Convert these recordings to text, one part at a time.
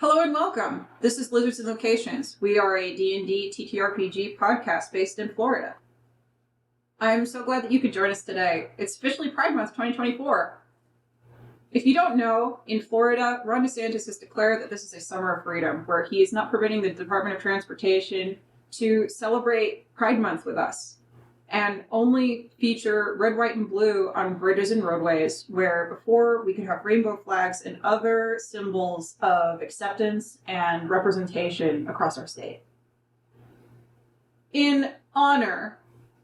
Hello and welcome. This is Lizards and Locations. We are a D&D TTRPG podcast based in Florida. I'm so glad that you could join us today. It's officially Pride Month 2024. If you don't know, in Florida, Ron DeSantis has declared that this is a Summer of Freedom, where he is not permitting the Department of Transportation to celebrate Pride Month with us and only feature red, white, and blue on bridges and roadways, where before we could have rainbow flags and other symbols of acceptance and representation across our state. In honor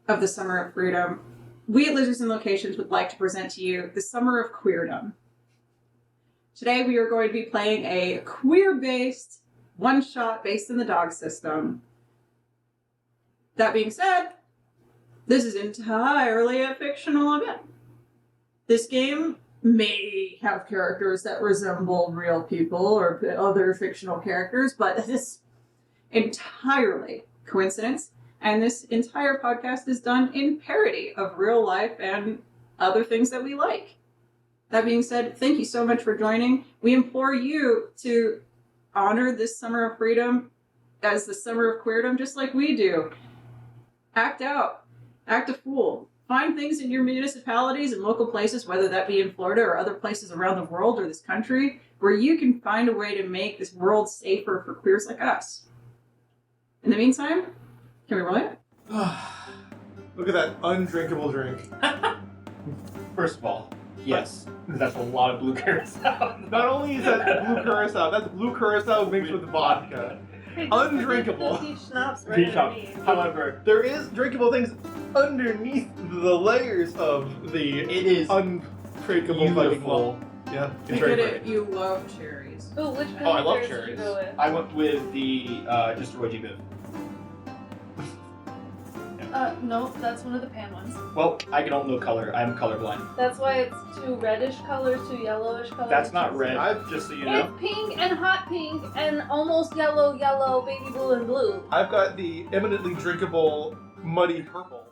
of the Summer of Freedom, we at Lizards and Locations would like to present to you the Summer of Queerdom. Today we are going to be playing a queer-based one-shot based in the dog system. That being said, this is entirely a fictional event. This game may have characters that resemble real people or other fictional characters, but this is entirely coincidence, and this entire podcast is done in parody of real life and other things that we like. That being said, thank you so much for joining. We implore you to honor this Summer of Freedom as the Summer of Queerdom, just like we do. Act out. Act a fool. Find things in your municipalities and local places, whether that be in Florida or other places around the world or this country, where you can find a way to make this world safer for queers like us. In the meantime, can we roll it? Look at that undrinkable drink. First of all, yes, that's a lot of blue curacao. Not only is that blue curacao, that's blue curacao mixed with vodka. Undrinkable. Peach schnapps right Peach schnapps. underneath. However, There is drinkable things underneath the layers of the it is undrinkable fucking beautiful. wall. Yeah, I it's very get it. pretty. You love cherries. Oh, which Oh, I love did you cherries. go with? I went with the just Roji Biv. No, that's one of the pan ones. Well, I don't know color. I'm colorblind. That's why it's two reddish colors, two yellowish colors. That's not red. I've- Just so you know. It's pink and hot pink and almost yellow, yellow, baby blue, and blue. I've got the eminently drinkable muddy purple.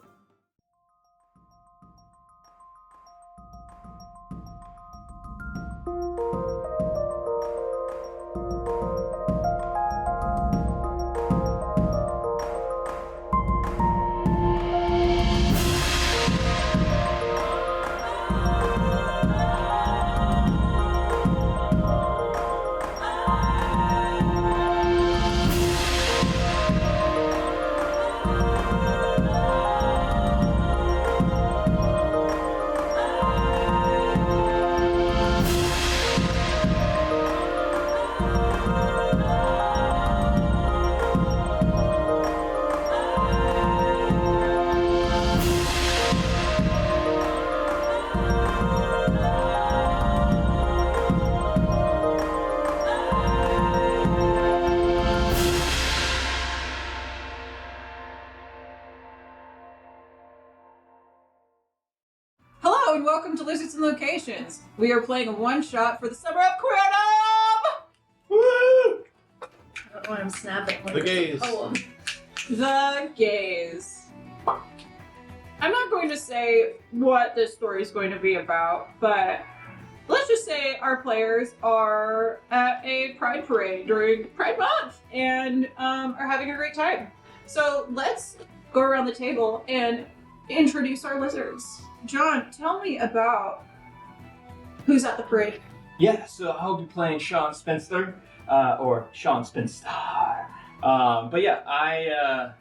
Hello and welcome to Lizards and Locations. We are playing a one-shot for the Summer of Queerdom! Woo! I don't want him snapping. Like The gays. a poem. The gays. I'm not going to say what this story is going to be about, but let's just say our players are at a pride parade during Pride Month and are having a great time. So let's go around the table and introduce our lizards. John, tell me about who's at the parade. Yeah, so I'll be playing Sean Spencer, or Sean Spencer. But yeah, I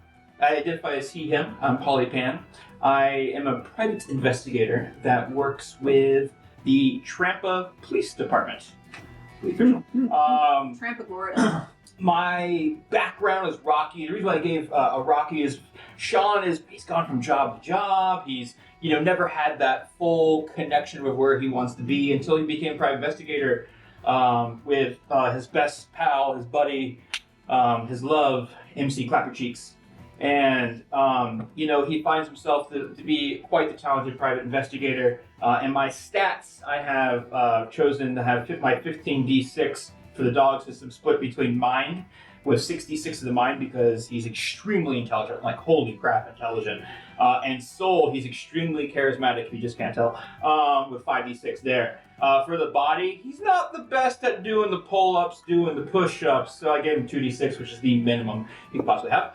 identify as he, him. I'm Polypan. I am a private investigator that works with the Trampa Police Department. Trampagora. My background is Rocky. The reason why I gave a Rocky is Sean he's gone from job to job. He's never had that full connection with where he wants to be until he became a private investigator with his best pal, his buddy, his love, MC Clap Your Cheeks. And, he finds himself to be quite the talented private investigator. And my stats, I have chosen to have my 15d6 for the dog system split between mind, with 66 of the mind because he's extremely intelligent, like holy crap, intelligent. And soul, he's extremely charismatic, if you just can't tell, with 5d6 there. For the body, he's not the best at doing the pull-ups, doing the push-ups, so I gave him 2d6, which is the minimum he could possibly have.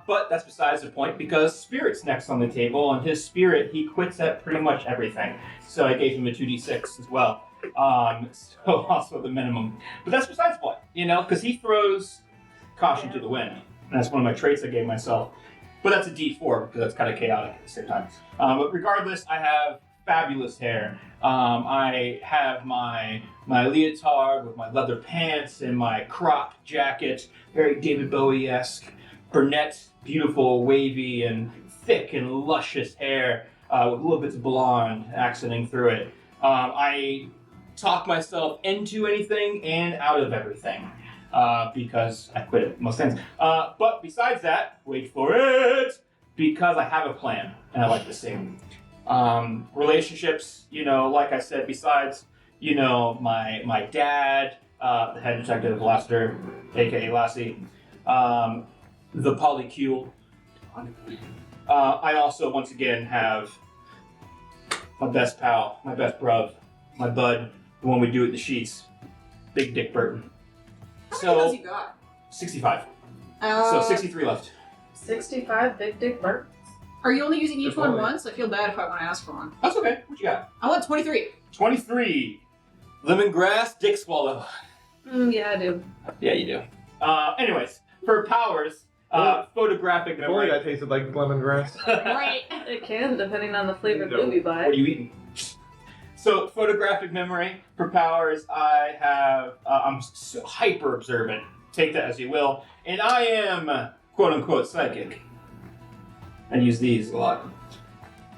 But that's besides the point, because Spirit's next on the table, and his Spirit, he quits at pretty much everything. So I gave him a 2d6 as well. So also the minimum. But that's besides the point, because he throws caution to the wind. And that's one of my traits I gave myself. But that's a D4, because that's kind of chaotic at the same time. But regardless, I have fabulous hair. I have my leotard with my leather pants and my crop jacket, very David Bowie-esque. Brunette, beautiful, wavy, and thick and luscious hair with little bits of blonde accenting through it. I talk myself into anything and out of everything because I quit it most things. But besides that, wait for it, because I have a plan and I like to sing. Relationships, like I said, besides, my dad, the head detective Lassiter, aka Lassie, the polycule. I also, once again, have my best pal, my best bruv, my bud, the one we do at the sheets, Big Dick Burton. How many of those you got? 65. So 63 left. 65 Big Dick Burt. Are you only using each There's one only- once? I feel bad if I want to ask for one. That's okay. What you got? I want 23. 23. Lemongrass, Dick Swallow. Yeah, I do. Yeah, you do. Anyways, for powers, photographic If only memory. that tasted like lemongrass. Right. It can, depending on the flavored No. glue you buy. What are you eating? So, photographic memory for powers, I have, I'm hyper observant. Take that as you will. And I am, quote unquote, psychic. I use these a lot.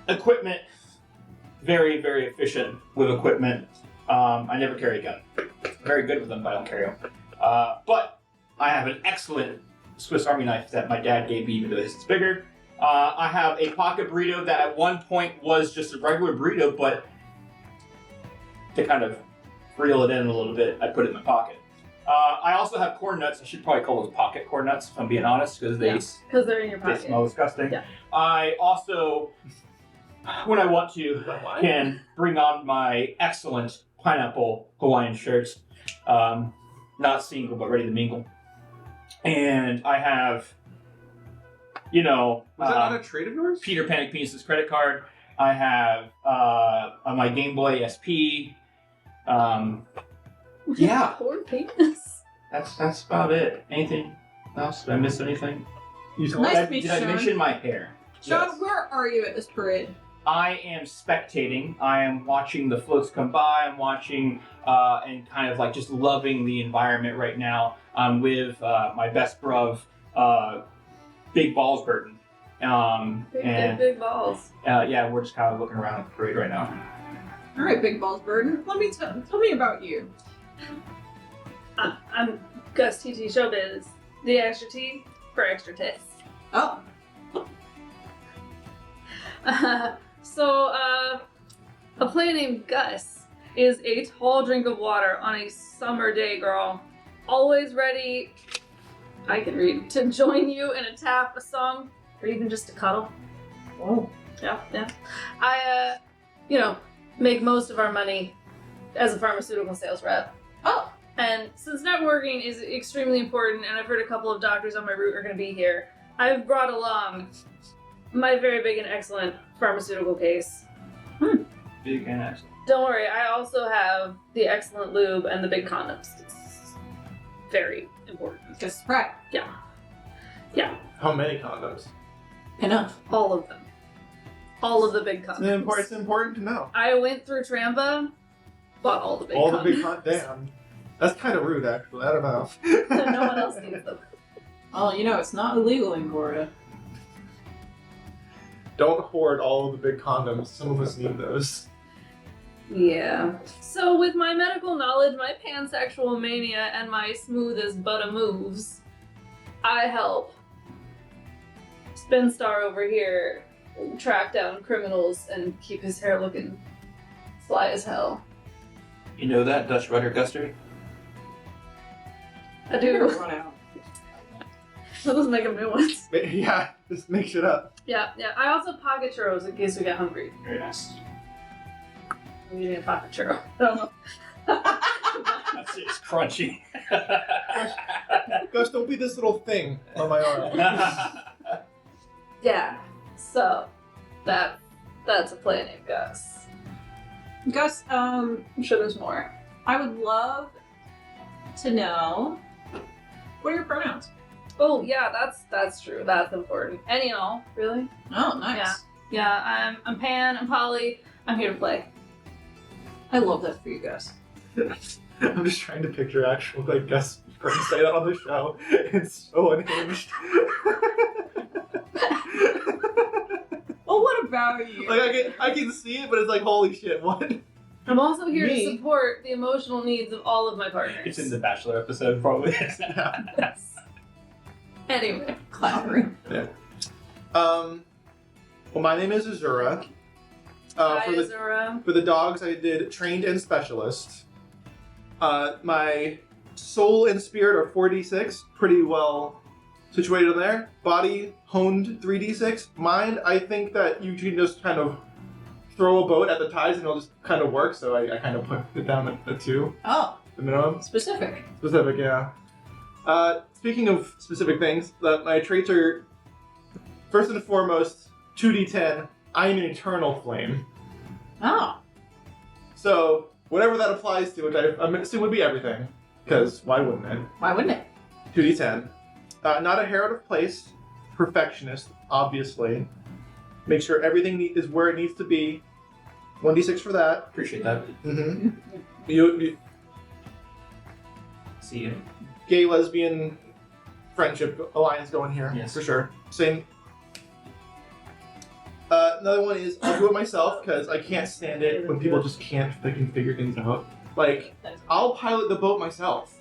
Equipment, very, very efficient with equipment. I never carry a gun. Very good with them, but I don't carry them. But I have an excellent Swiss Army knife that my dad gave me, even though it's bigger. I have a pocket burrito that at one point was just a regular burrito, but to kind of reel it in a little bit, I put it in my pocket. I also have corn nuts. I should probably call those pocket corn nuts, if I'm being honest, because they Because they're in your they pocket. smell disgusting. Yeah. I also, when I want to, can bring on my excellent pineapple Hawaiian shirts. Not single, but ready to mingle. And I have, Was that not a trait of yours? Peter Panic Penis's credit card. I have my Game Boy SP. Yeah, Poor penis. that's about it. Anything else? Did I miss anything? You told Nice Did I- to meet did you, I Sean. mention my hair? Sean, Yes. where are you at this parade? I am spectating. I am watching the floats come by. I'm watching and kind of like just loving the environment right now. I'm with my best bruv, Big Balls Burton. Big balls. Yeah, we're just kind of looking around at the parade right now. All right, Big Balls Burden. Let me tell me about you. I'm Gus TT Showbiz. The extra T for extra tits. Oh, So, a player named Gus is a tall drink of water on a summer day, girl. Always ready, I can read, to join you in a tap, a song, or even just to cuddle. oh. Yeah. I, make most of our money as a pharmaceutical sales rep. Oh. And since networking is extremely important, and I've heard a couple of doctors on my route are going to be here, I've brought along my very big and excellent pharmaceutical case. Big and excellent. Don't worry, I also have the excellent lube and the big condoms. It's very important. Just surprise. Yeah, How many condoms? Enough. all of them. All of the big condoms. It's important to know. I went through Trampa, bought all the big All condoms. the big Damn. That's kind of rude, actually. I don't know. No one else needs them. Oh, it's not illegal in Florida. Don't hoard all of the big condoms. Some of us need those. Yeah. So with my medical knowledge, my pansexual mania, and my smooth as butter moves, I help Spin Star over here track down criminals and keep his hair looking fly as hell. You know that Dutch Rudder Guster? I do. Run out. Let us make them new ones. Yeah, just make shit up. Yeah. I also have pocket churros in case we get hungry. Very nice. I'm eating a pocket churro. I don't know. That's it's crunchy. Gus, don't be this little thing on my arm. Yeah. So that's a play named Gus. Gus, I'm sure there's more. I would love to know, what are your pronouns? Oh yeah, that's true. That's important. Any and all, really. Oh, nice. Yeah. I'm Pan. I'm Polly. I'm here to play. I love that for you, Gus. I'm just trying to picture actual like Gus trying to say that on the show. It's so unhinged. Well, what about you? Like I can see it, but it's like holy shit, what? I'm also here Me? to support the emotional needs of all of my partners. It's in the Bachelor episode, probably. Yes. Anyway, Clownery. Well, my name is Azura. hi, For Azura. the dogs, I did trained and specialist. My soul and spirit are 4d6, pretty well situated in there. Body honed 3d6. Mind, I think that you can just kind of throw a boat at the tides and it'll just kind of work. So I kind of put it down at the 2, Oh, the minimum. specific. Specific, yeah. Speaking of specific things, my traits are first and foremost 2d10. I am an eternal flame. Oh. So whatever that applies to, which I assume would be everything, because why wouldn't it? Why wouldn't it? 2d10. Not a hair out of place. Perfectionist, obviously. Make sure everything is where it needs to be. 1d6 for that. Appreciate that. Mm-hmm. You See you. gay lesbian friendship alliance going here. Yes. For sure. Same. Another one is I'll do it myself because I can't stand it when people just can't fucking figure things out. Like, I'll pilot the boat myself.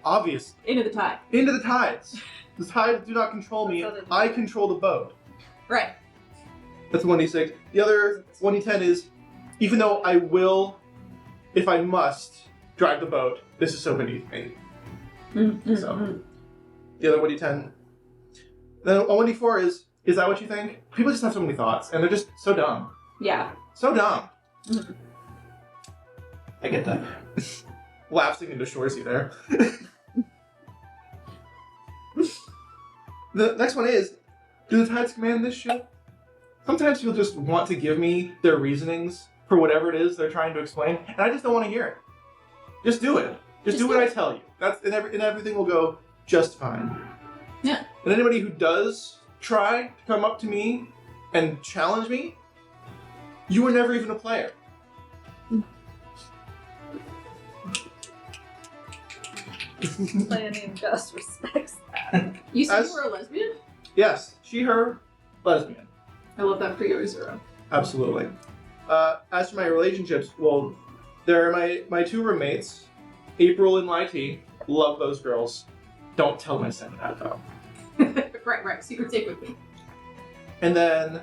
Obvious. Into the tide. Into the tides. The tides do not control me. I control the boat. Right. That's 1d6. The other 1d10 is, even though I will, if I must, drive the boat, this is so beneath me. So, the other 1d10. Then a 1d4 is that what you think? People just have so many thoughts, and they're just so dumb. Yeah. So dumb. I get that. Lapsing into Shorzy there. The next one is, do the tides command this shit? Sometimes people just want to give me their reasonings for whatever it is they're trying to explain, and I just don't want to hear it. Just do it. Just do what I tell you. And everything will go just fine. Yeah. And anybody who does try to come up to me and challenge me, you were never even a player. Player named Gus respects that. You said As- you were a lesbian? Yes, she, her, lesbian. I love that for you, Azura. Absolutely. As for my relationships, well, there are my 2 roommates, April and YT. Love those girls. Don't tell them I said that, though. right. Secret safe with me. And then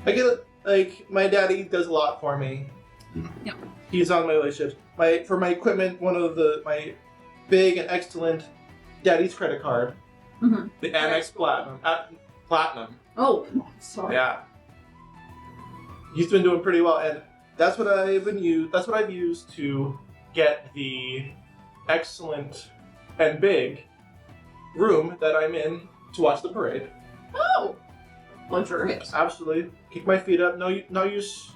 I get like my daddy does a lot for me. Yep. He's on my relationships. For my equipment, one of my big and excellent daddy's credit card, Mm-hmm. the Amex Platinum. Platinum. Oh, sorry. Yeah. He's been doing pretty well, and that's what I've used to get the excellent and big room that I'm in to watch the parade. Oh! Luxurious. Absolutely. Kick my feet up. No use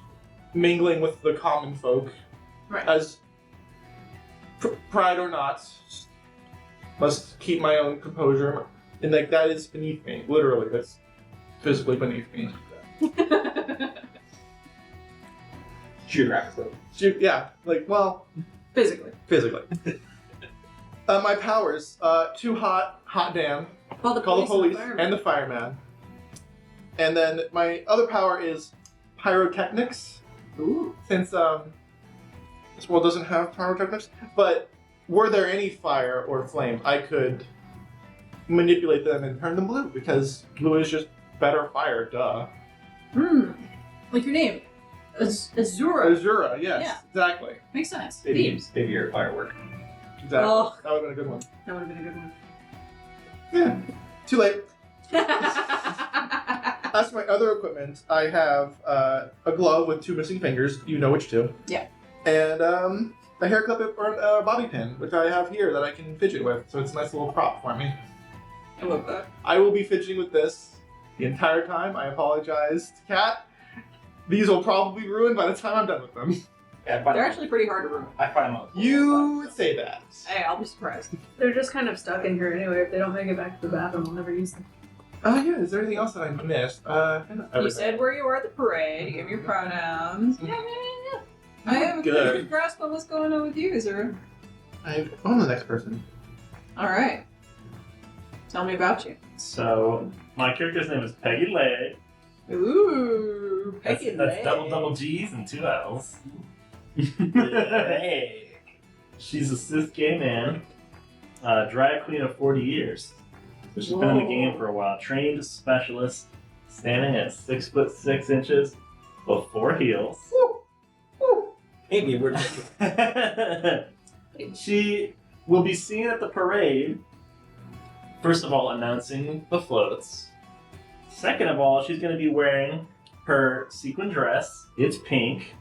mingling with the common folk. Right. As pride or not, must keep my own composure. And like that is beneath me. Literally, that's physically beneath me. Geographically. Yeah, like, well, Physically. my powers, too hot damn, Call the call the police firemen. and the fireman. And then my other power is pyrotechnics, Ooh. since this world doesn't have pyrotechnics, but were there any fire or flame, I could manipulate them and turn them blue, because blue is just better fire, duh. Like your name. Azura. Azura, yes, Yeah. exactly. Makes sense. Baby Themes. or firework. Exactly. Oh. That would have been a good one. That would have been a good one. Yeah. Too late. As for my other equipment, I have a glove with 2 missing fingers. You know which two. Yeah. And a hair clip or a bobby pin, which I have here that I can fidget with. So it's a nice little prop for me. I love that. I will be fidgeting with this the entire time. I apologize to Kat. These will probably be ruined by the time I'm done with them. Yeah, They're actually pretty hard to ruin. I find them. You would say that. Hey, I'll be surprised. They're just kind of stuck in here anyway. If they don't make it back to the bathroom, we'll never use them. Yeah, is there anything else that I missed? You said where you were at the parade. You gave your pronouns. Yeah. I have a Good. good grasp on what's going on with you, Zero. I'm the next person. All right. Tell me about you. So, my character's name is Peggy Leg. Ooh, Peggy That's Leg. double G's and 2 L's. Hey. She's a cis gay man, drag queen of 40 years. So she's been in the game for a while. Trained specialist, standing at 6'6" with 4 heels. Maybe we're She will be seen at the parade. First of all, announcing the floats. Second of all, she's going to be wearing her sequin dress. It's pink.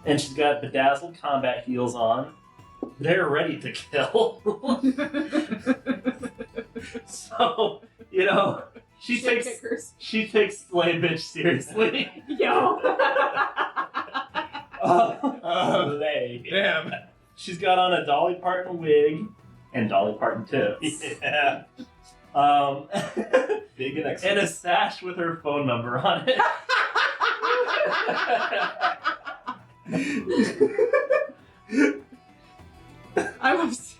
And she's got bedazzled combat heels on. They're ready to kill. So, you know, she Shit takes kickers. Slay Bitch seriously. Yo. Slay. Damn. She's got on a Dolly Parton wig and Dolly Parton tips. Yeah. Big and And excellent. a sash with her phone number on it. I was.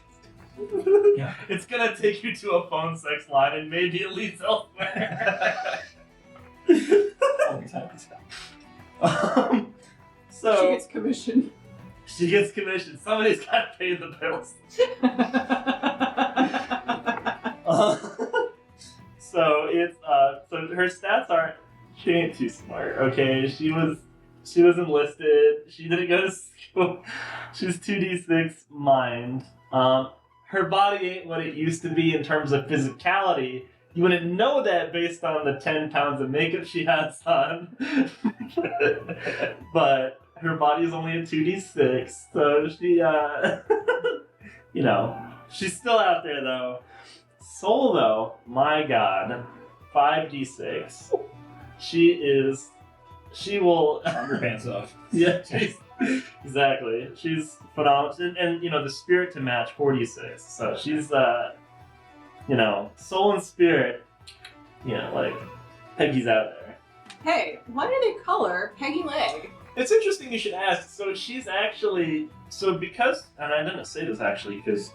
It's gonna take you to a phone sex line and maybe it leads elsewhere. So She gets commission. she gets commission. Somebody's gotta pay the bills. So it's so her stats aren't. She ain't too smart. Okay, she was enlisted. She didn't go to school. She's 2d6 mind. Her body ain't what it used to be in terms of physicality. You wouldn't know that based on the 10 pounds of makeup she has on. But her body is only a 2d6, so she, you know, she's still out there though. Soul though, my god, 5d6. She will. Underpants off. Yeah, exactly. She's phenomenal, and you know the spirit to match 46. So she's you know, soul and spirit. You know, like Peggy's out there. Hey, why do they call her Peggy Leg? It's interesting you should ask. So she's actually because, and I didn't say this actually because,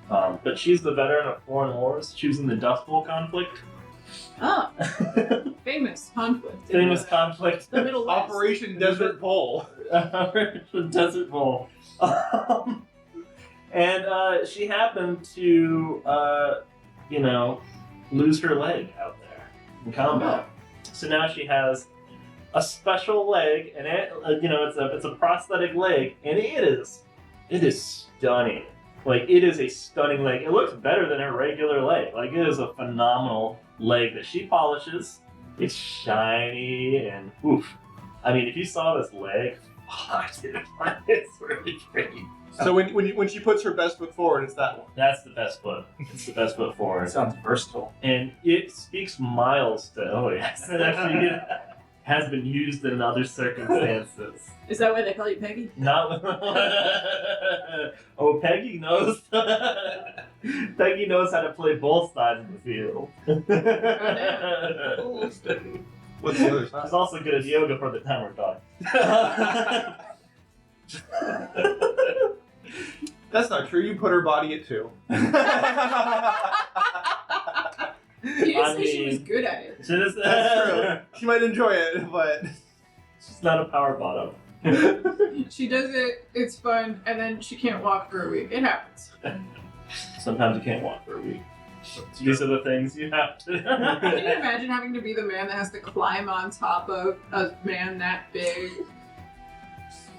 but she's the veteran of foreign wars, choosing the Dust Bowl conflict. Oh, famous conflict. in Famous conflict. The Middle West. Operation Desert Pole. The Desert Bowl. And she happened to, you know, lose her leg out there in combat. So now she has a special leg, and it, you know, it's a prosthetic leg, and it is stunning. Like, it is a stunning leg. It looks better than her regular leg. Like, it is a phenomenal leg that she polishes. It's shiny and oof. I mean, if you saw this leg, oh, dude, it's really pretty. So when she puts her best foot forward, it's that one. That's the best foot. It's the best foot forward. Sounds versatile. And it speaks miles to, oh yes, it actually has been used in other circumstances. Is that why they call you Peggy? Not oh, Peggy knows. Peggy knows how to play both sides of the field. What's the other side? She's also good at yoga for the time we're talking. That's not true. You put her body at 2. You didn't I say she was mean- good at it. That's That's true. She might enjoy it, but She's not a power bottom. She does it, it's fun, and then she can't walk for a week. It happens. Sometimes you can't walk for a week. These are the things you have to. Can you imagine having to be the man that has to climb on top of a man that big?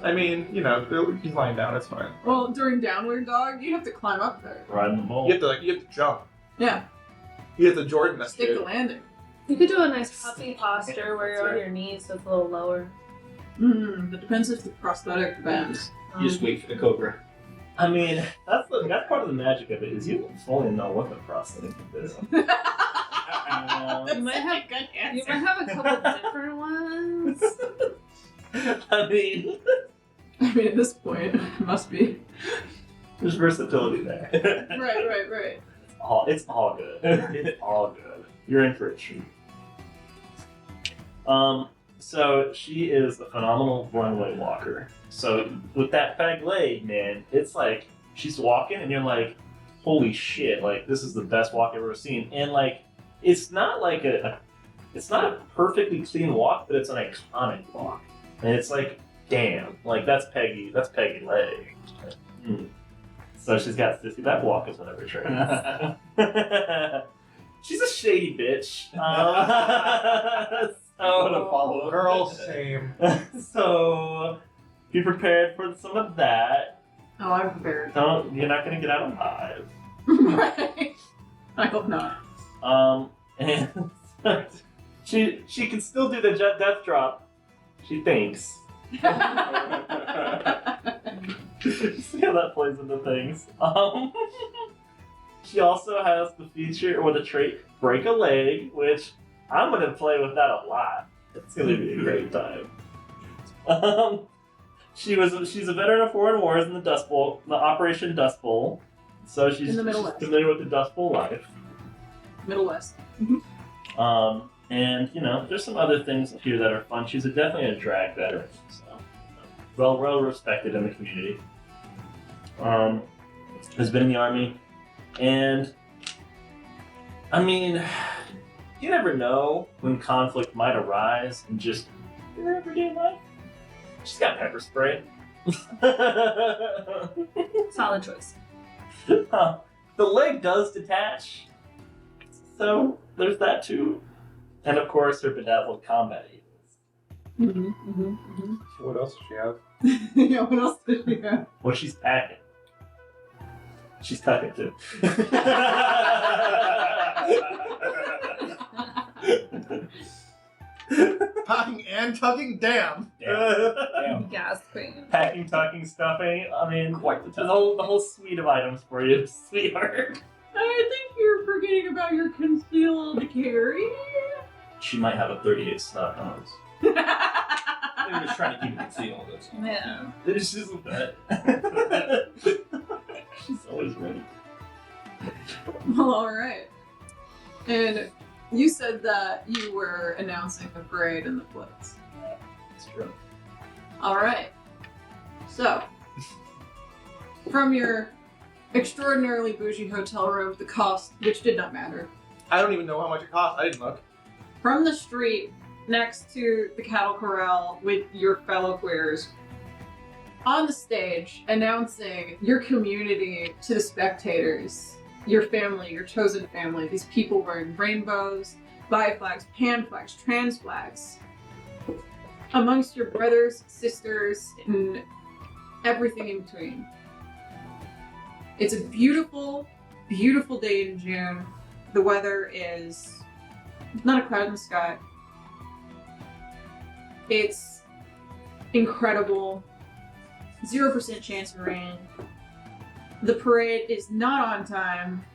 I mean, he's lying down. It's fine. Well, during downward dog, you have to climb up there. Riding the bull. You have to jump. Yeah, You have to Jordan that stick shit. the landing. You could do a nice puppy posture where you're on your knees, so it's a little lower. It depends if the prosthetic bends. You just wait for the cobra. I mean, that's part of the magic of it is you don't fully know what the prosthetic is. That's You might such have- a good You answer. might have a couple different ones. I mean, At this point, it must be. there's versatility there. Right. It's all good. It's all good. You're in for a treat. So she is a phenomenal runway walker. So with that peg leg, man, it's like she's walking and you're like, holy shit, like this is the best walk I've ever seen. And like, it's not like it's not a perfectly clean walk, but it's an iconic walk. And it's like, damn, like that's Peggy leg. So she's got that walk is one of her traits. She's a shady bitch. Follow Girl, same. So be prepared for some of that. Oh, I'm prepared. You're not gonna get out of Hive. Right. I hope not. And she can still do the death drop. She thinks. See how that plays into things. She also has the feature or the trait break a leg, which I'm gonna play with that a lot. It's gonna be a great time. She's a veteran of foreign wars in the Dust Bowl, the Operation Dust Bowl. So she's familiar with the Dust Bowl life. Middle West. And there's some other things here that are fun. She's definitely a drag veteran, so well respected in the community. Has been in the army, and I mean, you never know when conflict might arise in just your everyday life. She's got pepper spray. Solid choice. The leg does detach, so there's that too. And of course, her bedazzled combat eagles. What else does she have? Yeah, what else did we have? What she's packing. She's tucking too. Packing and tucking? Damn. Damn. Gasping. Packing, tucking, stuffing. I mean, Quite the the whole suite of items for you, sweetheart. I think you're forgetting about your concealed carry. She might have a 38 snub nose. They were just trying to keep it concealed. That's all. Yeah. It's just that. She's always ready. Well, alright. And you said that you were announcing the parade and the floats. It's true. Alright. So, from your extraordinarily bougie hotel room, the cost, which did not matter, I don't even know how much it costs. I didn't look. from the street next to the cattle corral with your fellow queers, on the stage, announcing your community to the spectators, your family, your chosen family, these people wearing rainbows, bi flags, pan flags, trans flags, amongst your brothers, sisters, and everything in between. It's a beautiful, beautiful day in June. The weather is not a cloud in the sky. It's incredible. 0% chance of rain. The parade is not on time,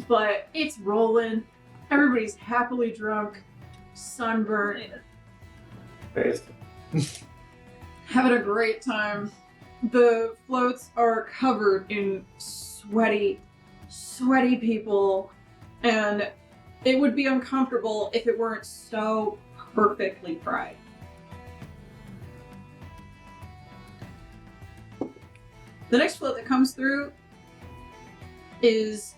but it's rolling. Everybody's happily drunk, sunburnt, having a great time. The floats are covered in sweaty people, and it would be uncomfortable if it weren't so perfectly fried. The next float that comes through is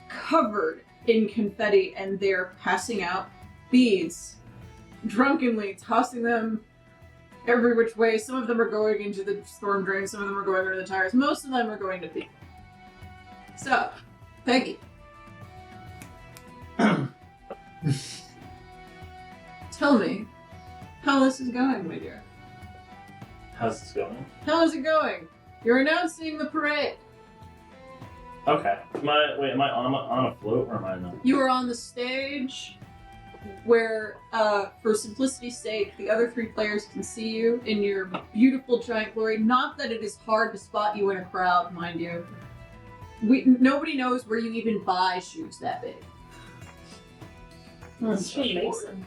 covered in confetti, and they're passing out beads, drunkenly tossing them every which way. Some of them are going into the storm drain, some of them are going under the tires, most of them are going to people. So, Peggy. Tell me how this is going, my dear. How's this going? How is it going? You're announcing the parade. Okay. Am I on a float or am I not? You are on the stage where, for simplicity's sake, the other 3 players can see you in your beautiful giant glory. Not that it is hard to spot you in a crowd, mind you. Nobody knows where you even buy shoes that big. She makes them.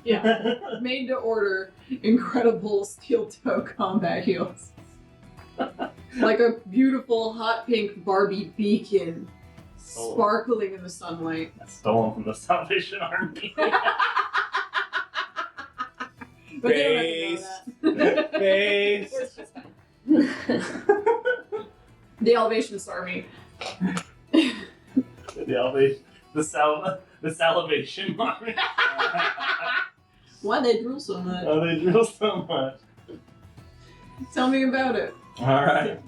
Yeah. Made to order incredible steel toe combat heels. Like a beautiful hot pink Barbie beacon sparkling in the sunlight. Stolen from the Salvation Army. But they don't have to know that. Base. The Elevations Army. The Salvation Army. Why they drool so much? Oh, they drill so much. Tell me about it. Alright.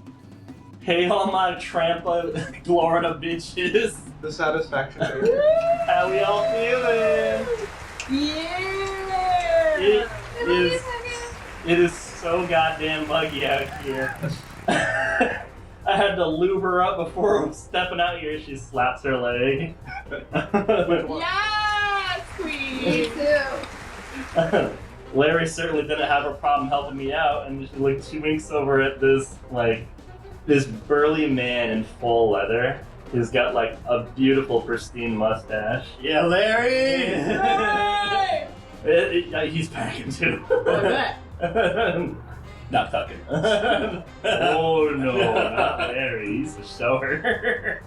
Hey, all my trampa Florida bitches. The satisfaction rate. How we all feeling? Yeah! It is so goddamn muggy out here. I had to lube her up before stepping out here. She slaps her leg. Yes, queen! Me too. Larry certainly didn't have a problem helping me out, and she winks over at this burly man in full leather. He's got like a beautiful, pristine mustache. Yeah, Larry. Hey! He's packing too. I bet. Not tucking. Oh no, not Larry. He's a shower.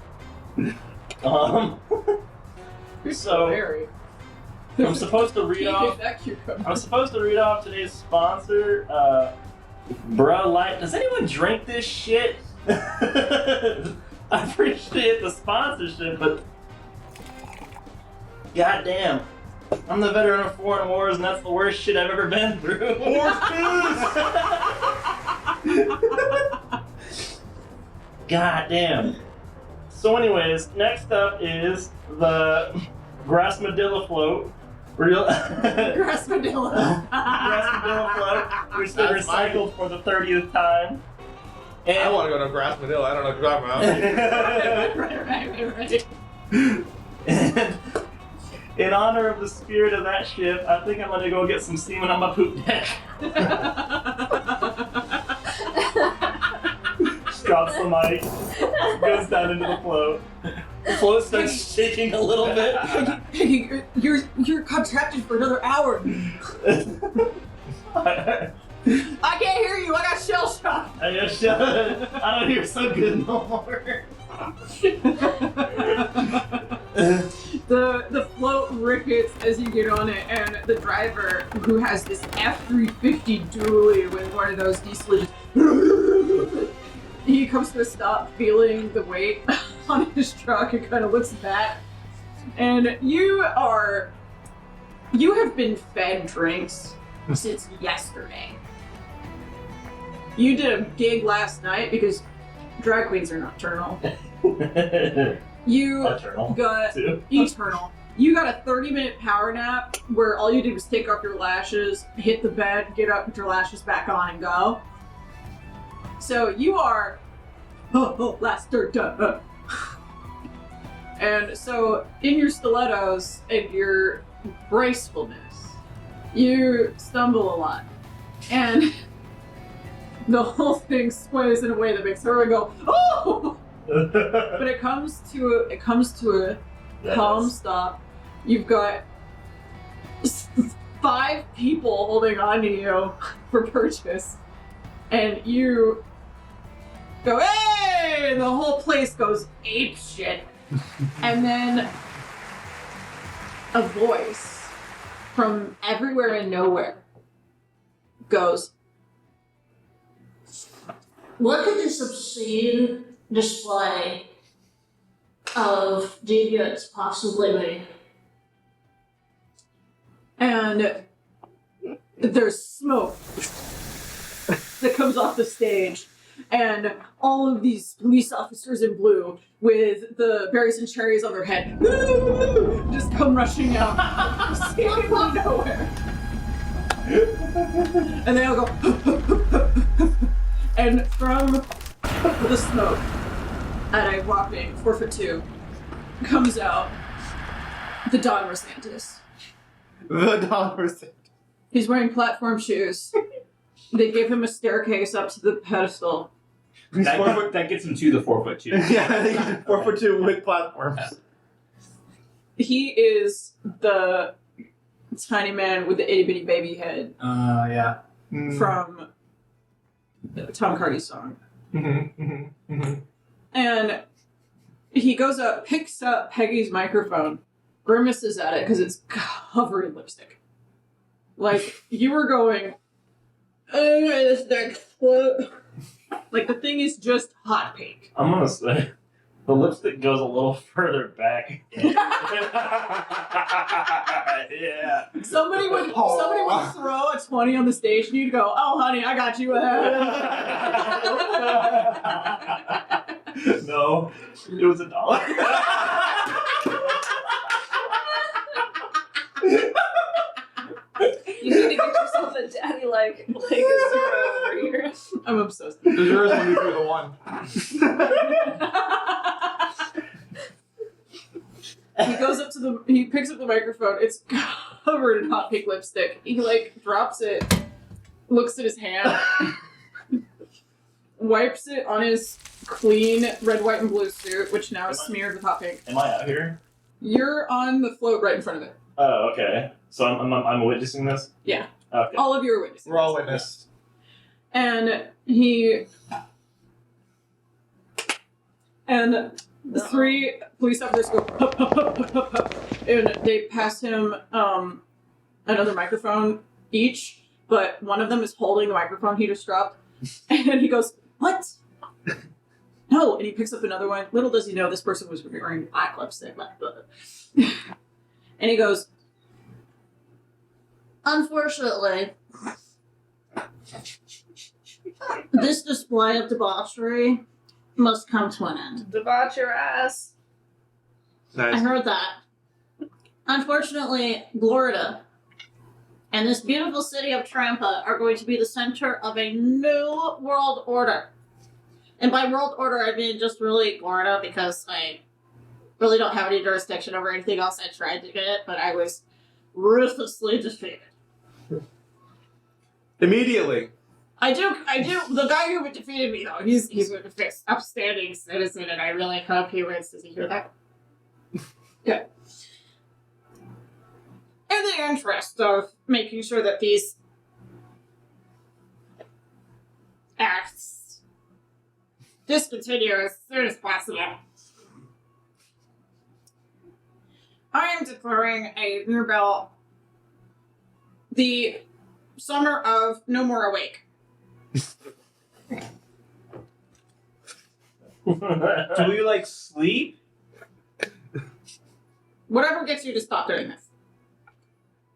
So Very. I'm supposed to read Can't off. get that cucumber. I'm supposed to read off today's sponsor, Bruh Light. Does anyone drink this shit? I appreciate the sponsorship, but goddamn, I'm the veteran of foreign wars, and that's the worst shit I've ever been through. Goddamn. So, anyways, next up is the Grassmadilla float. Grassmadilla. Grassmadilla float, which they That's mine. recycled for the 30th time. I want to go to Grassmadilla. I don't know what you're talking about. right. And in honor of the spirit of that ship, I think I'm gonna go get some semen on my poop deck. Drops the mic, goes down into the float. The float starts shaking a little bit. Hey, you're contracted for another hour. I can't hear you. I got shell shock. I don't hear so good no more. The float rickets as you get on it, and the driver, who has this F-350 dually with one of those diesel, just he comes to a stop, feeling the weight on his truck, and kind of looks back. And you have been fed drinks since yesterday. You did a gig last night because drag queens are nocturnal. You Eternal. got Too. eternal. You got a 30-minute power nap where all you did was take off your lashes, hit the bed, get up, put your lashes back on, and go. So you are last dirt. And so in your stilettos and your gracefulness, you stumble a lot, and the whole thing sways in a way that makes everyone go, "Oh!" But it comes to a calm stop. You've got 5 people holding on to you for purchase, and you go, "Hey!" And the whole place goes ape shit. And then a voice from everywhere and nowhere goes, "What could this obscene display of deviance possibly mean?" and there's smoke that comes off the stage, and all of these police officers in blue with the berries and cherries on their head just come rushing out, seemingly nowhere. And they all go, And from the smoke, at a whopping 4'2", comes out the Don Rosantis. The $1. He's wearing platform shoes. They give him a staircase up to the pedestal. He's 4 foot. That gets him to the 4'2". Yeah, he's 4'2" with platforms. He is the tiny man with the itty bitty baby head Yeah. from Tom Cardy's song. And he goes up, picks up Peggy's microphone, grimaces at it because it's covered in lipstick. Like, you were going, this next float. Like, the thing is just hot pink. I'm gonna say the lipstick goes a little further back. Yeah. Somebody would throw a 20 on the stage and you'd go, oh, honey, I got you. No, it was $1. You need to get yourself a daddy like a zero over here. I'm obsessed. The yours when you threw the 1. He goes up to he picks up the microphone. It's covered in hot pink lipstick. He drops it, looks at his hand, wipes it on his clean red, white, and blue suit, which now is smeared with hot pink. Am I out here? You're on the float right in front of it. Oh, okay. So I'm witnessing this? Yeah. Okay. All of you are witnesses. We're all witness. And the 3 police officers go, hup, hup, hup, hup, hup, hup, and they pass him another microphone each, but one of them is holding the microphone he just dropped, and he goes, what? No, and he picks up another one. Little does he know this person was wearing black lipstick. And he goes, Unfortunately, this display of debauchery must come to an end. Debauch your ass. I Nice. heard that. Unfortunately, Florida and this beautiful city of Trampa are going to be the center of a new world order. And by world order, I mean just really Florida, because I really don't have any jurisdiction over anything else. I tried to get it, but I was ruthlessly defeated. Immediately. I do. The guy who defeated me, though, he's an upstanding citizen, and I really hope he wins. Does he hear that? Good. In the interest of making sure that these acts discontinue as soon as possible, I am declaring a new bill, the Summer of No More Awake. Do we sleep? Whatever gets you to stop doing this.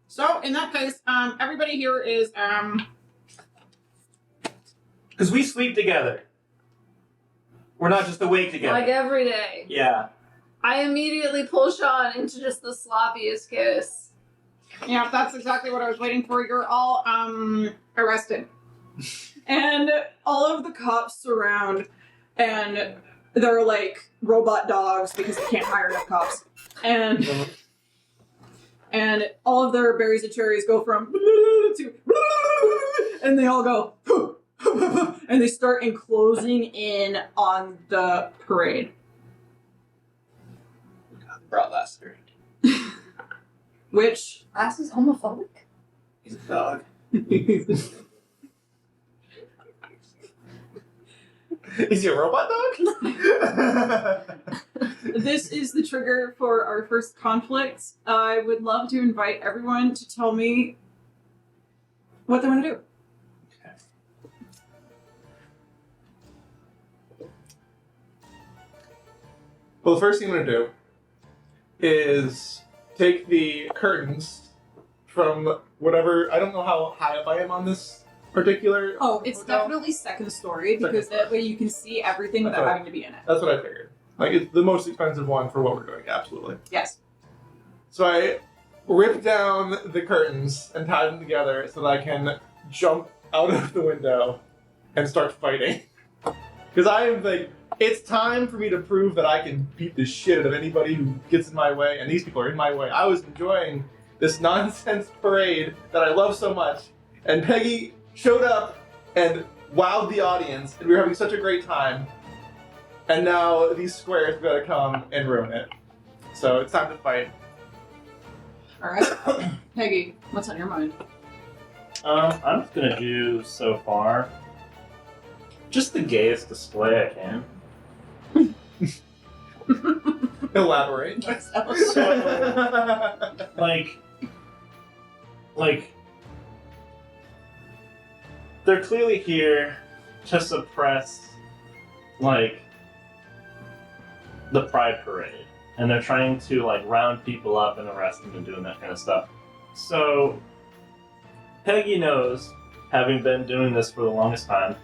So, in that case, everybody here is, Because we sleep together. We're not just awake together. Like every day. Yeah. I immediately pull Sean into just the sloppiest kiss. yeah, that's exactly what I was waiting for. You're all, arrested. and all of the cops surround, and they're like robot dogs because they can't hire enough cops. And all of their berries and cherries go from to, and they all go, and they start enclosing in on the parade. Brought Lester. Which Ass is homophobic. He's a dog. Is he a robot dog? this is the trigger for our first conflict. I would love to invite everyone to tell me what they want to do. Okay. Well, the first thing I'm going to do is take the curtains from whatever. I don't know how high up I am on this particular. Oh, it's hotel. definitely second story because that way you can see everything That's without right. having to be in it. That's what I figured. Like, it's the most expensive one for what we're doing, absolutely. Yes. So I rip down the curtains and tie them together so that I can jump out of the window and start fighting. Because I am like, it's time for me to prove that I can beat the shit out of anybody who gets in my way, and these people are in my way. I was enjoying this nonsense parade that I love so much, and Peggy showed up and wowed the audience, and we were having such a great time. And now these squares have got to come and ruin it. So it's time to fight. All right, Peggy, what's on your mind? I'm just gonna do so far just the gayest display I can. Elaborate. like, they're clearly here to suppress, like, the Pride Parade. And they're trying to, like, round people up and arrest them and doing that kind of stuff. So, Peggy knows, having been doing this for the longest time,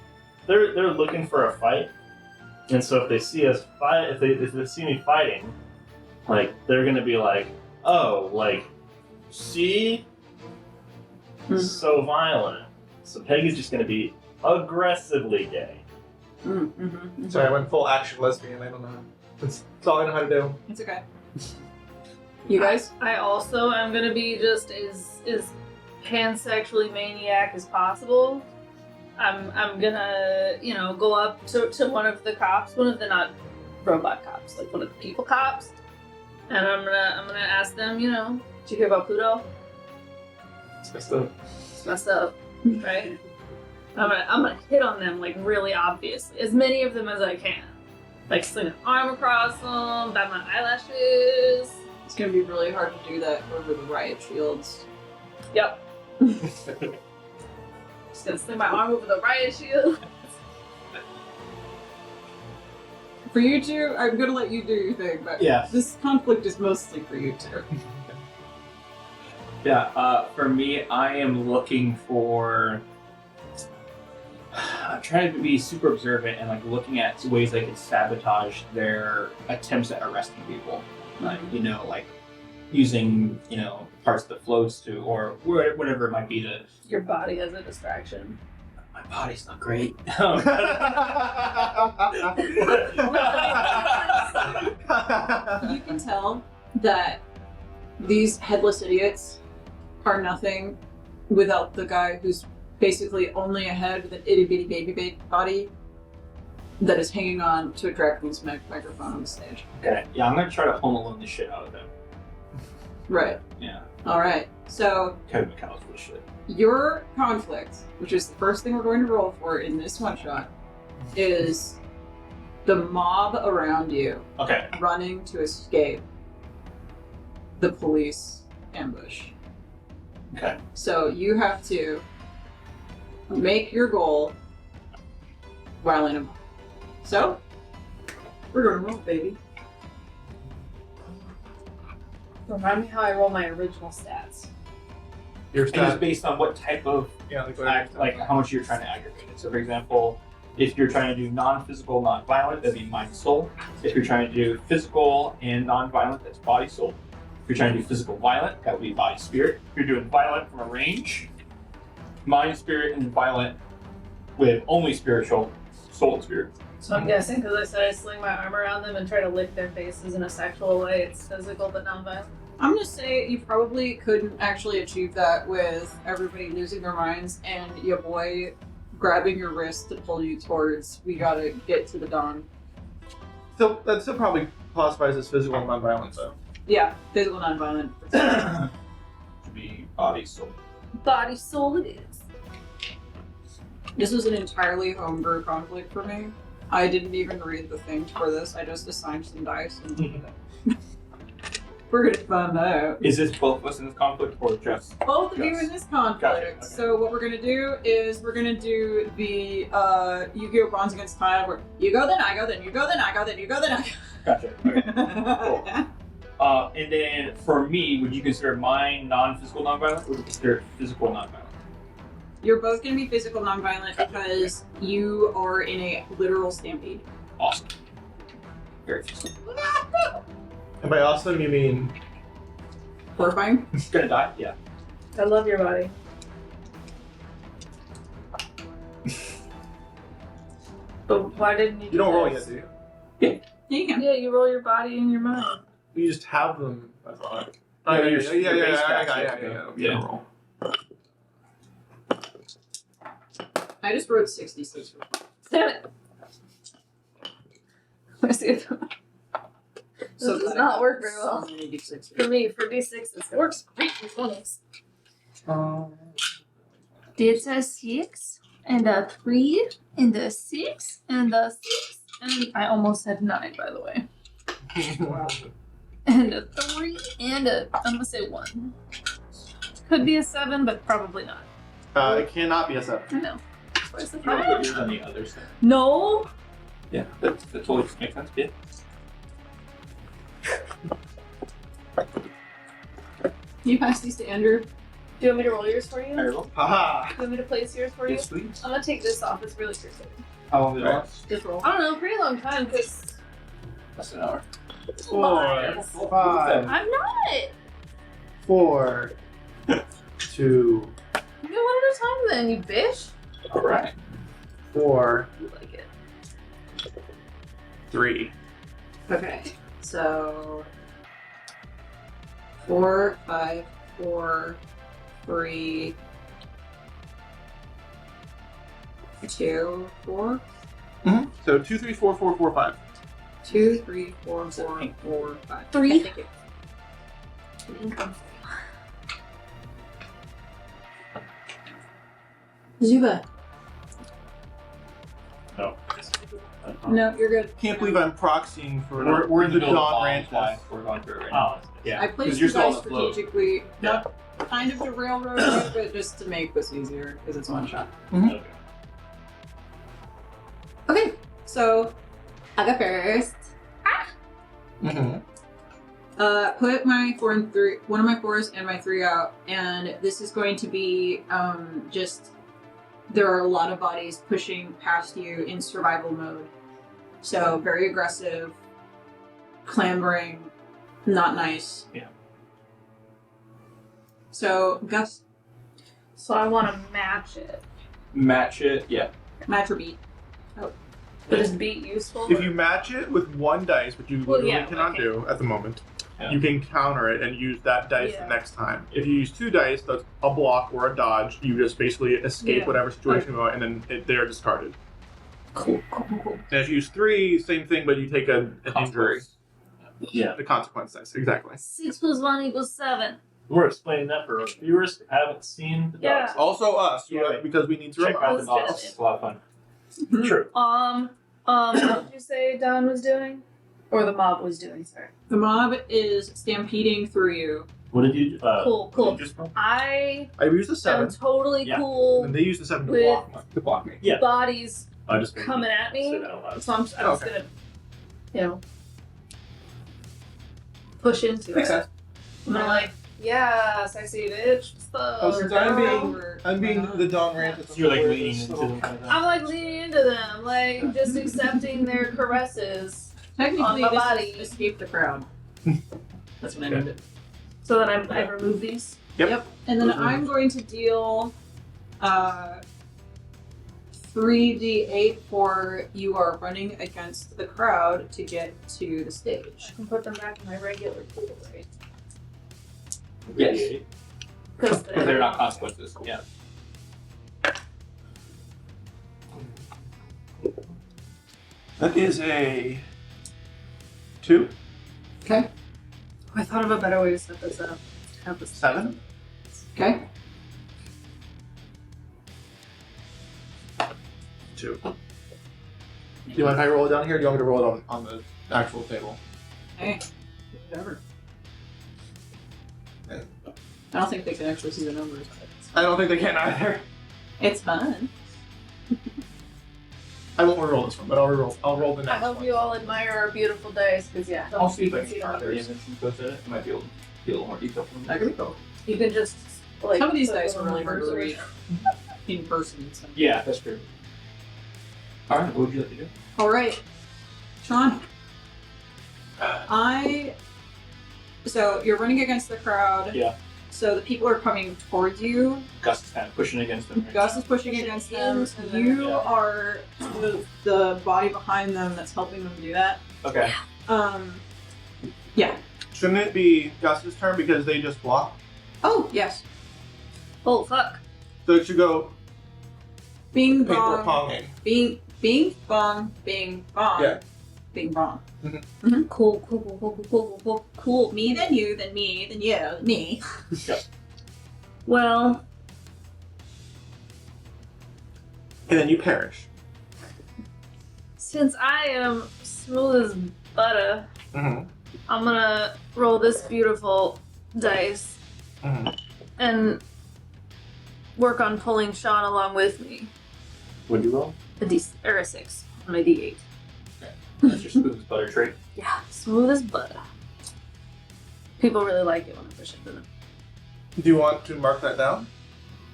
they're looking for a fight. And so if they see us fight, if they see me fighting, like, they're gonna be like, oh, like, see? So violent. So Peggy's just gonna be aggressively gay. Sorry, I went full action lesbian. I don't know. It's all I know how to do. It's okay. You guys? I also am gonna be just as pansexually maniac as possible. I'm gonna, go up to one of the cops, one of the not robot cops, like one of the people cops, and I'm gonna ask them, did you hear about Pluto? It's messed up. It's messed up, right? I'm gonna hit on them like really obviously, as many of them as I can, like sling an arm across them, bat my eyelashes. It's gonna be really hard to do that over the riot shields. Yep. Just gonna sling my arm over the riot shield. For you two, I'm gonna let you do your thing, but Yeah. this conflict is mostly for you two. Yeah, for me, I am looking for. I'm trying to be super observant and like looking at ways I can sabotage their attempts at arresting people. Like, like using, parts of the floats to, or whatever it might be to. Your body as a distraction. My body's not great. You can tell that these headless idiots are nothing without the guy who's basically only a head with an itty bitty baby body that is hanging on to a Dracula's microphone on the stage. Okay. Yeah, I'm gonna try to Home Alone the shit out of them. Right. Yeah. Alright. So Kevin McCall's full of shit. your conflict, which is the first thing we're going to roll for in this one shot, is the mob around you Okay. running to escape the police ambush. Okay. So you have to make your goal while in a mob. So we're going to roll, baby. Remind me how I roll my original stats. Your And it's stat. based on what type of Yeah, like how much you're trying to aggravate it. So, for example, if you're trying to do non-physical, non-violent, that'd be mind, soul. If you're trying to do physical and non-violent, that's body, soul. If you're trying to do physical, violent, that would be body, spirit. If you're doing violent from a range, mind, spirit, and violent with only spiritual, soul, and spirit. So I'm guessing because I said I sling my arm around them and try to lick their faces in a sexual way, it's physical but non-violent. I'm going to say you probably couldn't actually achieve that with everybody losing their minds and your boy grabbing your wrist to pull you towards, we gotta get to the dawn. So that still probably classifies as physical and non-violent, though. Yeah, physical non-violent. To be body, soul. Body, soul it is. This was an entirely homebrew conflict for me. I didn't even read the thing for this. I just assigned some dice and we're gonna find out. Is this both of us in this conflict or just? Both of you Yes. in this conflict. Gotcha, okay. So what we're gonna do is we're gonna do the Yu-Gi-Oh! Bronze Against Time where you go, then I go, then you go, then I go, then you go, then I Gotcha. Okay. go. And then for me, would you consider mine non-physical, non-violent, or would you consider it physical, non-violent? You're both gonna be physical non-violent because you are in a literal stampede. Awesome. Very physical. And by awesome, you mean Horrifying. Gonna die? Yeah. I love your body. But why didn't you? You don't roll this? yet, do you? Yeah, you can. Yeah, you roll your body and your mind. You just have them. That's all. Yeah, Yeah, your base yeah. Yeah. Roll. I just wrote 66. Damn it. Let's see if So This does glad I not got work very well. so many D6s. for me, for D6s, it works great for 20s. Um, It's a 6, and a 3, and a 6, and a 6, and I almost said 9, by the way. And a 3, and I'm gonna say 1. Could be a 7, but probably not. It cannot be a 7. I know. That's why I said you want to put 5. yours on the other side. No! Yeah, that totally makes sense. Yeah. Can you pass these to Andrew? Do you want me to roll yours for you? I roll. Haha. Do you want me to place yours for you? Yes, please. I'm gonna take this off. It's really irritating. How long did it last? Just roll. I don't know, pretty long time because Less than an hour. 4, 5, I'm not. 4, 2, You go one at a time then, you bitch. All right. 4, You like it. 3. Okay, so 4, 5, 4, 3, 2, 4, Mm-hmm. So 2, 3, 4, 4, 4, 5. 2, 3, 4, 4, 4, 5. 3. Okay, thank you. Zuba. No. No, you're good. Can't believe I'm proxying for We're in the the middle of Dawn the Ranch. line. We're going through it right now. Oh, Yeah. I placed you're you still on guys the float. strategically, not kind of to railroad you, but just to make this easier, because it's one shot. okay. Okay, so I'll go first. Mm-hmm. Put my 4 and 3, one of my 4s and my 3 out, and this is going to be just there are a lot of bodies pushing past you in survival mode. So very aggressive, clambering, not nice. Yeah. So Gus, So I want to match it. Match it. Yeah. match or beat. But is beat useful? If you match it with 1 dice, which you Well, literally yeah, cannot okay. do at the moment, Yeah. you can counter it and use that dice Yeah. the next time. If you use 2 dice, that's a block or a dodge. You just basically escape Yeah. whatever situation you want, and then they're discarded. Cool. And if you use 3, same thing, but you take an injury. Yeah. The consequence dice, exactly. 6 plus 1 equals 7. We're explaining that for our viewers who haven't seen the Yeah. dogs. Also us, Yeah. because we need to Check remind out Let's the do dogs. it. It's a lot of fun. True. What did you say Don was doing? Or the mob was doing, sorry. The mob is stampeding through you. What did you? Cool. What did you just roll? I I used the 7, am totally Yeah. cool and they used the 7 to with block. To block me. Yeah. bodies I just coming at me. Say that out loud. So I'm just Okay. gonna, push into Makes it. sense. I'm gonna like, yeah, sexy bitch. What's up? Oh, since I'm being the Dawn Ranch. You're like leaning into them. Kind of I'm like leaning into them, like just accepting their caresses, Technically, On my this body. is escape the crowd. That's what I named it. so that I remove these. Yep. And then Mhm. I'm going to deal 3d8 for you are running against the crowd to get to the stage. I can put them back in my regular pool, right? Yes. Because Because they're not consequences. Yeah. That is a 2, Okay. I thought of a better way to set this up. Have this 7, Okay. 2. Do you mind if I roll it down here, or do you want me to roll it on the actual table? Hey. Whatever. Yeah. I don't think they can actually see the numbers. I don't think they can either. It's fun. I won't re-roll this one, but I'll roll the I next hope one. you all admire our beautiful dice, because yeah, I'll see if I see can the find the numbers. image and go through it. I might be able to get a little more detail from I you. can go. You can just like Some of these put dice are little really hard to numbers. read in person. So. Yeah, that's true. All right, what would you like to do? All right, Sean. So you're running against the crowd. Yeah. So the people are coming towards you. Gus is kind of pushing against them. Right? Gus is pushing against them. You are the body behind them that's helping them do that. Okay. Yeah. Shouldn't it be Gus's turn because they just blocked? Oh, yes. Oh, fuck. So it should go Bing paper bong. ponging. Bing bong. Bing bong. Yeah. Bing bong. Cool. Me, then you, then me, then you, then me. Well, And then you perish. since I am smooth as butter, Mm-hmm. I'm gonna roll this beautiful dice Mm-hmm. and work on pulling Sean along with me. What'd you roll? A 6 on my D8. That's your smooth as butter trait. Yeah, smooth as butter. People really like it when I push it to them. Do you want to mark that down?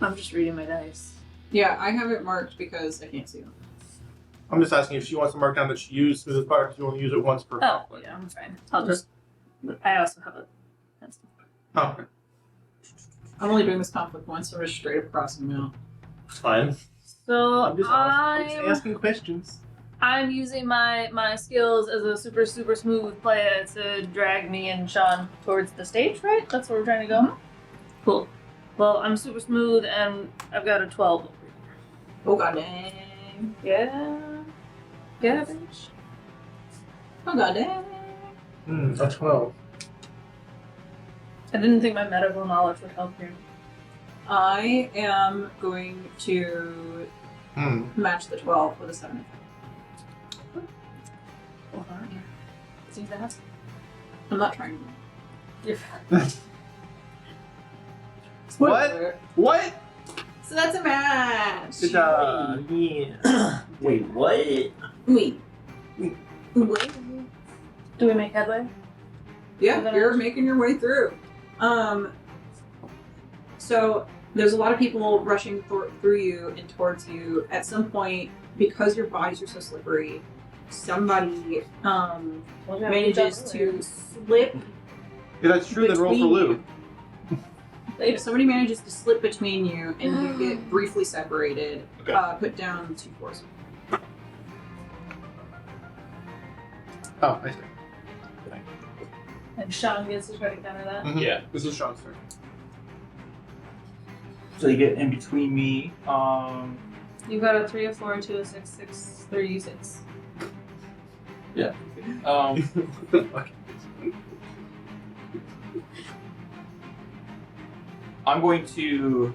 I'm just reading my dice. Yeah, I have it marked because I can't see them. I'm just asking if she wants to mark down that she used smooth as butter because you only use it once per Oh, conflict. yeah, I'm fine. I'll just. I also have a pencil. Oh, okay. I'm only doing this conflict once, so we're just straight up crossing them out. It's fine. So I'm just asking questions. I'm using my skills as a super smooth player to drag me and Sean towards the stage, right? That's where we're trying to go. Cool. Well, I'm super smooth and I've got a 12. Oh, god dang. Yeah. Yeah, bitch. Oh, god dang. A 12. I didn't think my medical knowledge would help here. I am going to match the 12 with a 7. Hold on. See that? I'm not trying to. You're What? What? So that's a match. Good job. Yeah. Wait, what? Wait. Do we make headway? Yeah, you're making your way through. So there's a lot of people rushing through you and towards you. At some point, because your bodies are so slippery, somebody manages to slip. Yeah, that's true. Then roll for between loot. If somebody manages to slip between you and you get briefly separated, Okay. put down 2 force. Oh, I see. And Sean gets to try to counter that. Mhm. Yeah. This is Sean's turn. So you get in between me. You've got a 3, a 4, a 2, a 6, 6, 36. I'm going to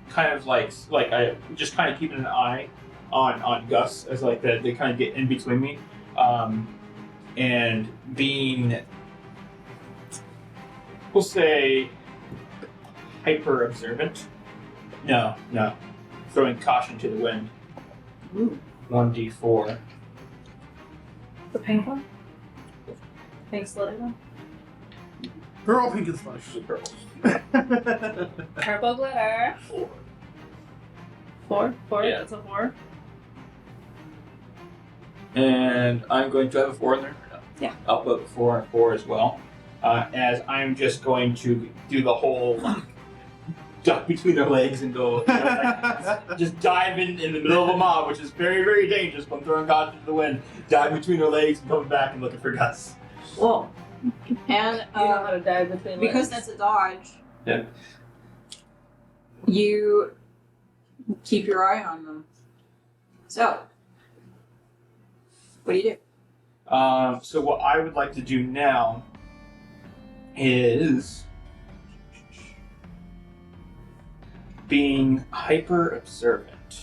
kind of like I just kind of keeping an eye on Gus as like they kind of get in between me, and being, we'll say, hyper observant. No, throwing caution to the wind. Ooh. 1d4. The pink one? Pink slitty one? They're all pink and slush. Purple. Purple glitter. 4? 4? Yeah. That's a 4. And I'm going to have a 4 in there. Yeah. I'll put 4 and 4 as well. As I'm just going to do the whole like, duck between their legs and go, just dive in the middle of a mob, which is very, very dangerous. But I'm throwing caution to the wind, dive between their legs and coming back and looking for Gus. Whoa. And You know how to dive between because legs. that's a dodge, Yeah. you keep your eye on them. So, what do you do? So what I would like to do now is being hyper observant.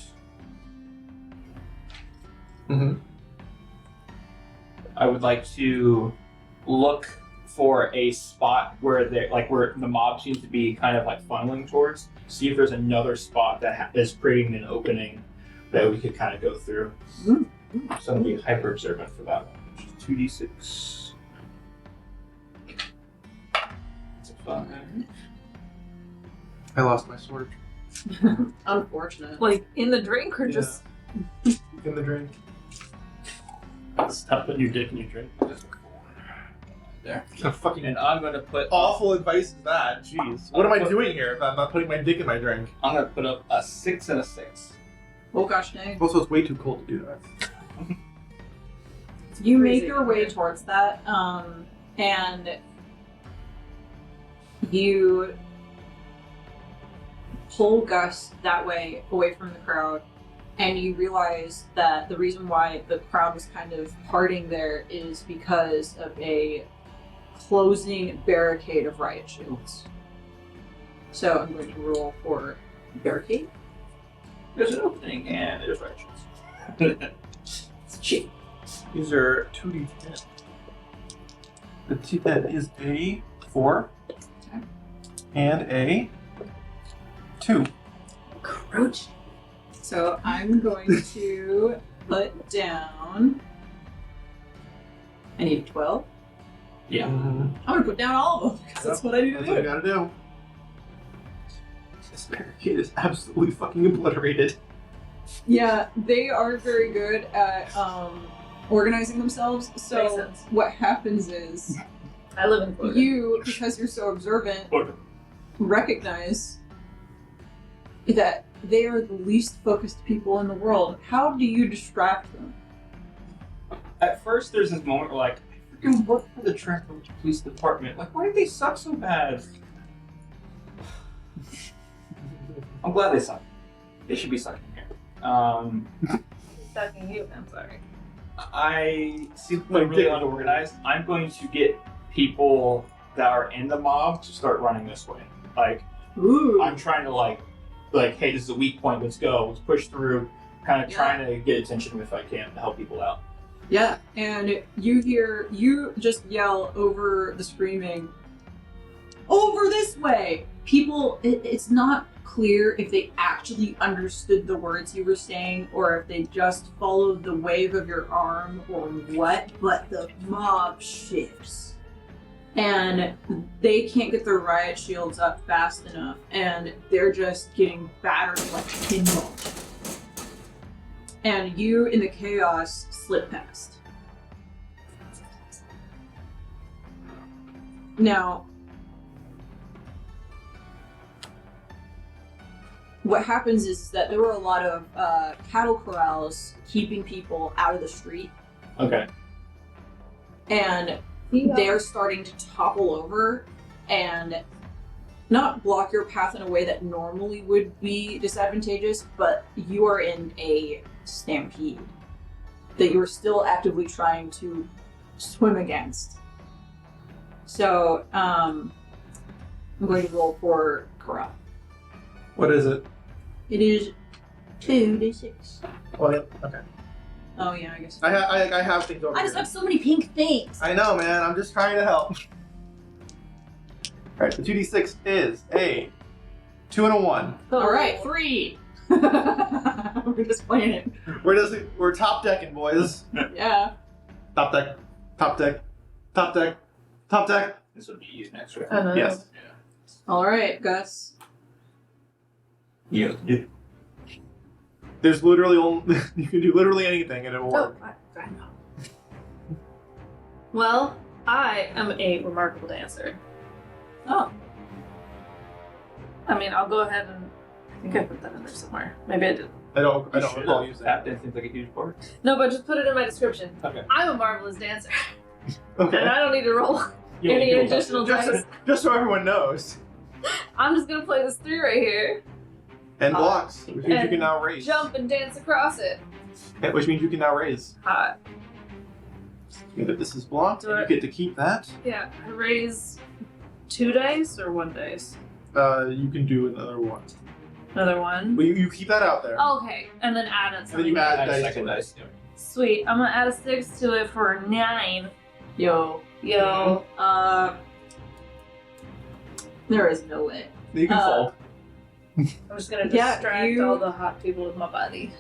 Mm-hmm. I would like to look for a spot where where the mob seems to be kind of like funneling towards. See if there's another spot that is creating an opening that we could kind of go through. So I'm gonna be hyper observant for that one. Which is 2d6. It's a 5. I lost my sword Unfortunate. Like in the drink or Yeah. just. in the drink. Stop putting your dick in your drink. there. What fucking And I'm gonna put awful advice is that? Jeez. What am I doing here if I'm not putting my dick in my drink? I'm gonna put up a 6 and a 6. Oh gosh dang. Also, it's way too cold to do that. You make Crazy. your way towards that, and you pull Gus that way away from the crowd, and you realize that the reason why the crowd was kind of parting there is because of a closing barricade of riot shields. So I'm going to roll for barricade. There's an opening and there's righteous. It's cheap. These are 2d10. The T10 is a 4 and a 2. Crouch. So I'm going to put down. I need 12. Yeah. I'm gonna put down all of them because that's what I need to That's what I do. gotta do. This barricade is absolutely fucking obliterated. Yeah, they are very good at organizing themselves. Makes So sense. what happens is I live in Florida. you, because you're so observant, recognize that they are the least focused people in the world. How do you distract them? At first, there's this moment where, like, I freaking work for the Trenton Police Department. Like, why did they suck so bad? I'm glad they suck. They should be sucking here. Sucking you. I'm sorry. I seem really unorganized. I'm going to get people that are in the mob to start running this way. Like, Ooh. I'm trying to like, hey, this is a weak point. Let's go. Let's push through. Kind of trying to get attention if I can to help people out. Yeah, and you just yell over the screaming, over this way! People, it's not clear if they actually understood the words you were saying or if they just followed the wave of your arm or what, but the mob shifts. And they can't get their riot shields up fast enough, and they're just getting battered like pinball. And you, in the chaos, slip past. Now, what happens is that there were a lot of cattle corrals keeping people out of the street, Okay. and they're starting to topple over and not block your path in a way that normally would be disadvantageous, but you are in a stampede that you're still actively trying to swim against. So, I'm going to roll for corral. What is it? It is 2d6. Oh, yeah. Okay. Oh yeah, I guess. I have things over I just here. have so many pink things. I know, man. I'm just trying to help. Alright, the 2d6 is a 2 and a 1. All right, 3. We're just playing it. We're top decking, boys. Yeah. Top deck. Top deck. Top deck. Top deck. This would be used next, right? I know. Yes. All right, Gus. Yeah. There's literally only, you can do literally anything and it will Oh, work. I know. Well, I am a remarkable dancer. Oh. I mean, I'll go ahead and I think I put that in there somewhere. Maybe I did. I don't recall using Tap that. dance seems like a huge part. No, but just put it in my description. Okay. I'm a marvelous dancer, Okay. and I don't need to roll any additional dice. Just so everyone knows. I'm just gonna play this 3 right here, And blocks, which means you and can now raise. jump and dance across it. Yeah, which means you can now raise. Hot. This is blocked, Do and I- you get to keep that. Yeah, I raise 2 dice or 1 dice. You can do another one. Another one. Well, you keep that out there. Okay, and then add it. And then you add dice second to it. dice. Sweet. I'm gonna add a 6 to it for 9. Yo. Yo. There is no way. You can fold. I'm just gonna Yeah, distract you- all the hot people with my body.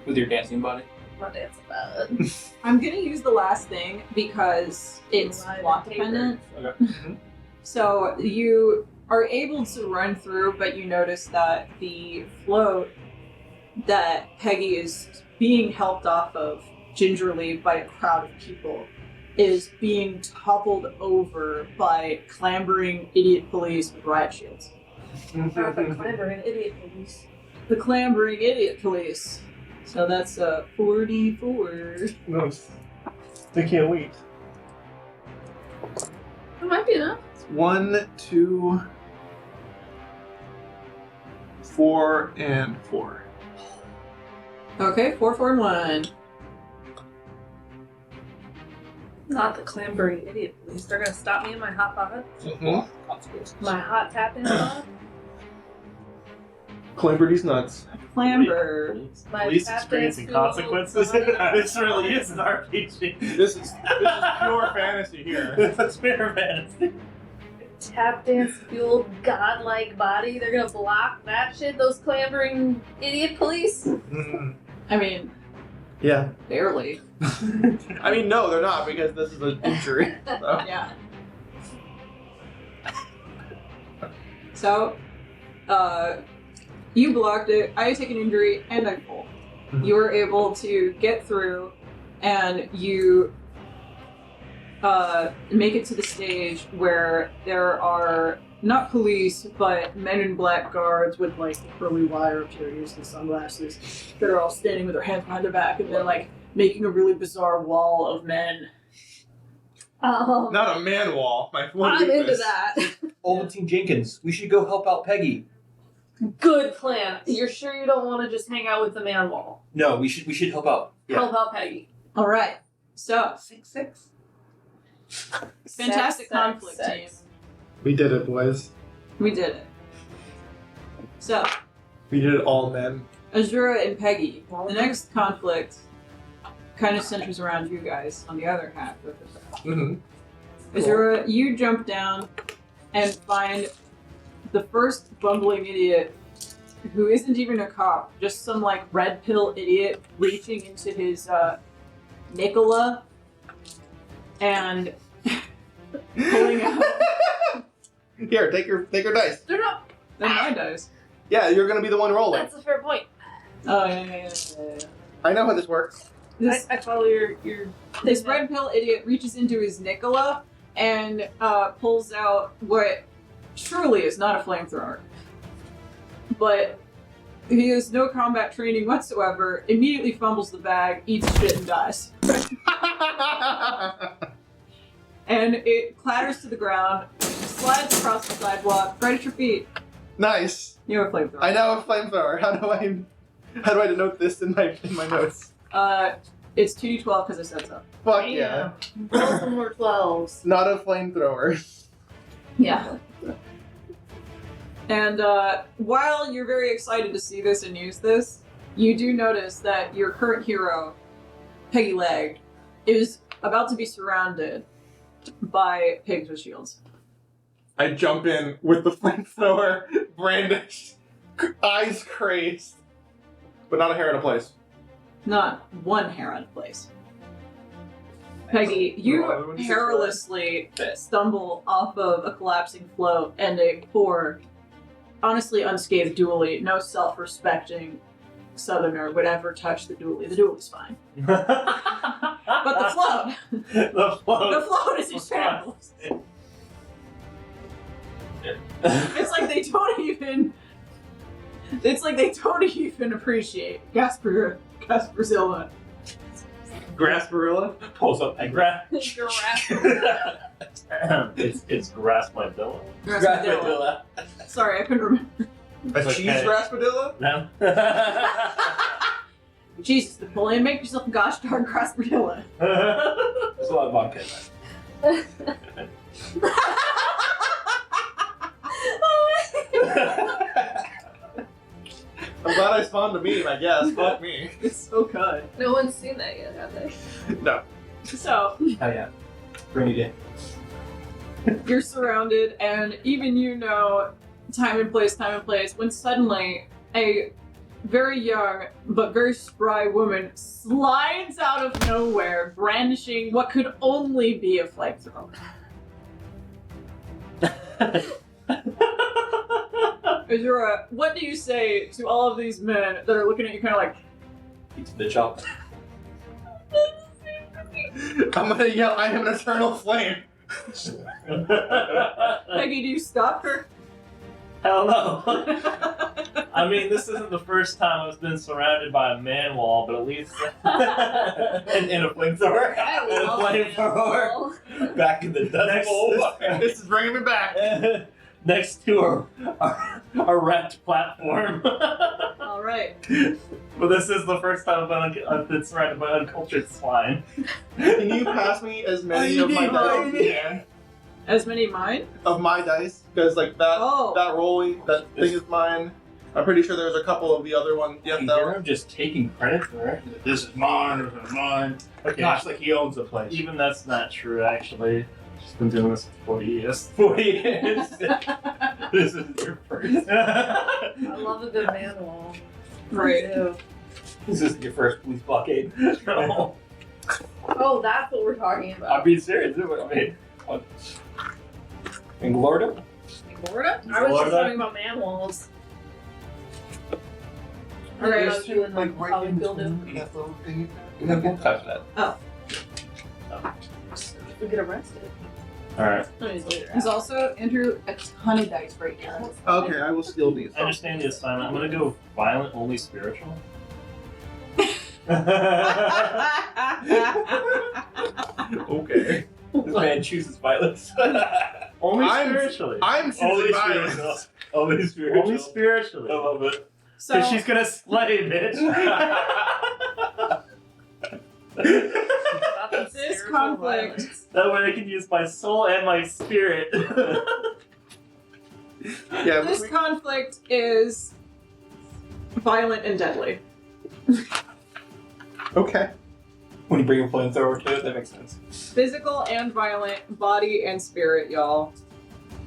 With your dancing body. My dancing body. I'm gonna use the last thing because it's Live plot and paper. dependent. Okay. So you are able to run through, but you notice that the float that Peggy is being helped off of gingerly by a crowd of people is being toppled over by clambering idiot police with riot shields. Clambering idiot police. The clambering idiot police. So that's 44. No, they can't wait. It might be enough. 1, 2, 4, and 4. Okay, 4, 4, and 1. Not the clambering idiot police. They're gonna stop me in my hot pot. My hot tap in pot. Clamber these nuts. Clamber. My Police tap experiencing dance fuel. consequences. This really is an RPG. This is pure fantasy here. That's fair fantasy. Tap dance fueled godlike body. They're gonna block that shit. Those clambering idiot police. I mean, Yeah. barely. I mean, no, they're not because this is an injury. So. Yeah. So, you blocked it. I take an injury and I fall. Mhm. You were able to get through, and you make it to the stage where there are not police, but men in black guards with like curly wire up to their ears and sunglasses that are all standing with their hands behind their back, and they're like making a really bizarre wall of men. Not a man wall. My one I'm into weakness. that. Ovaltine Jenkins, we should go help out Peggy. Good plan. You're sure you don't want to just hang out with the man wall? No, we should help out. Yeah. Help out Peggy. All right. So, 6-6. fantastic Sex, conflict sex, team. sex. We did it, boys. We did it. So, We did it all, men. Azura and Peggy. The next conflict kind of centers around you guys on the other half of it. Mm-hmm. Azura, you jump down and find the first bumbling idiot who isn't even a cop, just some like red pill idiot reaching into his Nicola and pulling out. Here, take your dice. They're not. They're my dice. Yeah, you're gonna be the one rolling. That's a fair point. Oh yeah. I know how this works. This, I follow your. this red pill idiot reaches into his Nicola and pulls out what truly is not a flamethrower. But he has no combat training whatsoever, immediately fumbles the bag, eats shit, and dies. And it clatters to the ground, slides across the sidewalk, right at your feet. Nice. You have a flamethrower. I now have a flamethrower. How do I denote this in my notes? It's 2d12 because I said so. Fuck yeah. Roll some more 12s. Not a flamethrower. Yeah. And while you're very excited to see this and use this, you do notice that your current hero, Peggy Leg, is about to be surrounded by pigs with shields. I jump in with the flamethrower, brandished, eyes crazed, but not a hair in a place. Not one hair out of place. Peggy, you perilously stumble off of a collapsing float, and a poor, honestly unscathed dually, no self-respecting southerner would ever touch the dually. The dually's fine. But the float, The float. the float is in shambles. It's like they don't even appreciate Gasparzilla. Grasparilla? Pulls up and it's grass my villa. Gasparzilla. Sorry, I couldn't remember. A Okay. cheese raspadilla? No. Jesus, Napoleon, make yourself a gosh darn Gasparzilla. There's a lot of vodka in that. I'm glad I spawned a meme, I guess. Fuck me. It's so good. No one's seen that yet, have they? No. So, Oh yeah. Bring it in. you're surrounded, and even you know time and place, when suddenly a very young but very spry woman slides out of nowhere, brandishing what could only be a flamethrower. Azura, what do you say to all of these men that are looking at you kind of like, Eats the chop. I'm gonna yell, I am an eternal flame. Peggy, do you stop her? Hell no. I mean, this isn't the first time I've been surrounded by a man wall, but at least And a flamethrower. I And a love flamethrower. it. Back in the dust bowl. This is bringing me back. next to a wrecked platform. All right. But this is the first time I've been surrounded by uncultured swine. Can you pass me as many of my dice as you can? As many mine? Of my dice? Because like that Oh. that rolling, that thing is mine. I'm pretty sure there's a couple of the other ones yet though. You're just taking credit for it. This is mine, this is mine. Okay. Gosh, like he owns the place. Even that's not true, actually. Just been doing this for 40 years. 40 years. This is your first. I love a good man wall. Right. I do. This isn't your first police blockade. No. Oh, that's what we're talking I'm about. being serious. This is what I mean. In Glorda? Florida? I was just Florida? talking about man walls. All right. About you and like how we build it. that little thing. We have both types of that. We get arrested. Alright. He's also entered a ton of dice right now. Okay, I will steal these. I understand the assignment. I'm gonna go violent, only spiritual. Okay. This man chooses violence. Only I'm- spiritually. I'm only choosing spiritual. violence. Only spiritual. Only spiritually. I love it. So Because she's gonna slay, bitch. this conflict, That way I can use my soul and my spirit. Yeah, this conflict is violent and deadly. okay. When you bring a flamethrower to it, that makes sense. Physical and violent, body and spirit, y'all.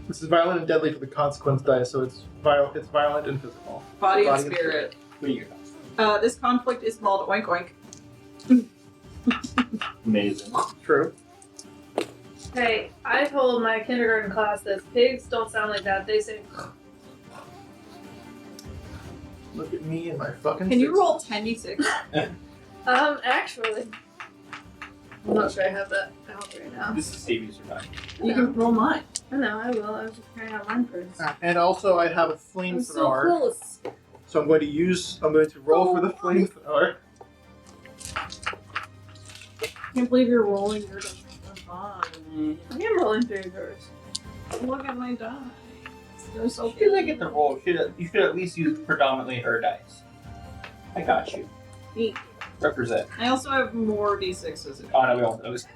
This is violent and deadly for the consequence dice, so it's violent and physical. Body and Body and spirit. What do you got? This conflict is called Oink Oink. Amazing. True. Hey, I told my kindergarten class that pigs don't sound like that. They say, Look at me and my fucking. Can you six. roll 10d6? actually. I'm not sure I have that out right now. This is save use or die. You can roll mine. I know, I will. I was just trying out mine first. And also, I have a I'm so flamethrower, close. so I'm going to roll for the flamethrower. I can't believe you're rolling your dice. Fine. I am rolling through yours. Look at my dice. They're so If you like get the roll, you should at least use predominantly her dice. I got you. Neat. Represent. I also have more d6s. Oh no, we don't. That was.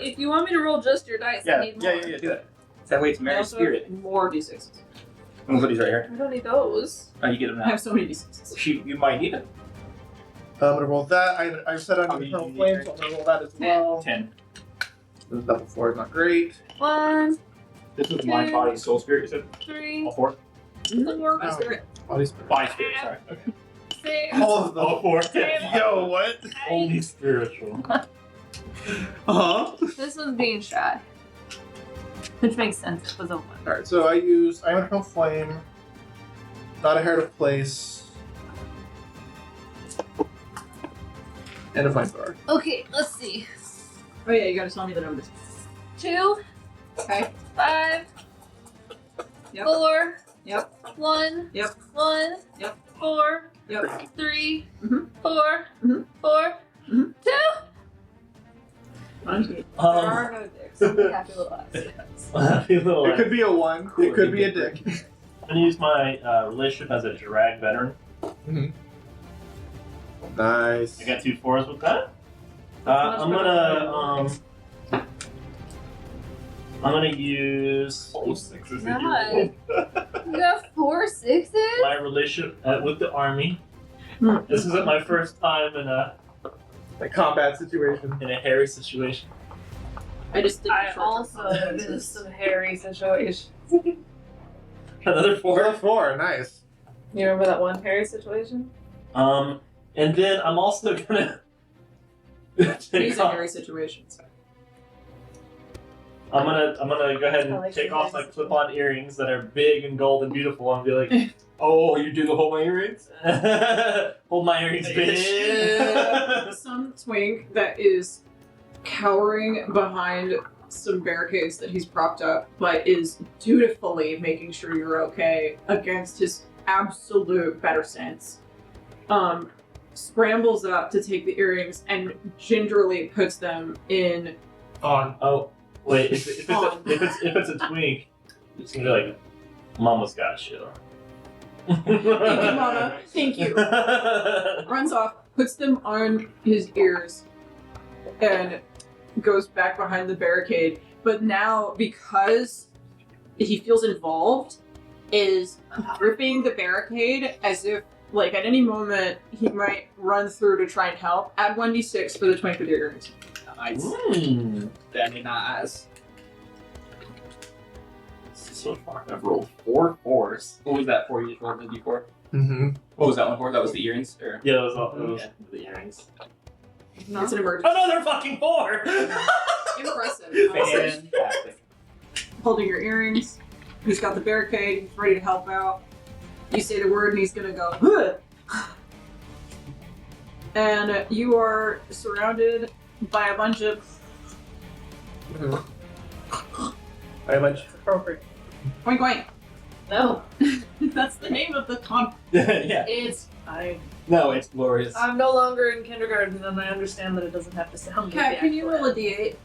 If you want me to roll just your dice, I Yeah, need more. yeah, do that. That way it's I Mary also Spirit. have more d6s. I'm gonna put these right here. I don't need those. Oh, you get them I now. have so many d6s. You might need them. I'm going to roll that. I said I'm Oh, going to you eternal need flame, it. so I'm going to roll that as well. 10. The double 4 is not great. 1, This was mind, body, soul, spirit. You said 3, all 4. 4 my Oh. spirit. Body spirit. Body, spirit. Sorry. Okay. 6. All of them. All 4. Yo, what? Only spiritual. Uh-huh. This one's being shy. Which makes sense. It was a 1. Alright, so I use I'm eternal flame, not a heart of place, and a flamethrower. Okay, let's see. Oh yeah, you gotta tell me the numbers. 2, Okay. 5, Yep. 4, Yep. 1, Yep. 1, Yep. 4, Yep. 3, Mhm. 4, Mhm. 4, Mhm. 2. There Um, are no dicks. Somebody happy little eyes. happy little. It could be a 1, Cool, it could be a you dick. I'm gonna use my relationship as a drag veteran. Nice. I got 2 4s with that. I'm gonna use All 6s. God. You got 4 6s? my relationship with the army. Hmm. This isn't my first time in a combat situation. hairy situation. I just did I the short also term been in consequences. some hairy situations. Another 4. 4, nice. You remember that one hairy situation? And then I'm also gonna These take are off. hairy situations. I'm gonna go ahead I and like take your off my voice. clip-on earrings that are big and gold and beautiful and be like, Oh, you do the whole my earrings? hold my earrings, bitch. Some twink that is cowering behind some barricades that he's propped up, but is dutifully making sure you're okay against his absolute better sense. Scrambles up to take the earrings and gingerly puts them in. On. Oh, wait. If it's a twink, it's gonna be like, "Mama's got you." Thank you, Mama. Thank you. Runs off, puts them on his ears, and goes back behind the barricade. But now, because he feels involved, is gripping the barricade as if, like, at any moment he might run through to try and help. Add 1d6 for the twink with your earrings. Nice. Very nice. So far, I've rolled 4 4s. What was that for? You just rolled the d4? Mm-hmm. What was that one for? That was the earrings? Or? Yeah, those are the earrings. It's an emergency. Another fucking 4! Impressive. Fantastic. Holding your earrings. He's got the barricade. He's ready to help out. You say the word and he's gonna go, "Huh." And you are surrounded by a bunch of I much. Appropriate. oink oink. No. That's the name of the con. Yeah. It's. No, it's glorious. I'm no longer in kindergarten, and I understand that it doesn't have to sound like Kat, the can you actual roll a d8?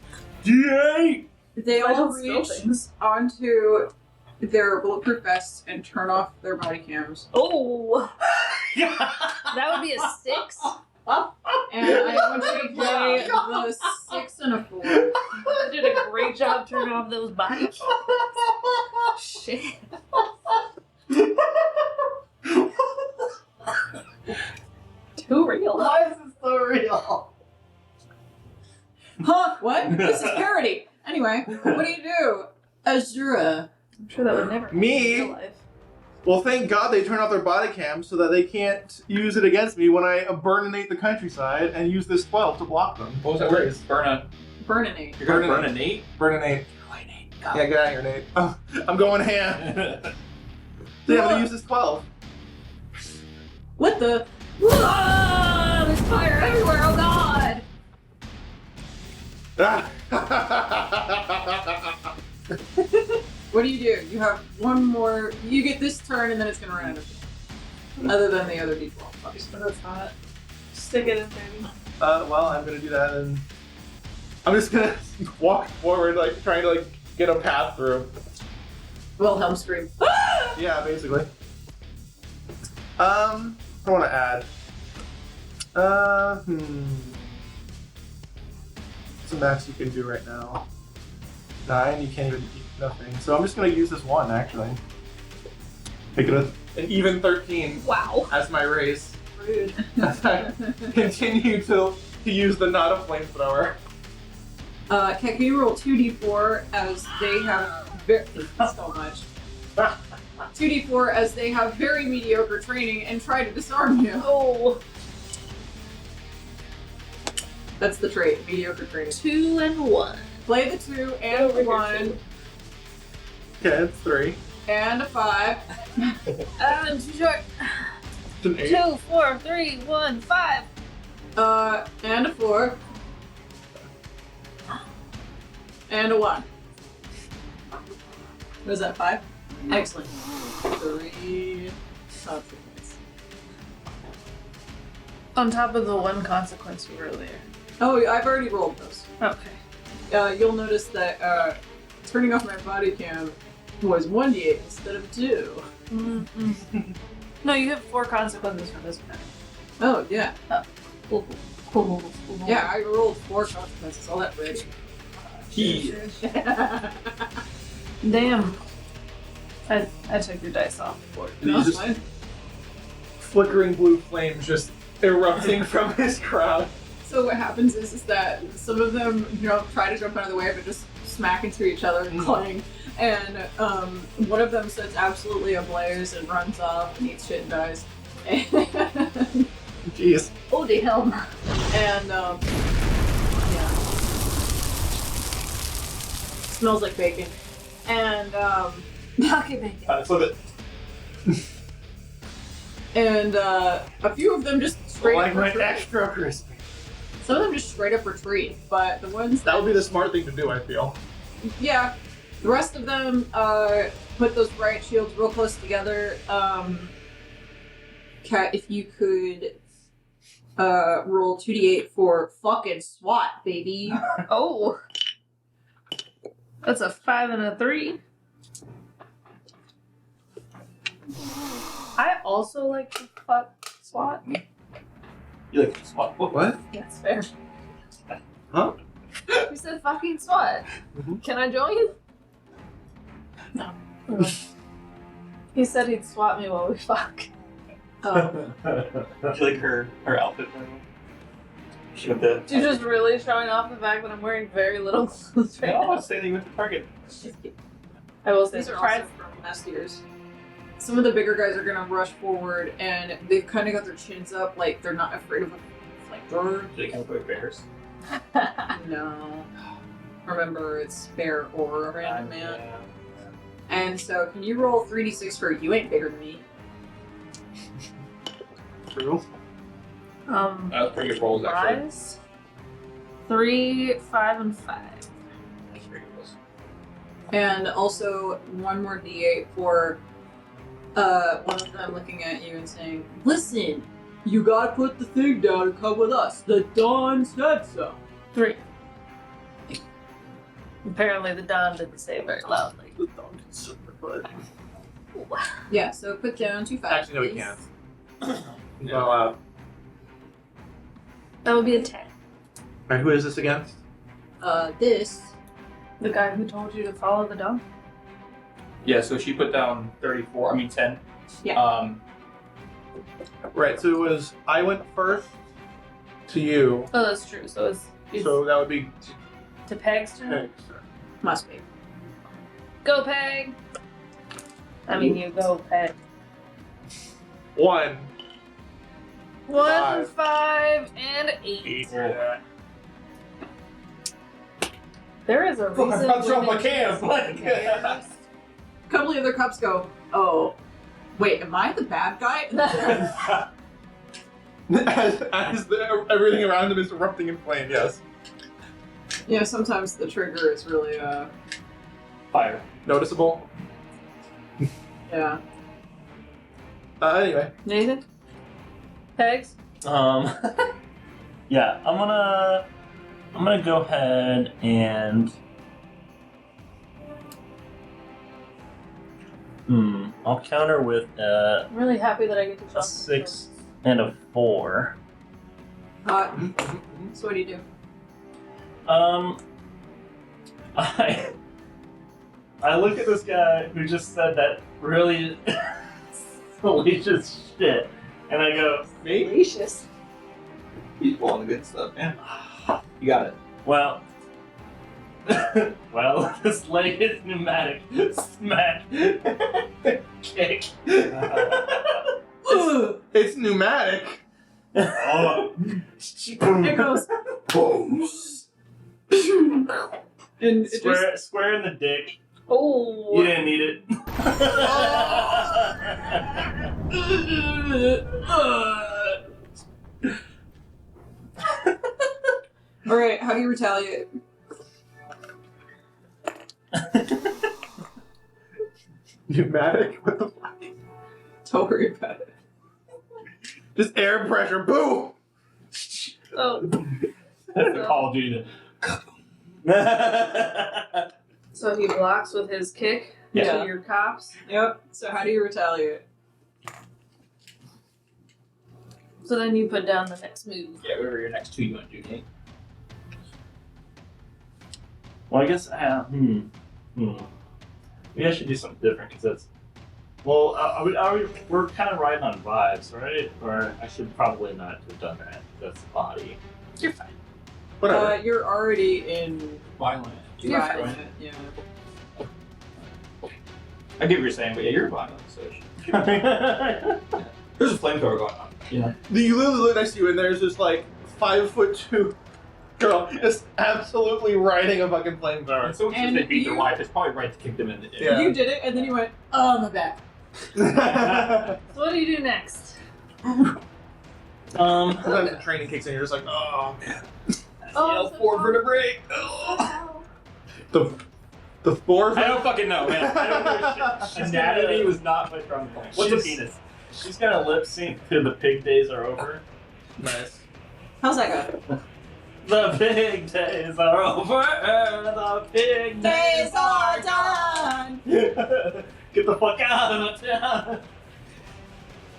D8! They I all don't spill reach things. onto their bulletproof vests and turn off their body cams. Oh, that would be a 6. And I want you to play the 6 and a 4. I did a great job turning off those bodies. Shit. Too real. Why is this so real? Huh? What? This is parody. Anyway, what do? Azura. I'm sure that would never happen Me? in real life. Well, thank God they turn off their body cams so that they can't use it against me when I burninate the countryside and use this 12 to block them. What was that word? Burninate. You're gonna burn a Nate? Burninate. Why Nate? Yeah, get out of here, Nate. Oh, I'm going ham. So yeah, I'm gonna use this 12. What the? Whoa! There's fire everywhere, oh god! What do? You have one more. You get this turn and then it's gonna run out of time. Other than the other d12, obviously. That's hot. Stick it in, baby. Well, I'm gonna do that and I'm just gonna walk forward, like trying to get a path through. Wilhelm scream. Yeah, basically. I want to add. What's the max you can do right now? 9. You can't even eat nothing. So I'm just gonna use this 1 actually. Make it an even 13 Wow. as my raise. Rude. As I continue to use the not a flamethrower. Can you roll 2d4 as they have so much. 2d4 as they have very mediocre training and try to disarm you. Oh. That's the trait, mediocre training. 2 and 1. Play the 2 and the 1 Okay, it's 3. and a 5. I'm too short. It's an 8. 2, 4, 3, 1, 5. And a 4. And a 1. Was that 5? Excellent. 3 consequence. On top of the 1 consequence you earlier. Oh, I've already rolled those. Okay. You'll notice that turning off my body cam was 1d8 instead of 2. Mm-mm. No, you have 4 consequences for this one. Oh, yeah. Cool. Yeah, I rolled 4 consequences. All that rich. Damn. I took your dice off before. You No, just fine. flickering blue flames just erupting from his crowd. So what happens is that some of them, try to jump out of the way, but just smack into each other and clang. And one of them sets absolutely ablaze and runs off and eats shit and dies. And, Jeez. Oh, the hell. and yeah. Smells like bacon. And Pocket bacon. Flip it. and a few of them just straight Like my extra crispy. Some of them just straight up retreat, but the ones That would be the smart thing to do, I feel. yeah, the rest of them put those riot shields real close together. Kat, if you could roll 2d8 for fucking SWAT, baby. Oh. That's a 5 and a 3. I also like to fuck SWAT. You like SWAT? What? That's fair. Huh? You said fucking SWAT. Mhm. Can I join? No. He said he'd swat me while we fuck. Um, Do you like her outfit? She went the. You're just really showing off the fact that I'm wearing very little clothes right Oh, now. say that you went to Target. I will say, these are try also from last year's. Some of the bigger guys are gonna rush forward, and they've kind of got their chins up, like they're not afraid of a flamethrower. Do they come with bears? No. Remember, it's bear or a random man. And so, can you roll 3d6 for you ain't bigger than me? True. That was pretty good rolls, actually. Rise. 3, 5, and 5. That's pretty good rolls. And also, one more d8 for one of them looking at you and saying, "Listen, you gotta put the thing down and come with us. The Don said so." 3. Apparently the Don didn't say it very loudly. The dog is super good. Yeah, so put down 2 5. Actually, no, we can't. No, That would be a 10. Alright, who is this against? This. The guy who told you to follow the Don? Yeah, so she put down 10. Yeah. Right, so it was I went first to you, Oh, that's true. So it's so that would be to Peg's turn? okay. Must be. Go, Peg! I mean, you go, Peg. 1. 1, 5, and 8. Yeah. There is a reason. I dropped my women cans, choose like- cares. A couple of the other cups go, "Oh, wait, am I the bad guy?" as everything around them is erupting in flame, yes. Yeah, sometimes the trigger is really, Fire. Noticeable. yeah. Anyway. Nathan? Pegs? Yeah, I'm gonna go ahead and I'll counter with I'm really happy that I get to a jump. 6 and a 4. Hot. So what do you do? I look at this guy who just said that really salacious shit, and I go, Me? Delicious. He's pulling the good stuff, man. You got it. well, well, this leg is pneumatic. Smack. Kick. It's pneumatic. Oh. It goes, boom. And it just, Square in the dick. Oh! You didn't need it. alright, how do you retaliate? Pneumatic? What the fuck? Don't worry about it. Just air pressure. Boom! Oh, That's the Call of Duty. so he blocks with his kick Yeah. to your cops. Yep, so how do you retaliate? So then you put down the next move. Yeah, whatever your next 2 you want to do, Kate. Well, I guess. Maybe I should do something different because that's. Well, we're kind of riding on vibes, right? Or I should probably not have done that. That's the body. You're fine. Whatever. You're already in Violent. violent, Right. yeah. I get what you're saying, but yeah, you're violent, so there's a flamethrower going on. You know? You literally look next to you and there's this like 5'2" girl just absolutely riding a fucking flamethrower. And so And they beat their you- wife, it's probably right to kick them in the Yeah. You did it, and then you went, "Oh, my back." So what do you do next? Sometimes the training kicks in, you're just like, oh man. Oh, Yell forward vertebrae. The four. I don't fucking know, man. I don't know shit. Anatomy was not my strong point. What's a She's- penis? She's gonna lip sync to the pig days are over. Nice. How's that go? The pig days are over. The pig Days are done. Get the fuck out of town.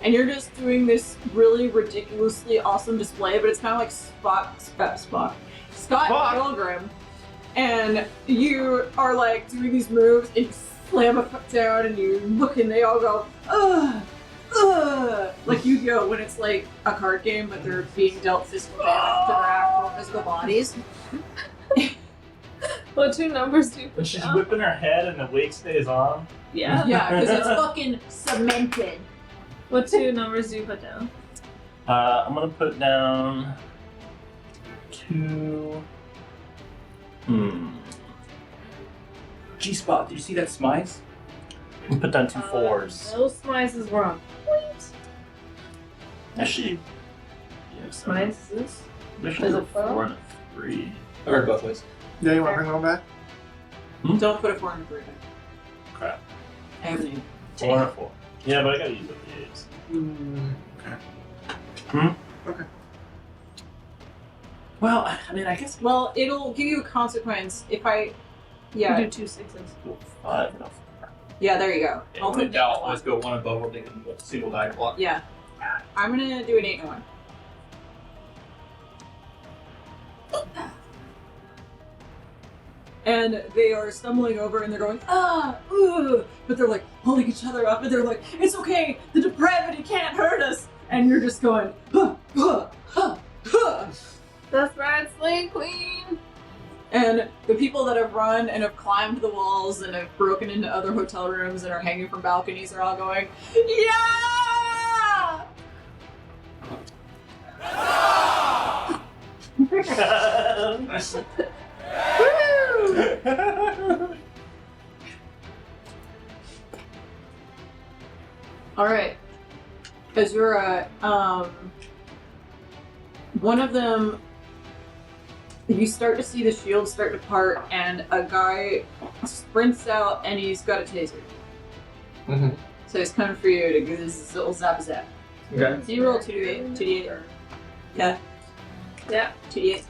And you're just doing this really ridiculously awesome display, but it's kind of like Scott Pilgrim. And you are like doing these moves and you slam a foot down and you look and they all go, ugh, ugh. Like Yu-Gi-Oh! When it's like a card game, but they're being dealt physical damage to their actual physical bodies. What 2 numbers do you And put she's down? whipping her head and the wig stays on. Yeah. Yeah, because it's fucking cemented. What 2 numbers do you put down? I'm gonna put down 2. G-spot. Did you see that smize? I'm gonna put down 2 4s. No smize is wrong. Actually, yes. Smize is this? Actually, Is a it 4? 4 and a 3. I heard both ways. Yeah, you want to bring one back? Don't put a 4 in the 3. Crap. I have an 4 and a 4. Yeah, but I gotta use up the 8s. Well, I mean, I guess. Well, it'll give you a consequence if I. Yeah, You do 2 6s. 5 and a 4. yeah, there you go. I'll put put down. Let's go one above or they can go single die block. Yeah. I'm gonna do an 8 and 1. And they are stumbling over and they're going, ah, ooh, but they're like pulling each other up and they're like, it's okay, the depravity can't hurt us. And you're just going, huh, huh, huh, huh. That's right, Slay Queen! And the people that have run and have climbed the walls and have broken into other hotel rooms and are hanging from balconies are all going, yeah! All right. As you're one of them, you start to see the shields start to part, and a guy sprints out, and he's got a taser. Mm-hmm. So he's coming for you to give this little zap zap. Okay. So you roll 2d8. 2d8. Yeah. Yeah. 2d8.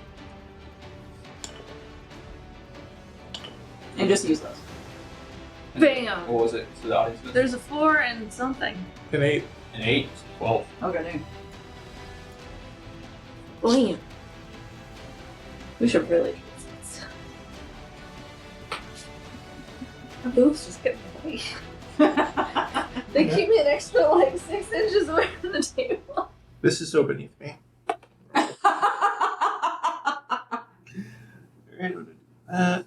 And just use those. Bam! What was it? So the audience. There's a 4 and something. An 8. An 8, 12. Okay, dude. Bam. We should really do this. My boobs just get away. They keep me an extra like 6 inches away from the table. This is so beneath me. That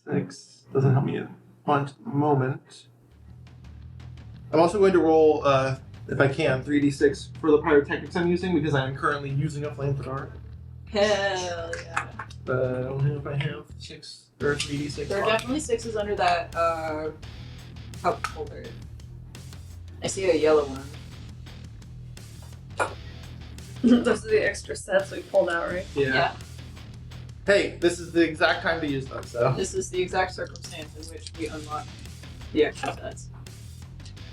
6 doesn't help me in one moment. I'm also going to roll, if I can, 3d6 for the pyrotechnics I'm using because I am currently using a flamethrower. Hell yeah. I don't know if I have 6 or 3d6. There are on. definitely 6s under that cup holder. I see a yellow one. Those are the extra sets we pulled out, right? Yeah. Hey, this is the exact time to use them, so. This is the exact circumstance in which we unlock the extra sets.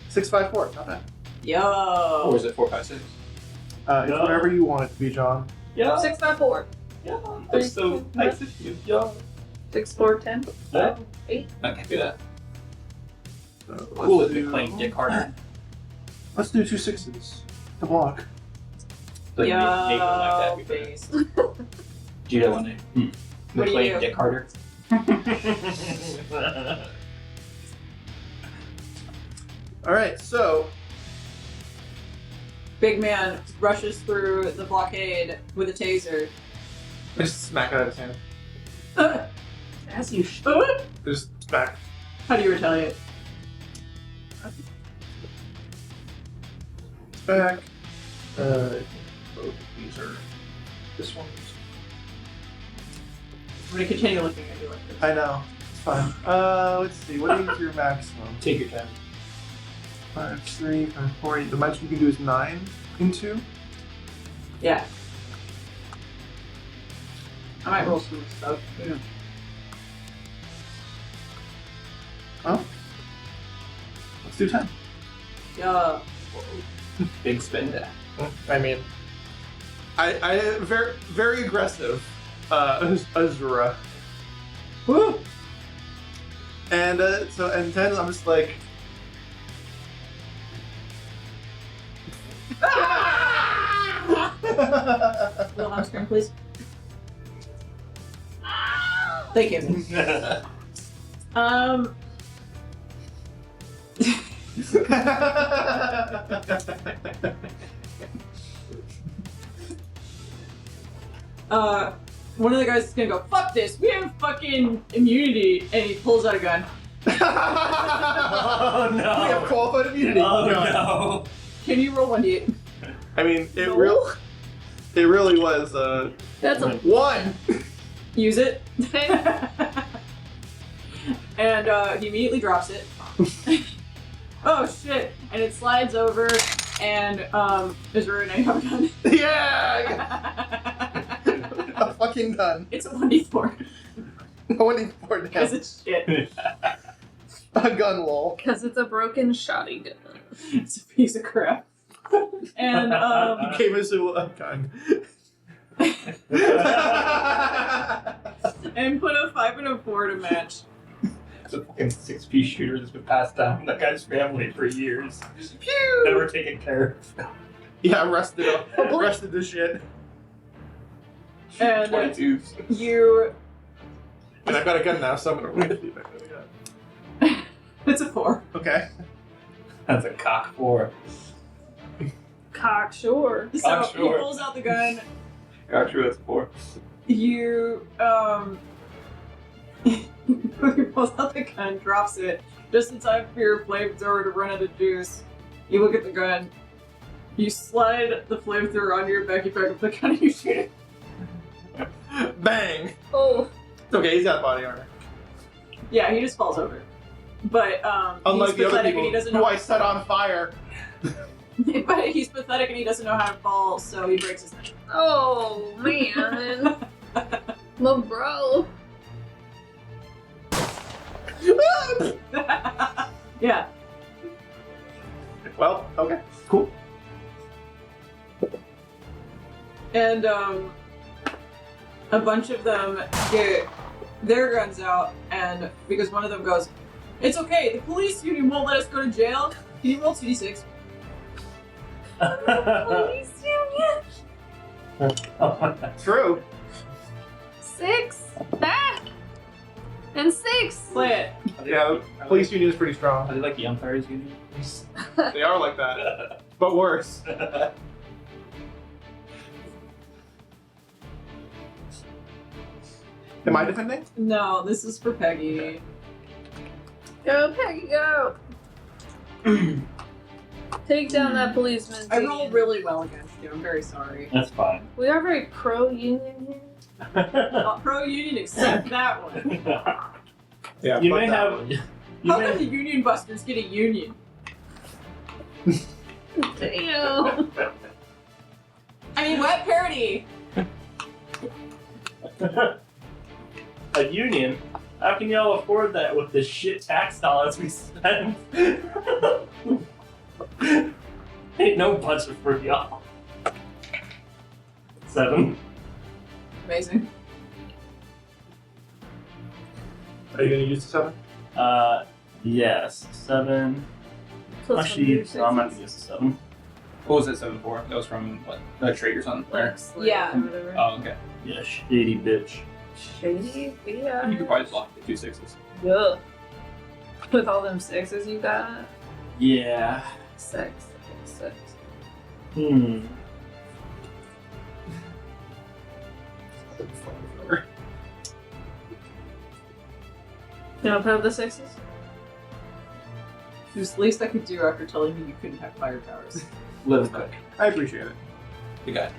654, not bad. Yo! Or is it 4, 5, 6? It's No. whatever you want it to be, John. Yeah. 6 by 4. Yeah. That's so nice of you. Yeah. 6, 4, 10. Yeah. I can't do that. So Cool, let's is it do, playing Dick Harder? let's do 2 6s to block. So you make it like that Yo, before. face. Do you have one name? What do you Playing do? Dick Harder? Alright, so Big man rushes through the blockade with a taser. I just smack it out of his hand. As you should. Just smack. How do you retaliate? Back. Both of these are. This one's. I'm gonna continue looking at you like this. I know. It's fine. Let's see. What is your maximum? Take your time. 5, 3, 5, 4. The maximum you can do is 9 in 2. Yeah. I might roll some stuff. Yeah. Oh. Let's do 10. Yeah. Big spender. I mean, I very very aggressive, Azura. Woo! And so and 10, I'm just like. Little house screen, please. Thank you. One of the guys is gonna go, fuck this, we have fucking immunity, and he pulls out a gun. Oh We no! have qualified immunity. Oh God. no! Can you roll 1d8? I mean, it No. really was That's a 1. Use it. okay. And he immediately drops it. Oh shit! And it slides over, and Azura and I have a gun. Yeah! A fucking gun. It's a 1d4. No one needs more Because damage. it's shit. A gun wall. Because it's a broken shotty gun. It's a piece of crap. And He gave us a gun. and put a 5 and a 4 to match. It's a fucking 6-piece shooter that's been passed down in that guy's family for years. Pew! Never taken care of. Yeah, I'm arrested this shit. And 22s. you. And I've got a gun now, so I'm gonna win it. Yeah. It's a 4. Okay. That's a cock 4. Cocksure. So Sure. he pulls out the gun. Cock sure, that's a 4. You he pulls out the gun, drops it, just in time for your flamethrower to run out of juice. You look at the gun. You slide the flamethrower onto your back, you pick up the gun and you shoot it. Bang! Oh. It's okay, he's got body armor. Yeah, he just falls over. But Unlike he's the other pathetic and people he doesn't who know. I set on fire. But he's pathetic and he doesn't know how to fall, so he breaks his neck. Oh, man. My bro. Yeah. Well, okay, cool. And a bunch of them get their guns out, and because one of them goes, "It's okay, the police union won't let us go to jail." Can you roll 2d6? Police union. True. 6. Ah! And 6. Play it. Yeah, the police union is pretty Are strong. they like Young Fairies Union? They are like that, but worse. Am I defending? No, this is for Peggy. Go, Peggy, go. Take down that policeman. I rolled really well against you. I'm very sorry. That's fine. We are very pro-union here. Pro union, except that one. Yeah. You fuck may that have. one. You How can may, the union busters get a union? Damn. I mean, what parody? a union? How can y'all afford that with the shit tax dollars we spend? Ain't no budget for y'all. 7. Amazing. Are you gonna use the 7? Yes. 7. Plus Actually, one, so I'm not gonna use the 7. What was it 7 for? That was from what? The traders on there. Yeah. Or whatever. Oh, okay. Yeah, shady bitch. Shady. Yeah. You could probably just lock the 2 6s. Ugh. With all them 6s you got. Yeah. 6. Hmm. You don't have the 6s? It was the least I could do after telling you you couldn't have fire powers. Live quick. I appreciate it. You got it.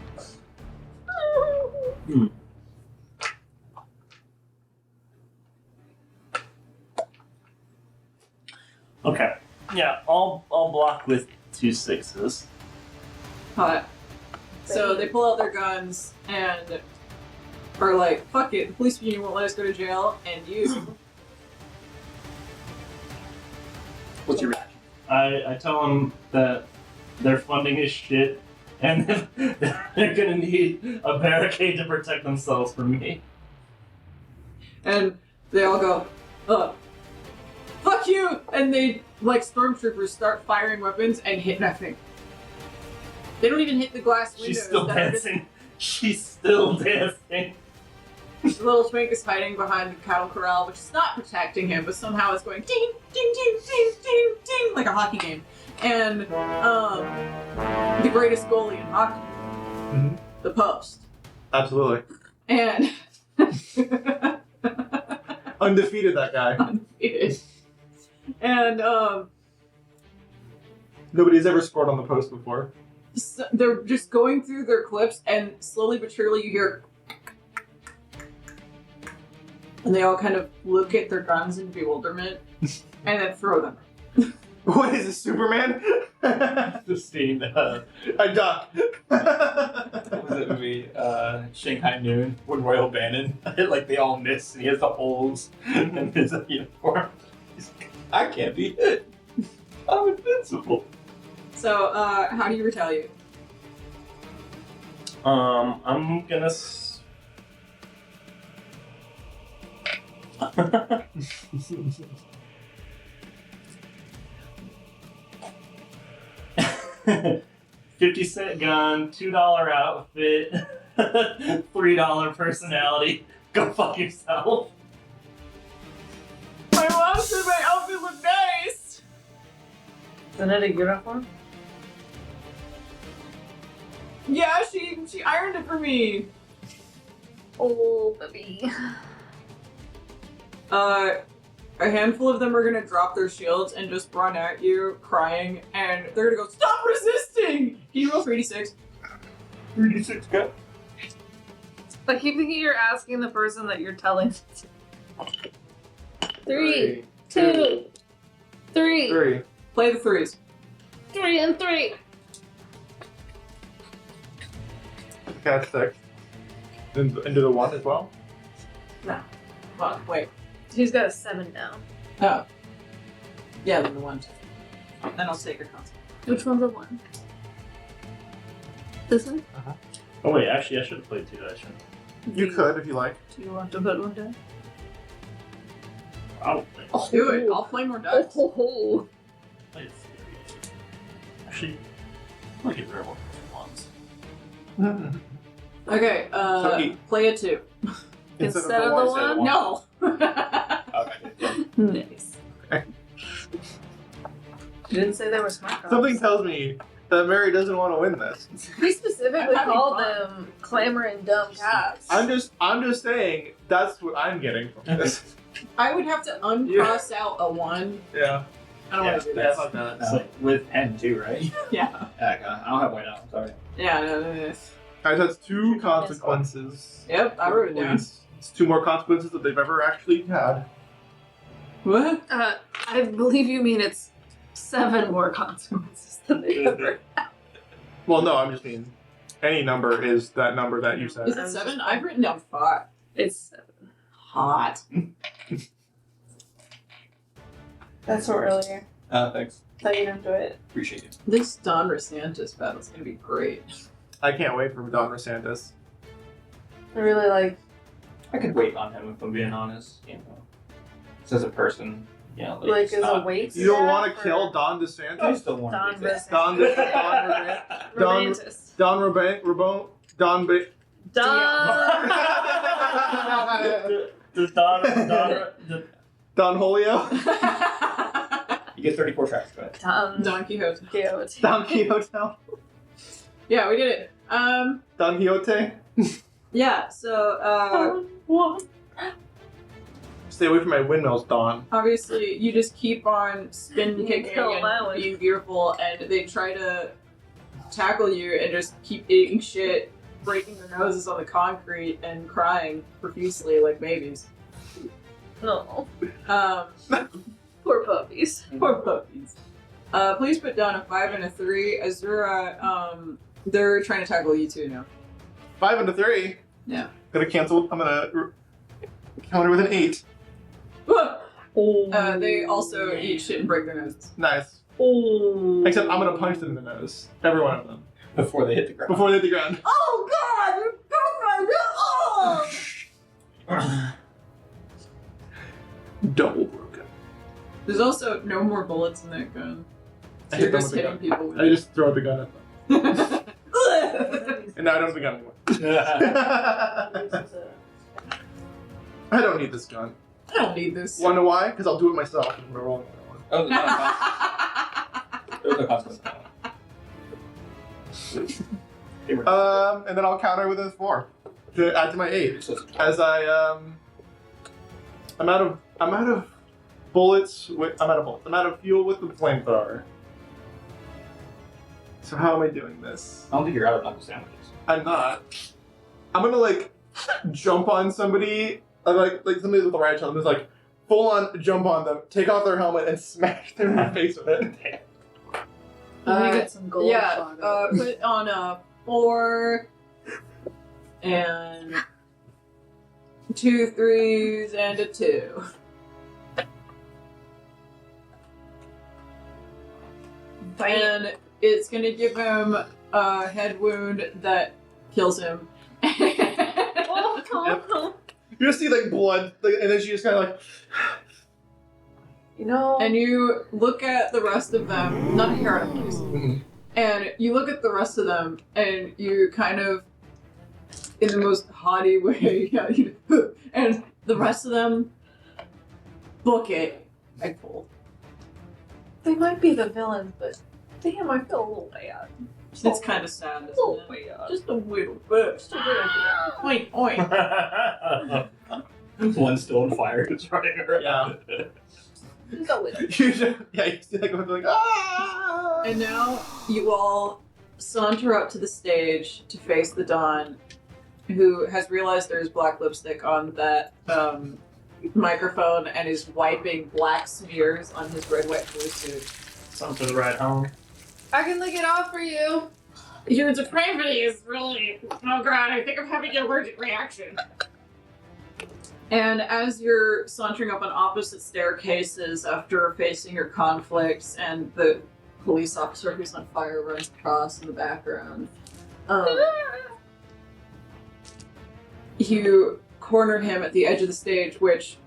Okay. Yeah, I'll block with 2 6s. Hot. So they pull out their guns and are like, fuck it, the police union won't let us go to jail, and you. What's your reaction? I tell them that their funding is shit, and they're gonna need a barricade to protect themselves from me. And they all go, fuck you! And they, like stormtroopers, start firing weapons and hit nothing. They don't even hit the glass windows. She's still that are just- dancing. She's still dancing. The little twink is hiding behind the cattle corral, which is not protecting him, but somehow is going ding, ding, ding, ding, ding, ding, like a hockey game. And the greatest goalie in hockey, the post. Absolutely. And Undefeated, that guy. undefeated. And Nobody's ever scored on the post before. so they're just going through their clips, and slowly but surely you hear. And they all kind of look at their guns in bewilderment, and then throw them. What is this, Superman? Just seeing I duck. What was it movie? Shanghai Noon when Royal Bannon, like they all miss and he has the holes in his uniform. He's like, I can't be hit. I'm invincible. So, how do you retaliate? I'm gonna. 50-cent gun, $2 outfit, $3 personality. Go fuck yourself. My mom said my outfit looked nice! Isn't it a uniform? Yeah, she ironed it for me! Oh, baby. A handful of them are gonna drop their shields and just run at you, crying, and they're gonna go, stop resisting! Can you roll 3d6? 3d6 go. I keep thinking you're asking the person that you're telling. 3, 2, 3, 3. Play the threes. 3 and 3. Catch 6. Into the 1 as well? Well, wait. He's got a 7 now. Oh. Yeah, then the 1. Then I'll take your console. Which one's a 1? This one? Oh wait, actually I should have played 2 dice. You could if you like. Do you want to put one down? Probably. I'll do it. I'll play more dice. Oh. Play 3. Actually, I'll get rid of one once. Okay, So play a 2. Instead of the 1? No! Okay. Nice. Okay. You didn't say they were smart girls. Something tells me that Mary doesn't want to win this. He specifically I'm having called fun. them clamoring dumb cats. I'm just saying that's what I'm getting from this. I would have to uncross out a 1. Yeah. I don't want to do That's this. not so with pen too, right? Yeah. I don't have white now. Sorry. Yeah, no. Alright, that's 2 consequences. Yep, I wrote it down. It's 2 more consequences that they've ever actually had. What? I believe you mean it's 7 more consequences than they ever. Well, no, I'm just mean any number is that number that you said. Is it 7? I've written down 5. It's 7. Hot. That's so earlier. Thanks. Thought you'd enjoy it. Appreciate it. This Don Rosantis battle is going to be great. I can't wait for Don DeSantis. I really like. I could wait on him if I'm being honest. You know, just as a person, you know, Like, it's as a not- weight You don't staff, want to or- kill Don I DeSantis? still want Don to do that. versus Don Romantis. Don Rabone? Don Ba- Don. Does Don Don Holio? You get 34 tracks, go ahead. Don. Don Quixote. Quixote. Don Quixote? Yeah, we did it. Don Quixote? Yeah, so, Stay away from my windmills, Don. obviously, you just keep on spin kicking Kill that and one. being beautiful, and they try to tackle you and just keep eating shit, breaking their noses on the concrete, and crying profusely like babies. No. Um, Poor puppies. poor puppies. Please put down a 5 and a 3. Azura, They're trying to tackle you two now. 5 into 3. Yeah. Gonna cancel. I'm gonna counter with an 8. They also eat shit and break their noses. Nice. Oh. Except I'm gonna punch them in the nose. Every one of them. Before they hit the ground. Before they hit the ground. Oh God! You broke my nose! Double broken. There's also no more bullets in that gun. I So you're hit them just with the hitting gun. people with I just throw the gun at them. And now I don't have the gun anymore. I don't need this gun. I don't need this. Wanna know why? Because I'll do it myself. I'm gonna roll another one. Oh, there's no consequence. And then I'll counter with a 4 to add to my 8. As I'm out of bullets. I'm out of fuel with the flamethrower. So how am I doing this? I don't think you're out of knuckle sandwiches. I'm not. I'm gonna like jump on somebody, like somebody with the right shot. I'm just like full on jump on them, take off their helmet, and smash them in the face with it. Let me get some gold. Yeah, put on a 4 and 2 3s and a 2. And it's gonna give him a head wound that kills him. You just see like blood, and then she just kind of like. You know. And you look at the rest of them, not a hair out of place. And you look at the rest of them, and you kind of, in the most haughty way, and the rest of them book it. I pull. They might be the villains, but damn, I feel a little bad. It's kind of sad, A isn't little it? bad. Just a little bit. Just a little bit. Oink, oink. One's still on fire. It's running around. Just a little. You see like ah! And now you all saunter up to the stage to face the Dawn, who has realized there's black lipstick on that microphone and is wiping black smears on his red, white, blue suit. Something for the ride home. I can lick it off for you. Your depravity is really. Oh God, I think I'm having an allergic reaction. And as you're sauntering up on opposite staircases after facing your conflicts and the police officer who's on fire runs across in the background, you corner him at the edge of the stage, which,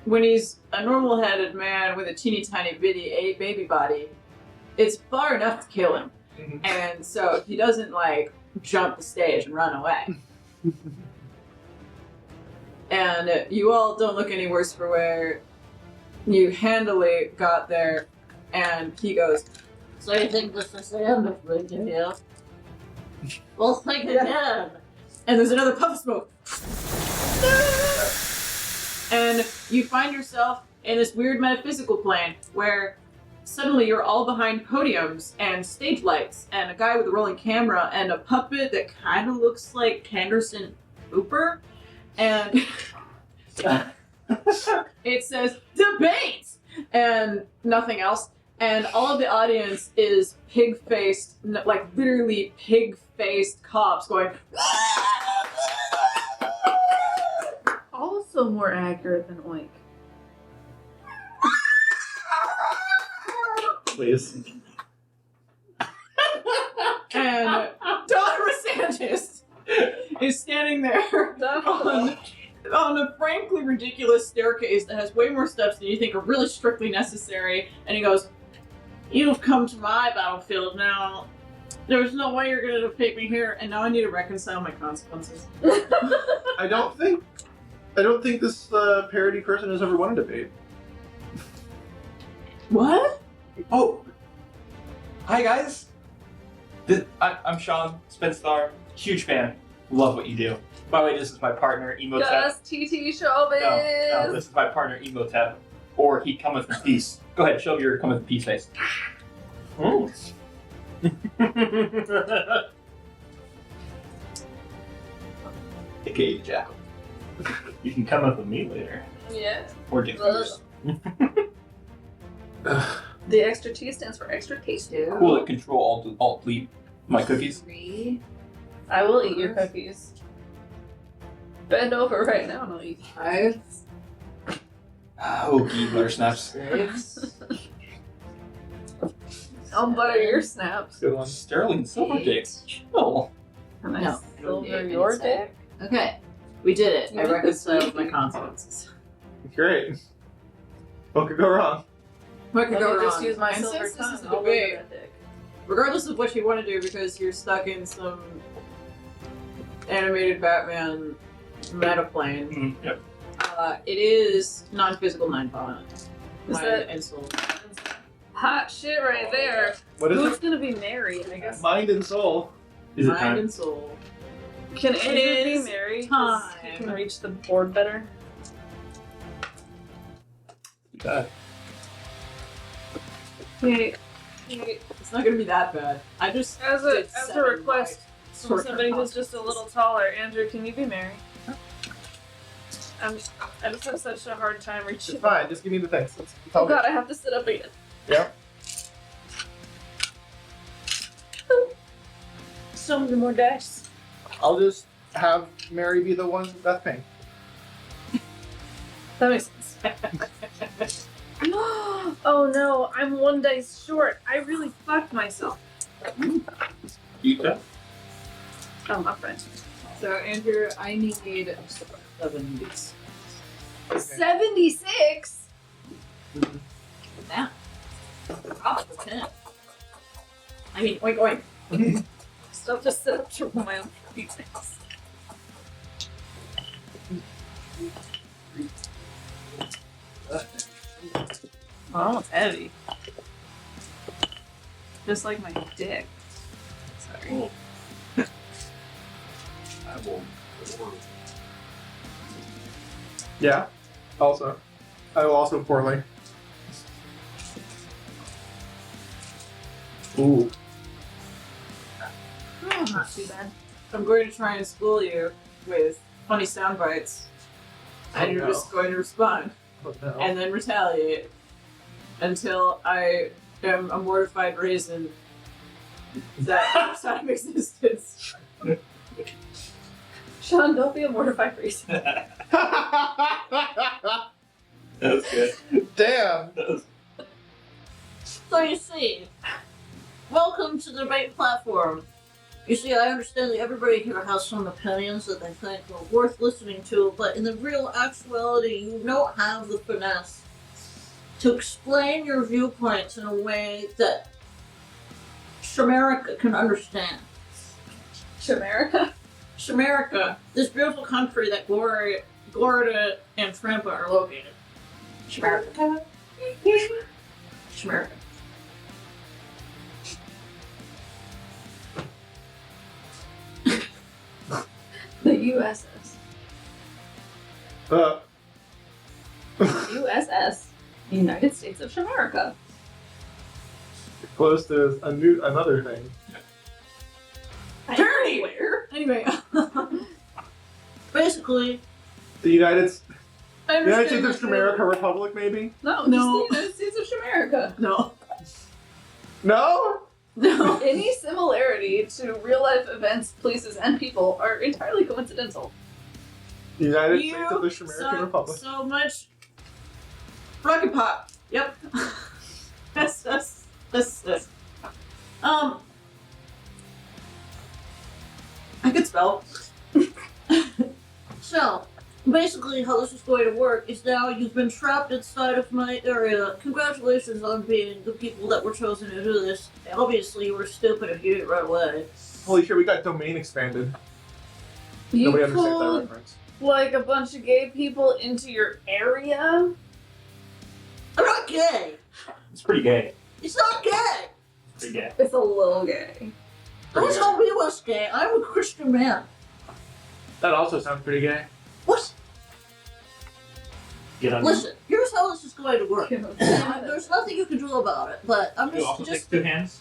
when he's a normal-headed man with a teeny tiny bitty baby body, it's far enough to kill him. And so he doesn't, like, jump the stage and run away. And you all don't look any worse for wear. You handily got there, and he goes, So you think this is the end of me, do you? Well, think again. and there's another puff of smoke. And you find yourself in this weird metaphysical plane where suddenly you're all behind podiums and stage lights and a guy with a rolling camera and a puppet that kind of looks like Canderson Hooper. And it says debate and nothing else. And all of the audience is pig-faced, like literally pig-faced cops going. Also more accurate than Oink. Please. And Don DeSantis is standing there on a frankly ridiculous staircase that has way more steps than you think are really strictly necessary. And he goes, "You've come to my battlefield now. There's no way you're going to defeat me here, and now I need to reconcile my consequences." I don't think this parody person has ever won a debate. What? Oh, hi guys. I'm Sean Spenstar, huge fan. Love what you do. By the way, this is my partner Emotep. Just TT Showbiz. No, this is my partner Emotep, or he cometh in peace. Go ahead, show your cometh in peace face. Oh. AKA Jackal. You can come up with me later. Yeah. Or Dick Fingers. The extra T stands for extra tasty. Cool at Control Alt Delete. My cookies. 3. I will eat your cookies. Bend over right now and I'll eat 5, Okie butter snaps. 6. I'll butter your snaps. Good one. Sterling silver dicks. Chill. And I No, silver and your it's dick? Okay, we did it. You I did reconciled my consequences. Great. What could go wrong? What could Let go me just wrong? use my And silver since this tongue is a all over debate, that dick. regardless of what you want to do, because you're stuck in some animated Batman meta plane, Yep. it is non-physical, non-violent. Is Mind that- and soul. Hot shit right there. What is Who's it? gonna be married, I guess? Mind and soul. Is it Mind time? and soul. Can It Andrew be is married? 'Cause he time. can reach the board better. God. Wait, It's not gonna be that bad. I just as did a 7 request from short-term somebody who's just a consequences. little taller, Andrew, can you be married? I just have such a hard time reaching. It's fine. Just give me the things. Oh god, I have to sit up again. Yeah. So many more dice. I'll just have Mary be the one that's paying. That makes sense. Oh no, I'm 1 dice short. I really fucked myself. Eat that. Oh, my friend. So Andrew, I need 7 weeks. 76? Now. Probably 10. I mean, oink oink. Still just set up to roll my own things. Oh, it's heavy. Just like my dick. Sorry. I will. Yeah. Also. I will also poorly. Ooh. Oh, not too bad. I'm going to try and school you with funny sound bites. And Oh, you're no. just going to respond Oh, no. and then retaliate until I am a mortified raisin that outside of existence. Sean, don't be a mortified reason. That's good. Damn. So you see, welcome to the debate platform. You see, I understand that everybody here has some opinions that they think are worth listening to, but in the real actuality, you don't have the finesse to explain your viewpoints in a way that Shamerica can understand. Shamerica? Shamerica, this beautiful country that Florida and Trampa are located. Shamerica. Shamerica. The USS. USS. United States of Shamerica. Close to another thing. Dirty! Where? Anyway, Basically, The United States understand of America Republic, maybe? No, No. just the United States of Shamerica. No. No? No. Any similarity to real life events, places, and people are entirely coincidental. The United You States of the Shamerican suck Republic. so much. Rocket pop. Yep. Yes. I could spell. so basically how this is going to work is now you've been trapped inside of my area. Congratulations on being the people that were chosen to do this. Obviously you were stupid if you did it right away. Holy shit, we got domain expanded. You Nobody understands that pulled reference. like a bunch of gay people into your area? I'm not gay! It's pretty gay. It's not gay! Pretty gay. It's a little gay. Don't tell me what's gay. I'm a Christian man. That also sounds pretty gay. What? Get on. Listen, here's how this is going to work. Yeah. There's nothing you can do about it, but I'm You also just take 2 hands.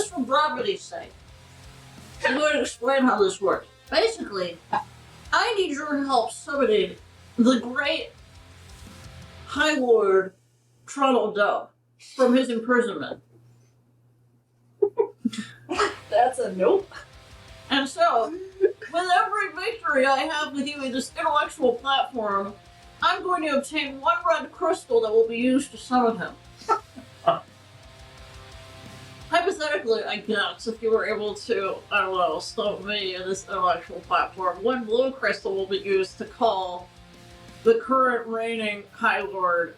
for brevity's sake, I'm going to explain how this works. Basically, I need your help summoning the great High Lord Trundle Dove from his imprisonment. That's a nope. And so, with every victory I have with you in this intellectual platform, I'm going to obtain one red crystal that will be used to summon him. Hypothetically, I guess, if you were able to, I don't know, stop me in this intellectual platform, one blue crystal will be used to call the current reigning High Lord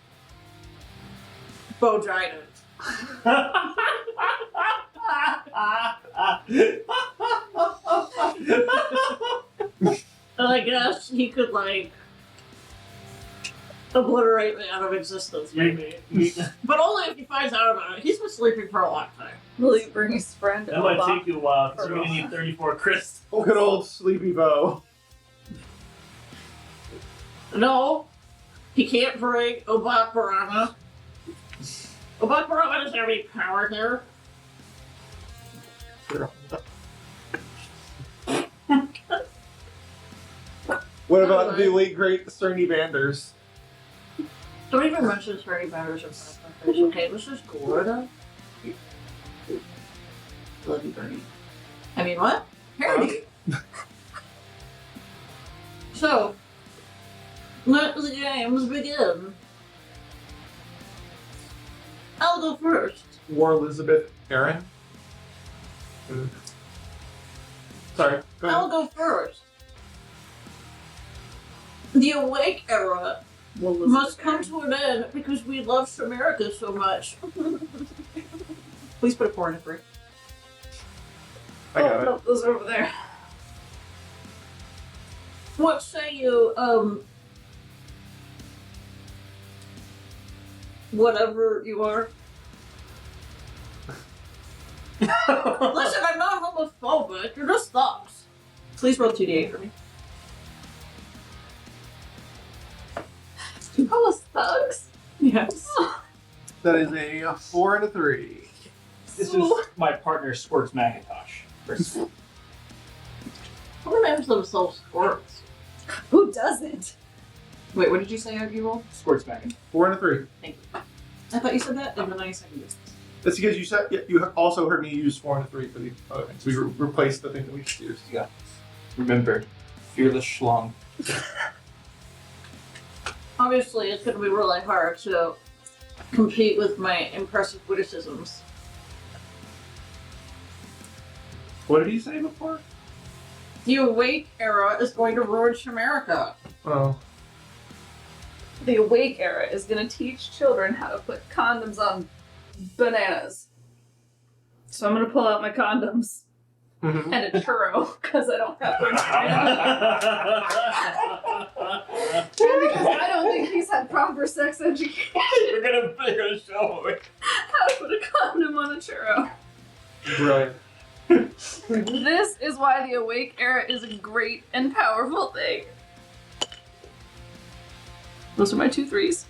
Bojiden. And I guess he could, like, obliterate me out of existence, maybe. But only if he finds out about it. He's been sleeping for a long time. Will he bring his friend That might over? take you a while because you're going to need 34 crystals. Good old Sleepy Bow. No, he can't bring Obakbarama. Obakbarama doesn't have any power here. What about the late great Cerny Vanders? Don't even mention Terry Batters or Fish. Okay, this is Gorda. Bloody Bernie. I mean, what? Parody. So, let the games begin. I'll go first. War Elizabeth Aaron? Sorry, go ahead. I'll go first. The Awake era must come to an end because we love America so much. Please put a 4 and a 3. I got it. No, those are over there. What say you, whatever you are? Listen, I'm not homophobic. You're just thugs. Please roll 2d8 for me. You call us thugs? Yes. That is a 4 and a 3. This is my partner Squirt's Macintosh. Who names themselves squirts? Who doesn't? Wait, what did you say you rolled? Squirt's Macintosh. 4 and a 3. Thank you. I thought you said that, and then I seconded it. That's because you said you also heard me use 4 and a 3 for the other things. We replaced the thing that we just used. Yeah. Remember, fearless schlong. Obviously, it's going to be really hard to compete with my impressive witticisms. What did he say before? The Awake era is going to ruin Shamerica. Oh. The Awake era is going to teach children how to put condoms on bananas. So I'm going to pull out my condoms Mm-hmm. and a churro because I don't have them. Because I don't think he's had proper sex education. We're gonna show it. How to put a condom on a churro. Brilliant. This is why the Awake era is a great and powerful thing. Those are my 2 3s.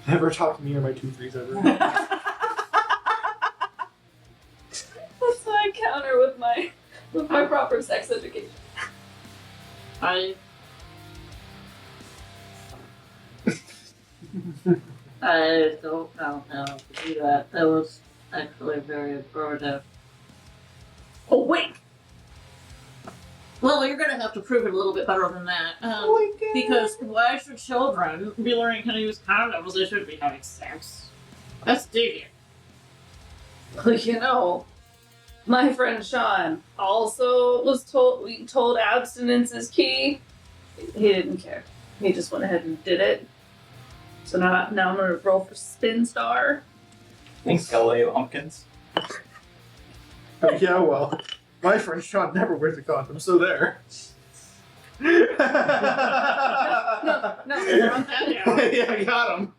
Never talk to me or my 2 3s ever. That's what I counter with my proper sex education. I don't know how to do that. That was actually very informative. Awake! Well, you're going to have to prove it a little bit better than that. Because why should children be learning how to use condoms? They shouldn't be having sex. That's deviant. You know, my friend Sean also was told abstinence is key. He didn't care. He just went ahead and did it. So now I'm gonna roll for Spin Star. Thanks, Galileo Humpkins. Yeah, well, my friend Sean never wears a condom, so there. No, Yeah, I got him.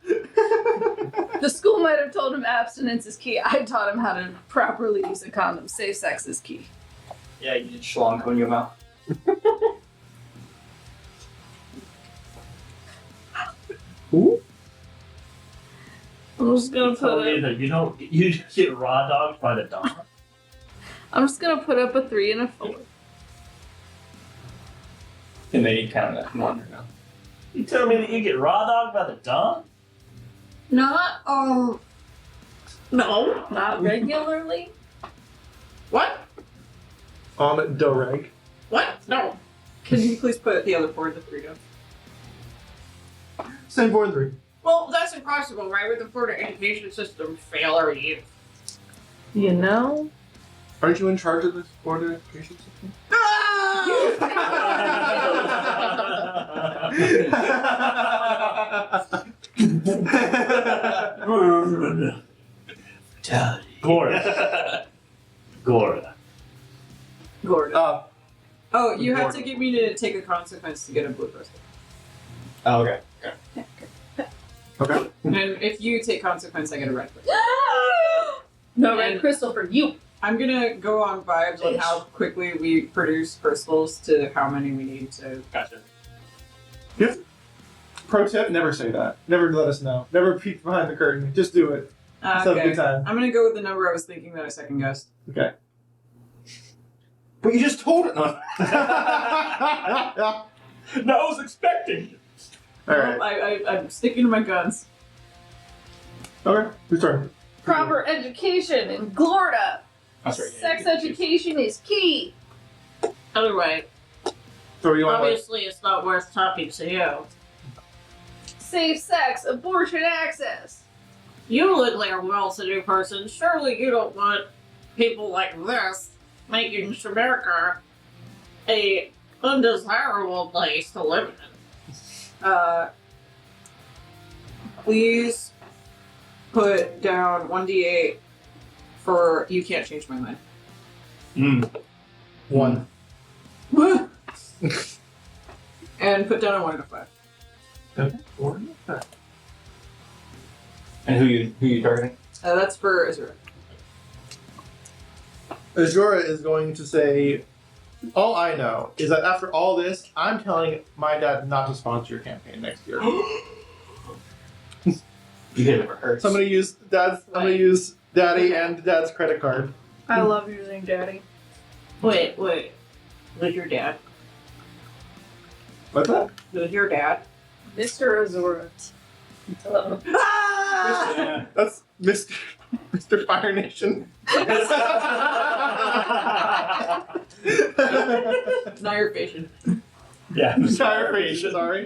the school might have told him abstinence is key. I taught him how to properly use a condom. Safe sex is key. Yeah, you did schlong in your mouth. Who? I'm just gonna Tell put me up. that you get raw dogged by the dog. I'm just gonna put up a 3 and a 4. And then you count that one or no. You tell me that you get raw dogged by the dog? Not, No. Not regularly? What? On Doreg. What? No. Can you please put the other 4 in the freedom? Same 4 and 3. Well, that's impossible, right? With the Florida education system failure you. You know? Aren't you in charge of this Florida education system? Gora. Gora. Gordon. Oh, you have Gordon. to get me to take a consequence to get a blue crystal. Oh, okay. Okay. And if you take consequence, I get a red crystal. No red And- crystal for you. I'm gonna go on vibes on how quickly we produce crystals to how many we need to. Gotcha. Pro tip, never say that. Never let us know. Never peek behind the curtain. Just do it. Let's have a Okay. good time. I'm gonna go with the number I was thinking that I second guessed. Okay. But you just told it. No, Alright. I was expecting. I'm sticking to my guns. Okay. Who's turn? Proper education in Glorda. That's right. Sex education is key. Anyway, So you want like obviously it's not worth talking to you. Safe sex, abortion access. You look like a well-to-do person. Surely you don't want people like this making America a undesirable place to live in. Please put down 1d8 for you can't change my mind. Mm. 1. And put down a 1 and a 5. Okay. 4. And who you targeting? That's for Azura. Azura is going to say, all I know is that after all this, I'm telling my dad not to sponsor your campaign next year. You hit it where it hurts. So I'm gonna use daddy and dad's credit card. I love using daddy. Wait. Who's your dad? What's that? Who's your dad? Mr. Azura. Hello. Yeah. That's Mr. Fire Nation. Now you're patient. Yeah. Fire Nation, sorry.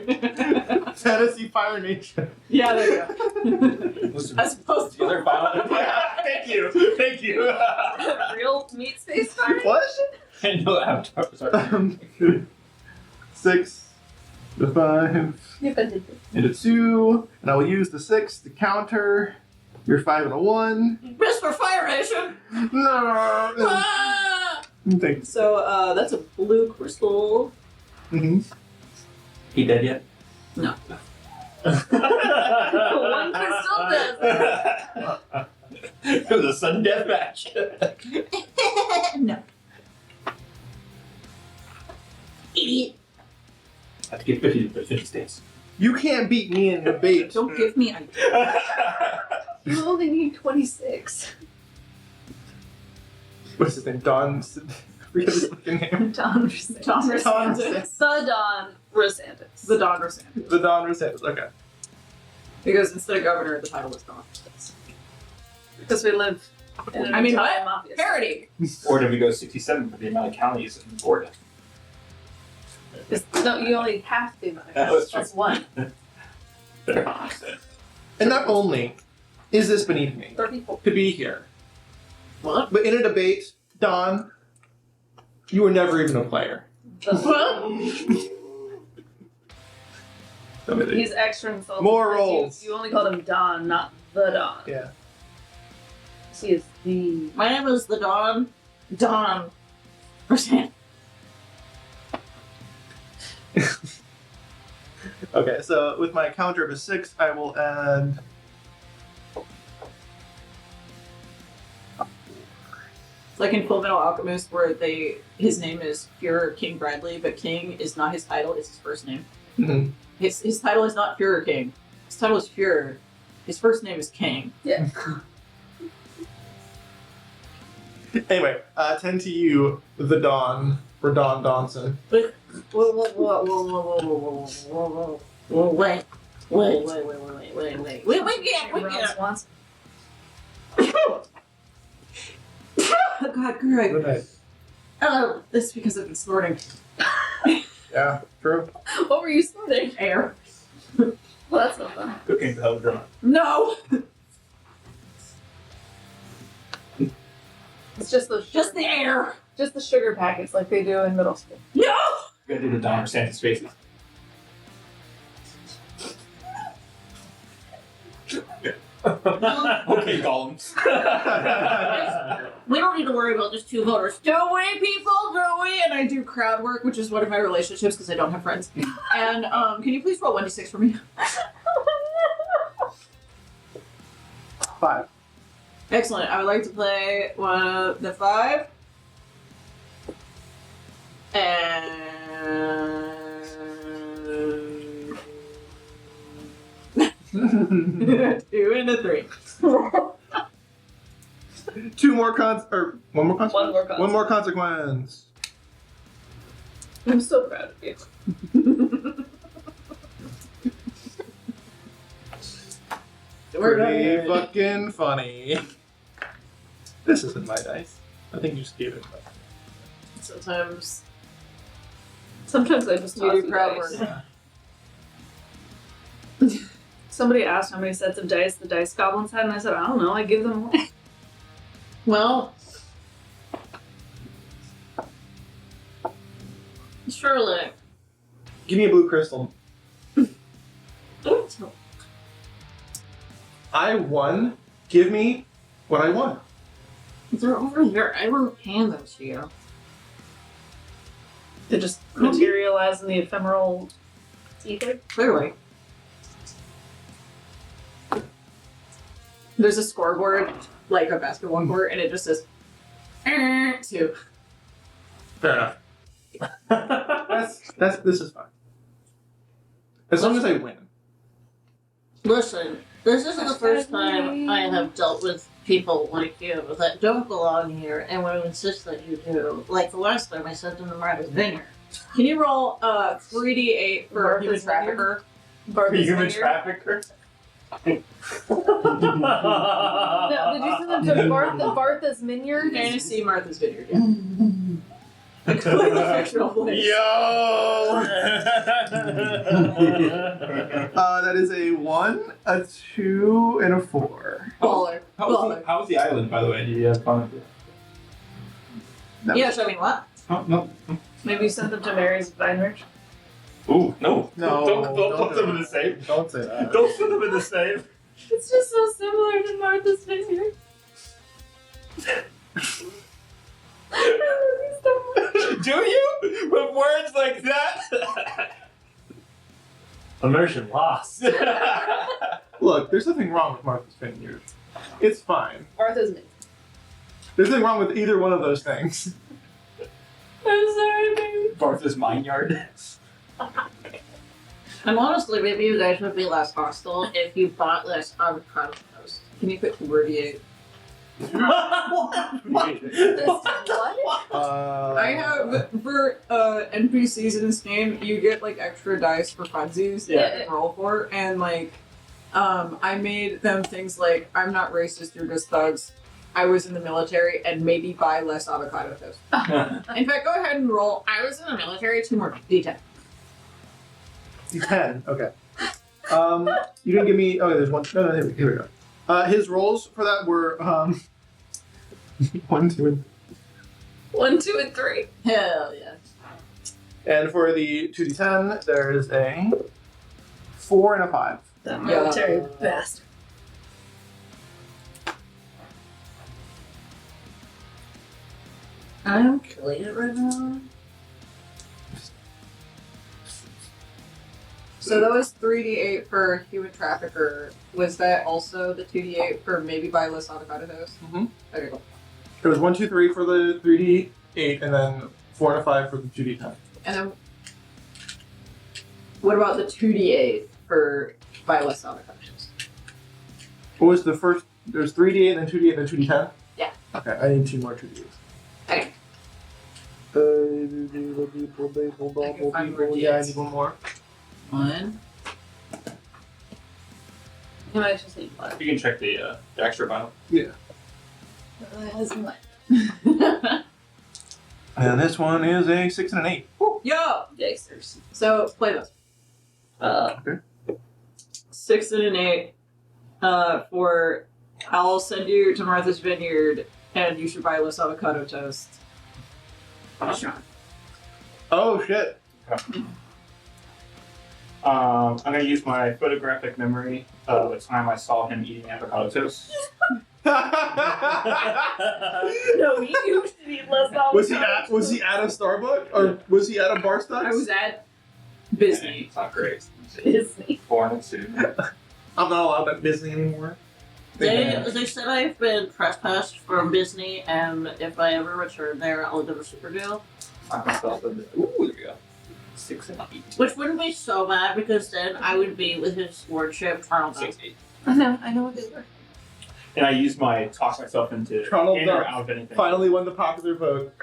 Fantasy Fire Nation. Yeah, there you go. As opposed The to other file. Thank you. Thank you. Real meat space fire? What? And no avatar. Sorry. 6, the 5, Yep, I did. and a 2, and I will use the 6 to counter your 5 and a 1. Mr. Fire Nation! No. Ah! Thanks. So that's a blue crystal. Mm-hmm. He dead yet? No. One crystal does. It was a sudden death match. No. Idiot. I have to get 50 states. You can't beat me in debate. Don't give me ideas. You only need 26. What's his name? Don. I forget his fucking name. Don Don Rosantis. The Don Rosantis. The Don Rosantis. The Don Rosantis. Okay. Because instead of governor, the title was Don. Because we live in an I mean, Italian what? mafia. Parody! Or did we go 67 for the amount of counties in Florida? No, you only have to. That's true. Plus one. And not only is this beneath me 34. to be here, What? but in a debate, Don, you were never even a player. He's extra insulted. More because rolls. You only called him Don, not the Don. Yeah. He is the. My name is the Don. Don. Rosantis. Okay, so with my counter of a 6, I will add. It's like in Full Metal Alchemist where his name is Führer King Bradley, but King is not his title, it's his first name. Mhm. His title is not Führer King. His title is Führer. His first name is King. Yeah. Anyway, 10 to you, the Don, or Don Donson. Wait. We can't. Ron Swanson. God, great. Good night. Oh, this is because I've been snorting Yeah, true. What were you snorting? air. Well, that's not fun. Cooking to help drunk. No, It's just the just the air. just the sugar packets like they do in middle school. No. Gotta do the Donner Santa's faces. Okay, Golems. We don't need to worry about just 2 voters. Do we, people? Do we? And I do crowd work, which is one of my relationships because I don't have friends. And can you please roll 1d6 for me? 5. Excellent. I would like to play one of the 5. And 2 and a 3. 2 more or 1 more consequence? One more consequence. 1 more consequence. I'm so proud of you. Pretty fucking funny. This isn't my dice. I think you just gave it. Sometimes I just You toss do crowd dice. work. Somebody asked how many sets of dice the dice goblins had, and I said, I don't know, I give them away. Well, surely. Give me a blue crystal. Don't I won. Give me what I won. They're over here. I will hand them to you. They just materialize in the ephemeral ether. Clearly. There's a scoreboard, like a basketball court, and it just says 2. Fair enough. This is fine. As long as I win. Listen, this isn't the first time I have dealt with people like you that don't belong here and will insist that you do. Like the last time I sent them to Martha's Vineyard. Can you roll 3d8 for Martha's human Vineyard? trafficker? Bartha's Human Vineyard. trafficker. No, did you send them to Bartha's Vineyard? Fantasy Martha's Vineyard, yeah. Completely fictional place. Yo! That is a 1, a 2, and a 4. Baller. Baller. How was the island, by the way? Did you have fun with it? That Yeah, was- show me what? Oh, no. Maybe you sent them to Mary's Vineyard. Ooh, no. No, Don't don't put do them in that. the safe. Don't say that. Don't put them in the safe. It's just so similar to Martha's Vineyard. Do you? With words like that? Immersion lost. Look, there's nothing wrong with Martha's Vineyard. It's fine. Martha's Vineyard. There's nothing wrong with either one of those things. I'm sorry, baby. Bartha's Vineyard. And honestly, maybe you guys would be less hostile if you bought less avocado toast. Can you put 4d8? What? I have, for NPCs in this game, you get like extra dice for funsies Yeah. that you can roll for, and like, I made them things like, I'm not racist, you're just thugs, I was in the military, and maybe buy less avocado toast. In fact, go ahead and roll, I was in the military, 2 more d10. 10. Okay. You didn't give me. Oh, there's one. No, here we go. His rolls for that were 1, 2, and 1, 2, and 3. Hell yeah. and for the 2d10, there is a 4 and a 5. That military bastard. I'm killing it right now. So that was 3d8 for human trafficker. Was that also the 2d8 for maybe buy less avocado toast? Mhm. Okay, cool. It was 1, 2, 3 for the 3d8, and then 4 and a 5 for the 2d10. And then, what about the 2d8 for buy less avocado toast? What was the first? There's 3d8, then 2d8, then 2d10? Yeah. Okay, I need 2 more 2d8s. Okay. Yeah, I need 1 more. 1, I might just need 5. You can check the extra vinyl. And this one is a 6 and an 8. Yo! Dexters. So, play those. 6 and an 8. For I'll send you to Martha's Vineyard, and you should buy less avocado toast. Oh shit. I'm gonna use my photographic memory of the time I saw him eating avocado toast. No, he used to eat less avocado. Was he at a Starbucks or was he at a bar stocks? I was at Disney. It's not great. Disney. Born and soon. I'm not allowed at Disney anymore. They said I've been trespassed from Disney, and if I ever return there, I'll give a super deal. I myself a bit. Ooh, there we go. 6 and 8. Which wouldn't be so bad because then I would be with his lordship, Colonel 6, 8. I know what they were. And I used my talk myself into Trundle in or Dump out of anything. finally won the popular vote.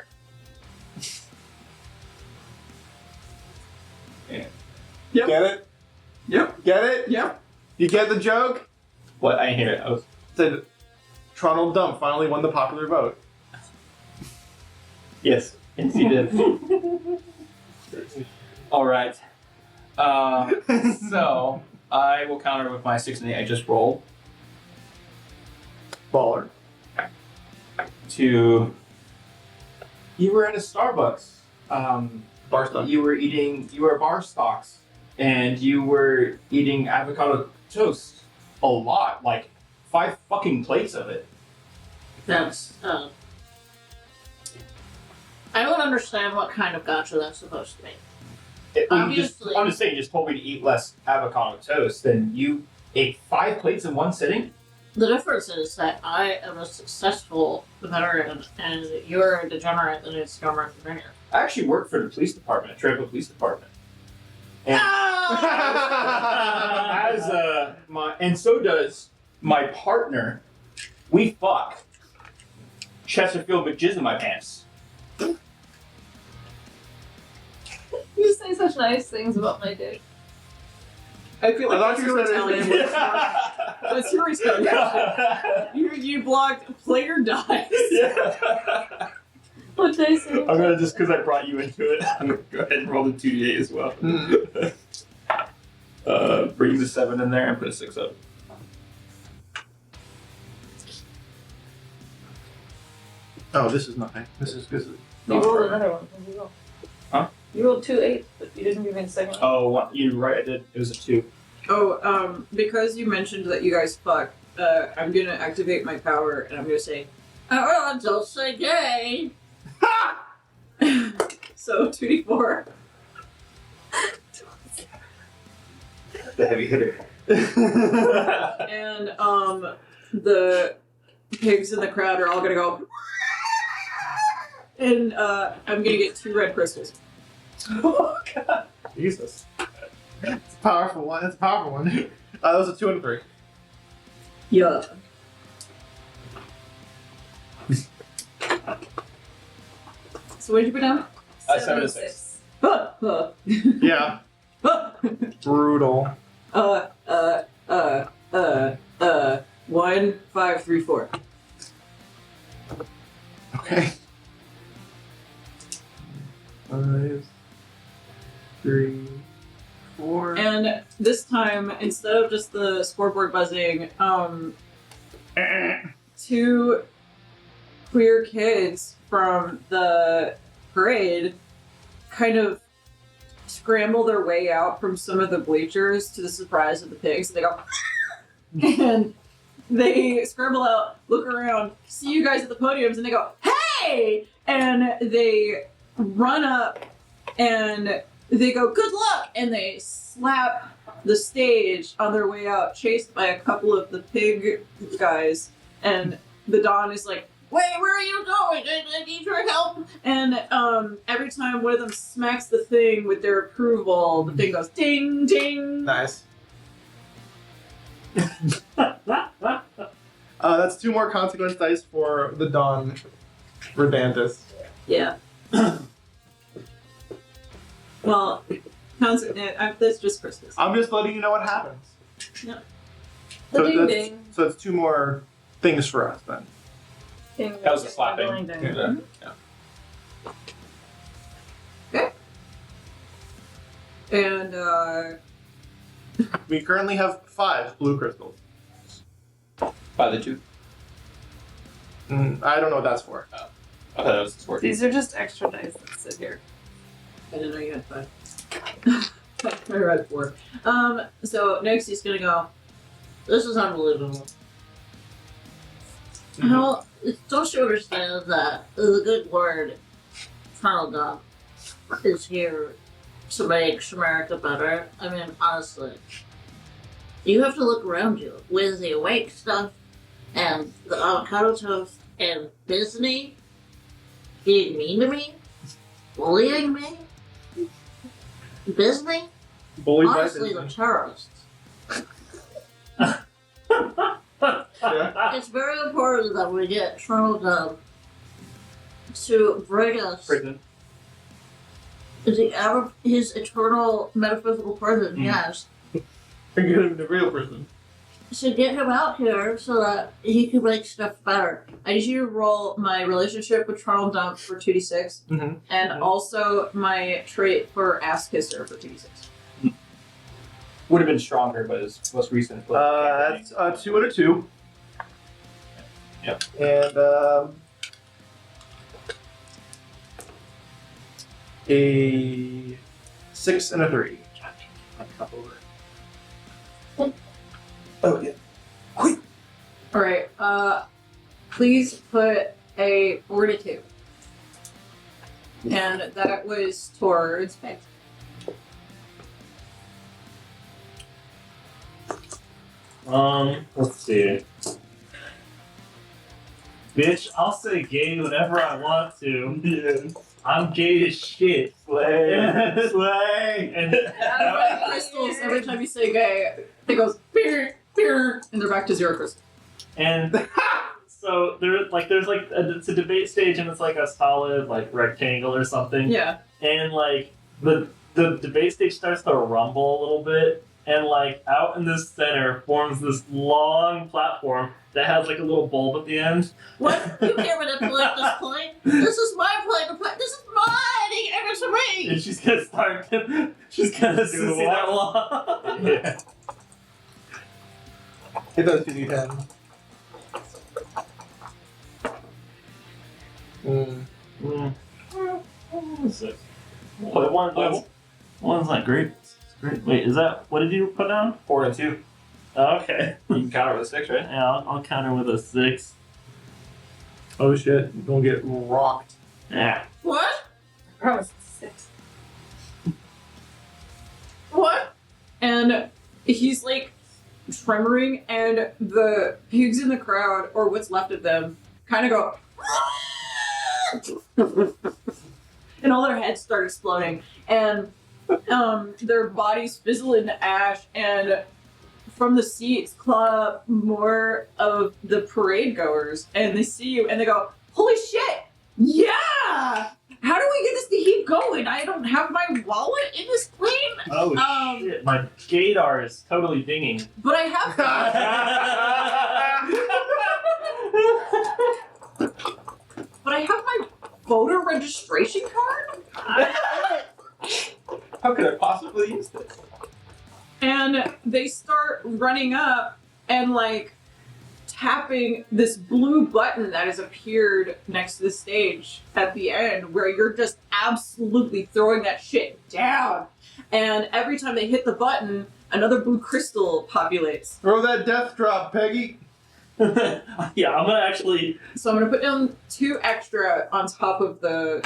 Yeah. Yep. Get it? Yep. Get it? Yep. You get the joke? What? I didn't hear it. I was. Said Trundle Dump finally won the popular vote. Yes. Yes, you did. All right. So I will counter with my 6 and 8 I just rolled Baller. to. You were at a Starbucks. Bar stock. You were at bar stocks, and you were eating avocado toast a lot, like 5 fucking plates of it. That's, I don't understand what kind of gotcha that's supposed to be. I'm just saying, you just told me to eat less avocado toast, and you ate 5 plates in one sitting? The difference is that I am a successful veteran, and you're a degenerate that needs to go Martha's Vineyard. I actually work for the police department, Trampa Police Department. And and so does my partner. We fuck. Chesterfield with jizz in my pants. You say such nice things about my dick. I feel like I thought that's you your said retaliation. That's your retaliation. You blocked player dies. Yeah. What did I say? I'm gonna just because I brought you into it. I'm gonna go ahead and roll the 2d8 as well. Bring the 7 in there and put a 6 up. Oh, this is nothing. This is You rolled another one. What'd you roll? Huh? You rolled 2 8s, but you didn't give me the second one. Oh, you're right. I did. It was a 2. Oh, because you mentioned that you guys fuck, I'm gonna activate my power and I'm gonna say, Oh, don't say gay! so 2d4. The heavy hitter. And the pigs in the crowd are all gonna go, and I'm gonna get 2 red crystals. Oh god. Jesus. It's a powerful one. It's a powerful one. That was a 2 and 3. Yeah. So what did you put down? 7 and 6. Yeah. Brutal. 1, 5, 3, 4. Okay. 5, 3, 4. And this time, instead of just the scoreboard buzzing, 2 queer kids from the parade kind of scramble their way out from some of the bleachers to the surprise of the pigs. They go, and they scramble out, look around, see you guys at the podiums, and they go, "Hey!" And they run up and they go, "Good luck!" And they slap the stage on their way out, chased by a couple of the pig guys. And the Don is like, "Wait, where are you going? I need your help." And every time one of them smacks the thing with their approval, the thing goes ding, ding. Nice. That's 2 more consequence dice for the Don Redantus. Yeah. Well, that's just Christmas. I'm just letting you know what happens. The ding that's, ding. so it's 2 more things for us then. Ding, That was a ding, slapping. ding, ding. Yeah. And We currently have 5 blue crystals. By the 2. I don't know what that's for. I thought that was 14. These are just extra dice that sit here. I didn't know you had 5. I read 4. So next he's gonna go. This is unbelievable. Mhm. How don't you understand that the good Lord Donald is here to make America better? I mean, honestly, you have to look around you with the awake stuff and the avocado toast and Disney being mean to me, bullying me. Disney, Bullied by honestly, the Disney. terrorists. Yeah. It's very important that we get Trump to bring us Prison. his eternal metaphysical presence, yes, Get him the real person. to get him out here so that he can make stuff better. I need you to roll my relationship with Charles Dump for 2d6, Mm-hmm. and also my trait for ass kisser for 2d6. Would have been stronger, but his most recent. That's 2 and a 2. Yep. And a 6 and a 3. Oh, yeah. Alright, please put a 42. And that was towards Peg. Let's see. Bitch, I'll say gay whenever I want to. Yeah. I'm gay as shit. Slay. Slay. And Crystals, every time you say gay, it goes beer, beer, and they're back to 0 crystals. and so there's it's a debate stage and it's like a solid like rectangle or something. Yeah. And like the debate stage starts to rumble a little bit, and like out in the center forms this long platform that has like a little bulb at the end. What? You can't manipulate this plane? This is my plane to play. This is mine! Give it to me! And she's gonna start. She's gonna see that wall. Yeah. It does 2d10. Sick. Wait, one's not great. It's great. Wait, is that what did you put down? 4 and 2. Oh, okay. You can counter with a 6, right? Yeah, I'll counter with a 6. Oh shit, you're gonna get rocked. Yeah. What? Promise 6. What? And he's like tremoring, and the pigs in the crowd, or what's left of them, kind of go. And all their heads start exploding, and their bodies fizzle into ash, and from the seats claw up more of the parade goers, and they see you, and they go, "Holy shit! Yeah! How do we get this to keep going? I don't have my wallet in this plane, Oh shit! My gaydar is totally dinging. but I have." But I have my voter registration card, How could I possibly use this? and they start running up and like tapping this blue button that has appeared next to the stage at the end, where you're just absolutely throwing that shit down. And every time they hit the button, another blue crystal populates. Throw that death drop, Peggy. Yeah, I'm gonna actually. So I'm gonna put down 2 extra on top of the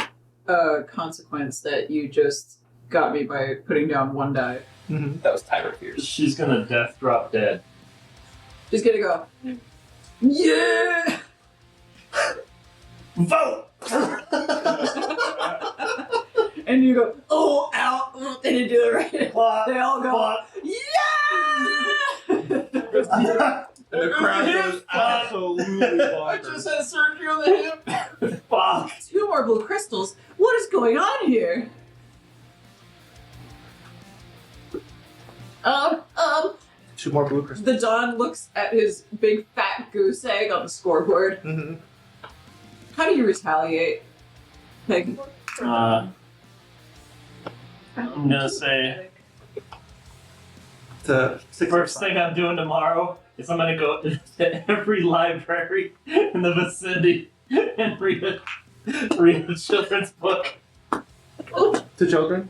consequence that you just got me by putting down 1 die. Mm-hmm. That was Tyra Fears. She's gonna death drop dead. She's gonna go, yeah! Vote. And you go, oh, ow! Oh, they didn't do it right. They all go, yeah! And the crowd goes absolutely bonkers. had surgery on the hip. Fuck. 2 more blue crystals. What is going on here? 2 more blue crystals. The Don looks at his big fat goose egg on the scoreboard. Mm-hmm. How do you retaliate? Peg. I'm gonna say To 6 first thing I'm doing tomorrow is I'm gonna go to every library in the vicinity and read a children's book To children.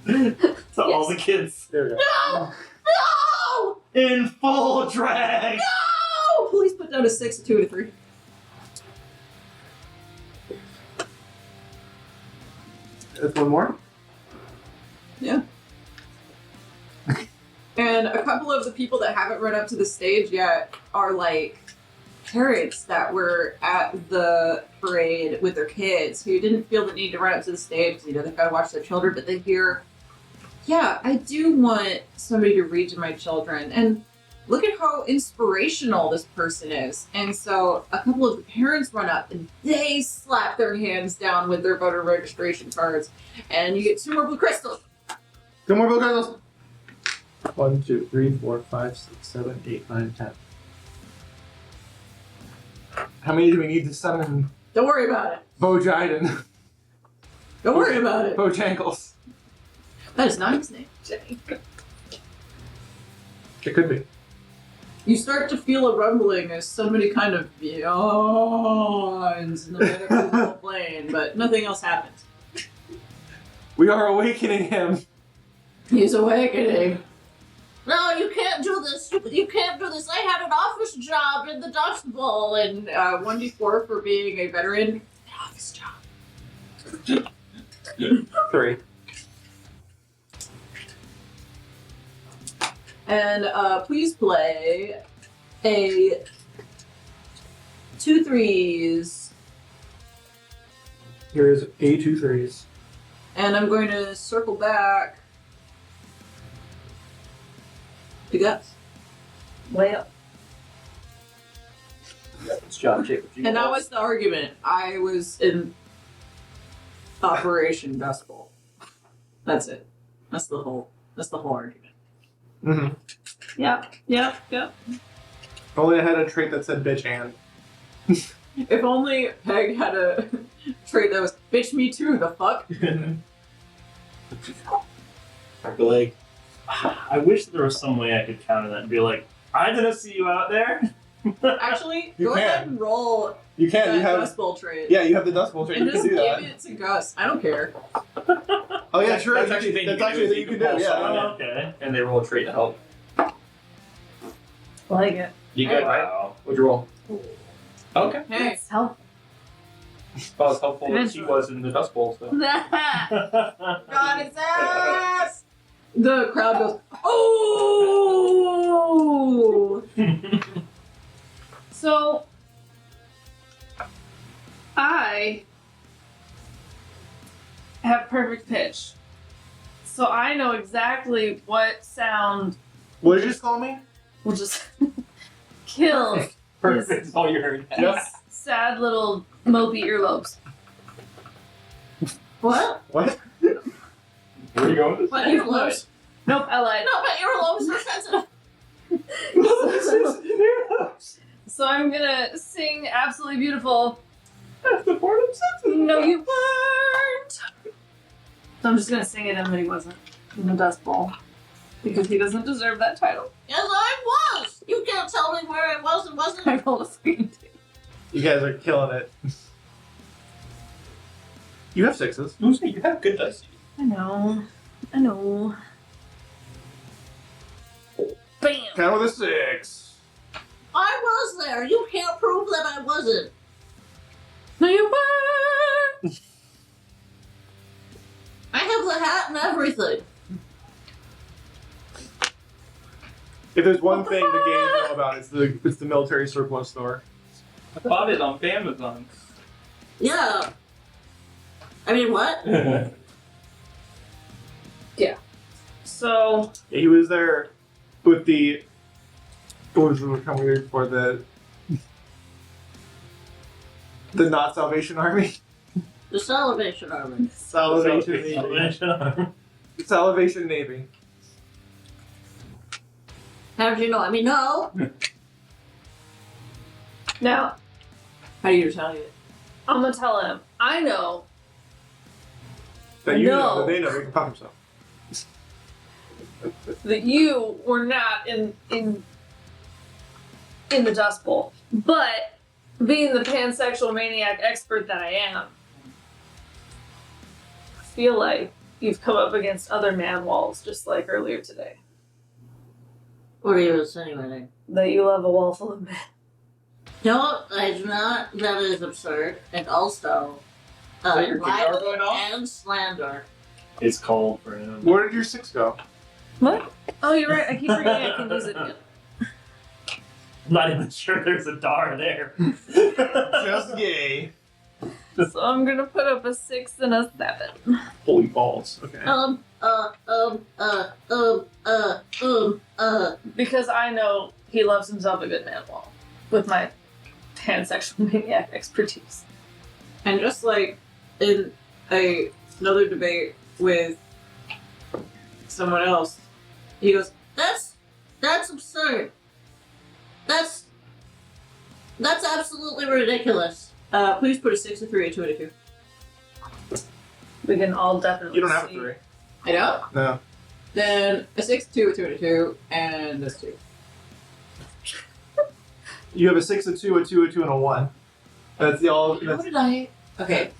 to all the kids There we go. No! No! in full drag. Oh, please put down a 6, a 2, and a 3. That's 1 more. Yeah. And a couple of the people that haven't run up to the stage yet are like parents that were at the parade with their kids who didn't feel the need to run up to the stage because, they've got to watch their children, but they hear, yeah, I do want somebody to read to my children. And look at how inspirational this person is. And so a couple of the parents run up and they slap their hands down with their voter registration cards. And you get 2 more blue crystals. 2 more blue crystals. 1, 2, 3, 4, 5, 6, 7, 8, 9, 10. How many do we need to summon Don't worry about it. Bojiden? Don't worry about it. Bojangles. That is not his name. It could be. You start to feel a rumbling as somebody kind of yawns in the medical plane, but nothing else happens. We are awakening him. He's awakening. No, you can't do this. You can't do this. I had an office job in the Dust Bowl. And 1d4 for being a veteran. Office job. 3. And please play a 2 3s. Here's A 2 3s. And I'm going to circle back to Gus. Well. It's John Jacobs. And that was the argument. I was in Operation Dust Bowl. That's it. That's the whole argument. Mm-hmm. Yep. Only I had a trait that said bitch and. If only Peg had a trait that was bitch me too, the fuck? Leg. I wish there was some way I could counter that and be like, I didn't see you out there. Actually, You go can. ahead and roll You can. that You have. Dust Bowl trait. Yeah, you have the Dust Bowl trait. And You can just do give that. it to Gus. I don't care. Oh yeah, That's- true. that's actually a thing That's you can actually do, a thing you can do. pulse Yeah. on yeah. Oh, okay. And they roll a trait to help. Like it. You good, right? Wow. What'd you roll? Okay. Hey, It's helpful. Well, as helpful as she was in the Dust Bowl, so. got his ass! The crowd goes, oh! So, I have perfect pitch. So I know exactly what sound What did you just call me? will just kill Perfect. That's all you heard. Yep. sad little mopey earlobes. What? What? Where are you going with this? What earlobes? Nope, I lied. No, my earlobes are sensitive. So I'm gonna sing Absolutely Beautiful. That's the part I'm sensitive. No, you weren't! So I'm just gonna sing it, and then he wasn't in the Dust Bowl. Because he doesn't deserve that title. Yes, I was. You can't tell me where I was and wasn't. I rolled a 3 2. You guys are killing it. You have 6s. Lucy, you have good dice. I know. Bam! Count with a 6. I was there. You can't prove that I wasn't. No, you weren't! I have the hat and everything. If there's one thing the games know about, it's the military surplus store. I bought it on Amazon. Yeah. I mean, what? So, Yeah, he was there with the. What was the term we were for the not Salvation Army? The Salvation Army. Salvation Navy. Salvation Army. Salvation Navy. How did you know? I mean, no. Now, How do you retaliate? I'm gonna tell him. I know That you know, No. that they know, they can pop himself. that you were not in the Dust Bowl, but being the pansexual maniac expert that I am, I feel like you've come up against other man walls, just like earlier today. What are you insinuating? That you love a wall full of men. No, I do not. That is absurd. And also, that your guitar libel going off? and slander. It's cold for him. Where did your 6 go? What? Oh, you're right. I keep forgetting I can use it again. I'm not even sure there's a dar there. Just gay. So I'm gonna put up a 6 and a 7. Holy balls. Okay. Because I know he loves himself a good man wall with my pansexual maniac expertise. And just like in another debate with someone else, he goes, That's absurd. That's absolutely ridiculous. please put a 6, a 3, a 2, and a 2. We can all definitely You don't have a see. 3. I know. No. Then a 6, 2, a 2, and a 2, and this 2. You have a 6, a 2, a 2, a 2, and a 1. That's the all. How That's, did I? Okay.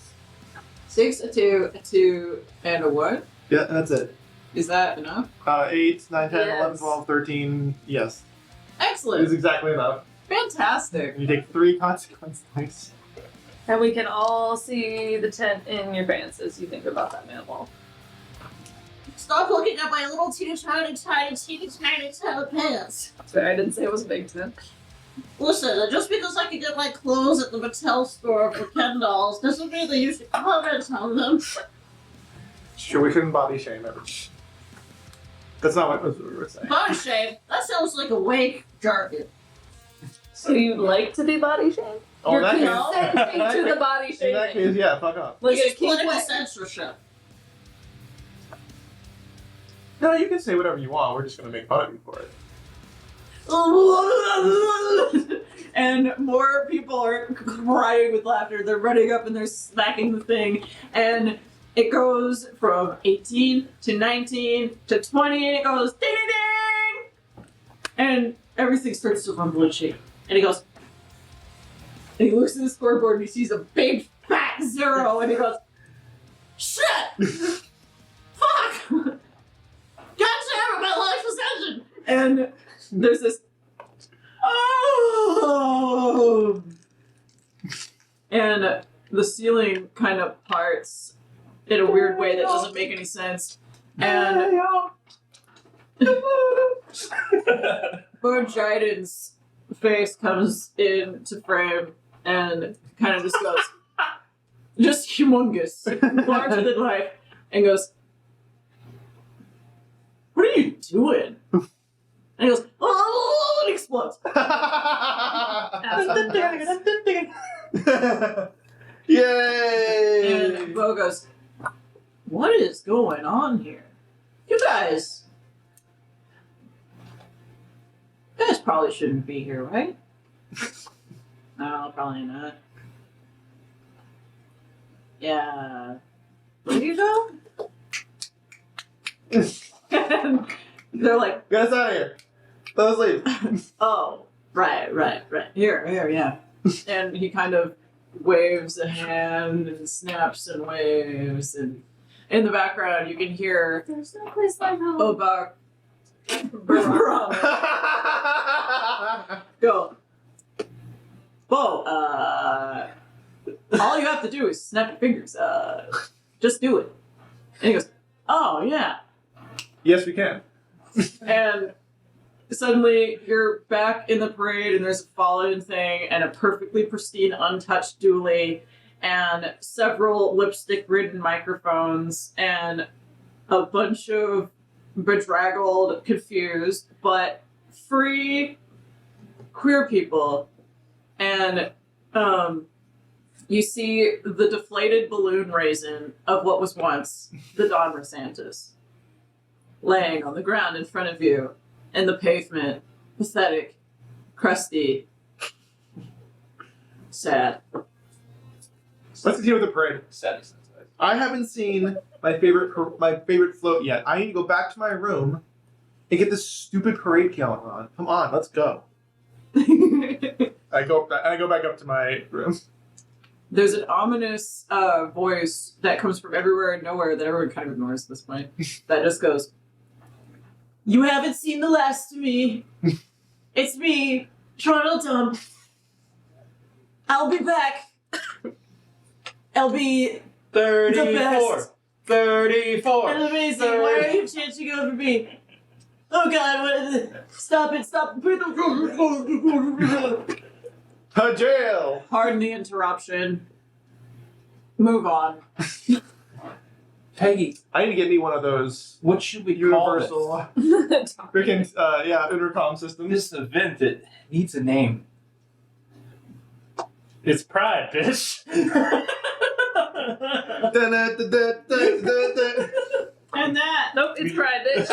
6, a 2, a 2, and a 1? yeah, that's it. Is that enough? 8, 9, 10, 11, Yes. 12, 13. Yes. Excellent. It's exactly enough. Fantastic. You take 3 consequence dice. And we can all see the tent in your pants as you think about that man wall. Stop looking at my little teeny tiny pants. Sorry, I didn't say it was a big tent. Listen, just because I can get my clothes at the Mattel store for $10 doesn't mean that you should comment on them. Sure, we shouldn't body shame ever. That's not what we were saying. Body shame? That sounds like a wake jargon. So you'd like to be body shamed? Oh, You're in that consenting case- to the body In that shaming. case, yeah, fuck off. Like This a is kink political way. censorship. No, you can say whatever you want. We're just gonna make fun of you for it. And more people are crying with laughter. They're running up and they're smacking the thing. And it goes from 18 to 19 to 20, and it goes ding ding ding! And everything starts to rumble and shake. And he goes, and he looks at the scoreboard and he sees a big fat 0, and he goes, Shit! Fuck! God damn it, my life is ended! and there's this, oh! And the ceiling kind of parts in a weird way that doesn't make any sense. And Bo Jiden's face comes into frame and kind of just goes, just humongous, larger than life, and goes, "What are you doing?" And he goes, "Oh!" and explodes. Yay! And Bo goes, "What is going on here? You guys probably shouldn't be here, right?" No, probably not. Yeah. Where do you go? And they're like, Get us out of here. Let us leave. "Oh, right. Here, yeah." And he kind of waves a hand and snaps and waves, and in the background you can hear There's no place like home. Obak go, "Bo, all you have to do is snap your fingers. Just do it." And he goes, "Oh, yeah." Yes, we can. And suddenly you're back in the parade and there's a fallen thing and a perfectly pristine untouched dually and several lipstick-ridden microphones and a bunch of bedraggled, confused, but free queer people. And you see the deflated balloon raisin of what was once the Don Rosantis laying on the ground in front of you. and the pavement. Pathetic. Crusty. Sad. Let's continue with the parade. Sadly, I haven't seen my favorite float yet. I need to go back to my room and get this stupid parade calendar on. Come on, let's go. I go back up to my room. There's an ominous voice that comes from everywhere and nowhere that everyone kind of ignores at this point. That just goes, "You haven't seen the last of me. It's me, Toronto Dump. I'll be back. I'll be 34. the best. 34. And amazing. Why are you chanting over me? Oh God! What is it? Stop it! Stop! To jail. Pardon the interruption. Move on." Peggy, I need to get me one of those what should we universal call this? freaking intercom systems. This event that needs a name. It's Pride, bitch. And that. Nope, it's Pride, bitch.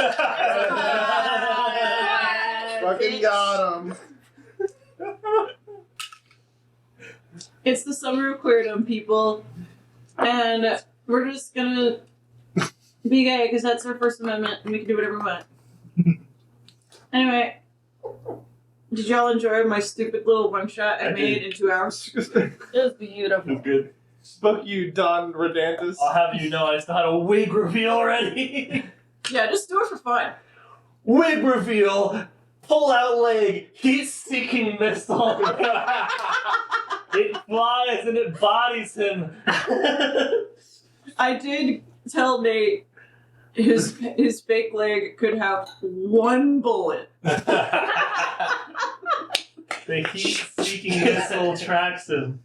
Fucking got him. It's the Summer of Queerdom, people. And we're just gonna be gay because that's our First Amendment and we can do whatever we want. Anyway, did y'all enjoy my stupid little one shot I made did. in 2 hours? It was beautiful. It's good. Fuck you, Don Rodantis. I'll have you know I still had a wig reveal already. Yeah, just do it for fun. Wig reveal. Pull out leg. Heat-seeking missile. It flies and it bodies him. I did tell Nate his fake leg could have one bullet. The heat-seeking missile tracks him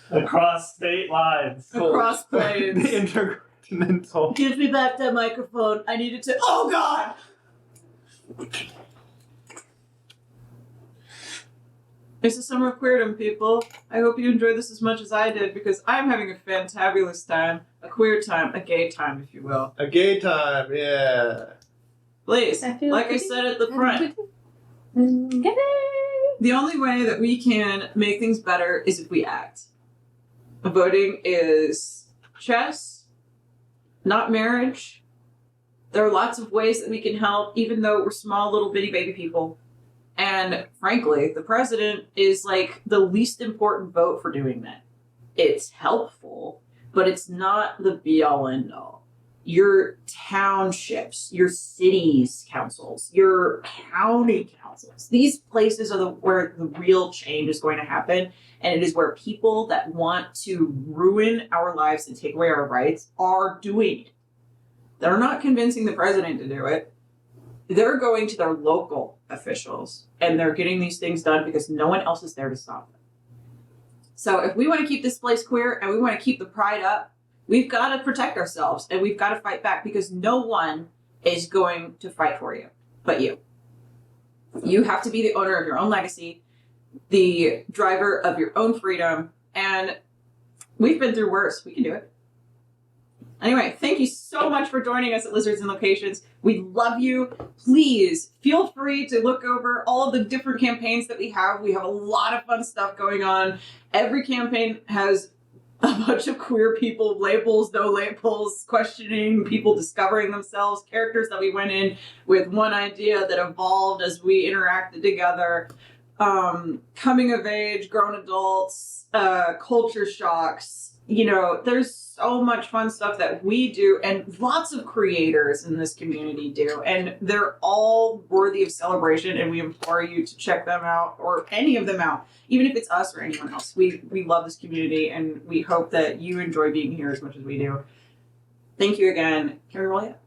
across state lines. Across The planes. intercontinental. Give me back that microphone. I needed to. Oh God! It's the Summer of Queerdom, people. I hope you enjoyed this as much as I did because I'm having a fantabulous time, a queer time, a gay time, if you will. A gay time, yeah. Please, I feel like I pretty- said at the front, Gay. the only way that we can make things better is if we act. Voting is chess, not marriage. There are lots of ways that we can help, even though we're small little bitty baby people. And frankly, the president is like the least important vote for doing that. It's helpful, but it's not the be all end all. Your townships, your cities councils, your county councils, these places are where the real change is going to happen. And it is where people that want to ruin our lives and take away our rights are doing it. They're not convincing the president to do it. They're going to their local officials and they're getting these things done because no one else is there to stop them. So if we want to keep this place queer and we want to keep the pride up, we've got to protect ourselves and we've got to fight back because no one is going to fight for you but you. You have to be the owner of your own legacy, the driver of your own freedom, and we've been through worse. We can do it. Anyway, thank you so much for joining us at Lizards and Locations. We love you. Please feel free to look over all of the different campaigns that we have. We have a lot of fun stuff going on. Every campaign has a bunch of queer people, labels, no labels, questioning, people discovering themselves, characters that we went in with one idea that evolved as we interacted together. Coming of age, grown adults, culture shocks. You know, there's so much fun stuff that we do and lots of creators in this community do. And they're all worthy of celebration and we implore you to check them out or any of them out, even if it's us or anyone else. We love this community and we hope that you enjoy being here as much as we do. Thank you again. Can we roll yet?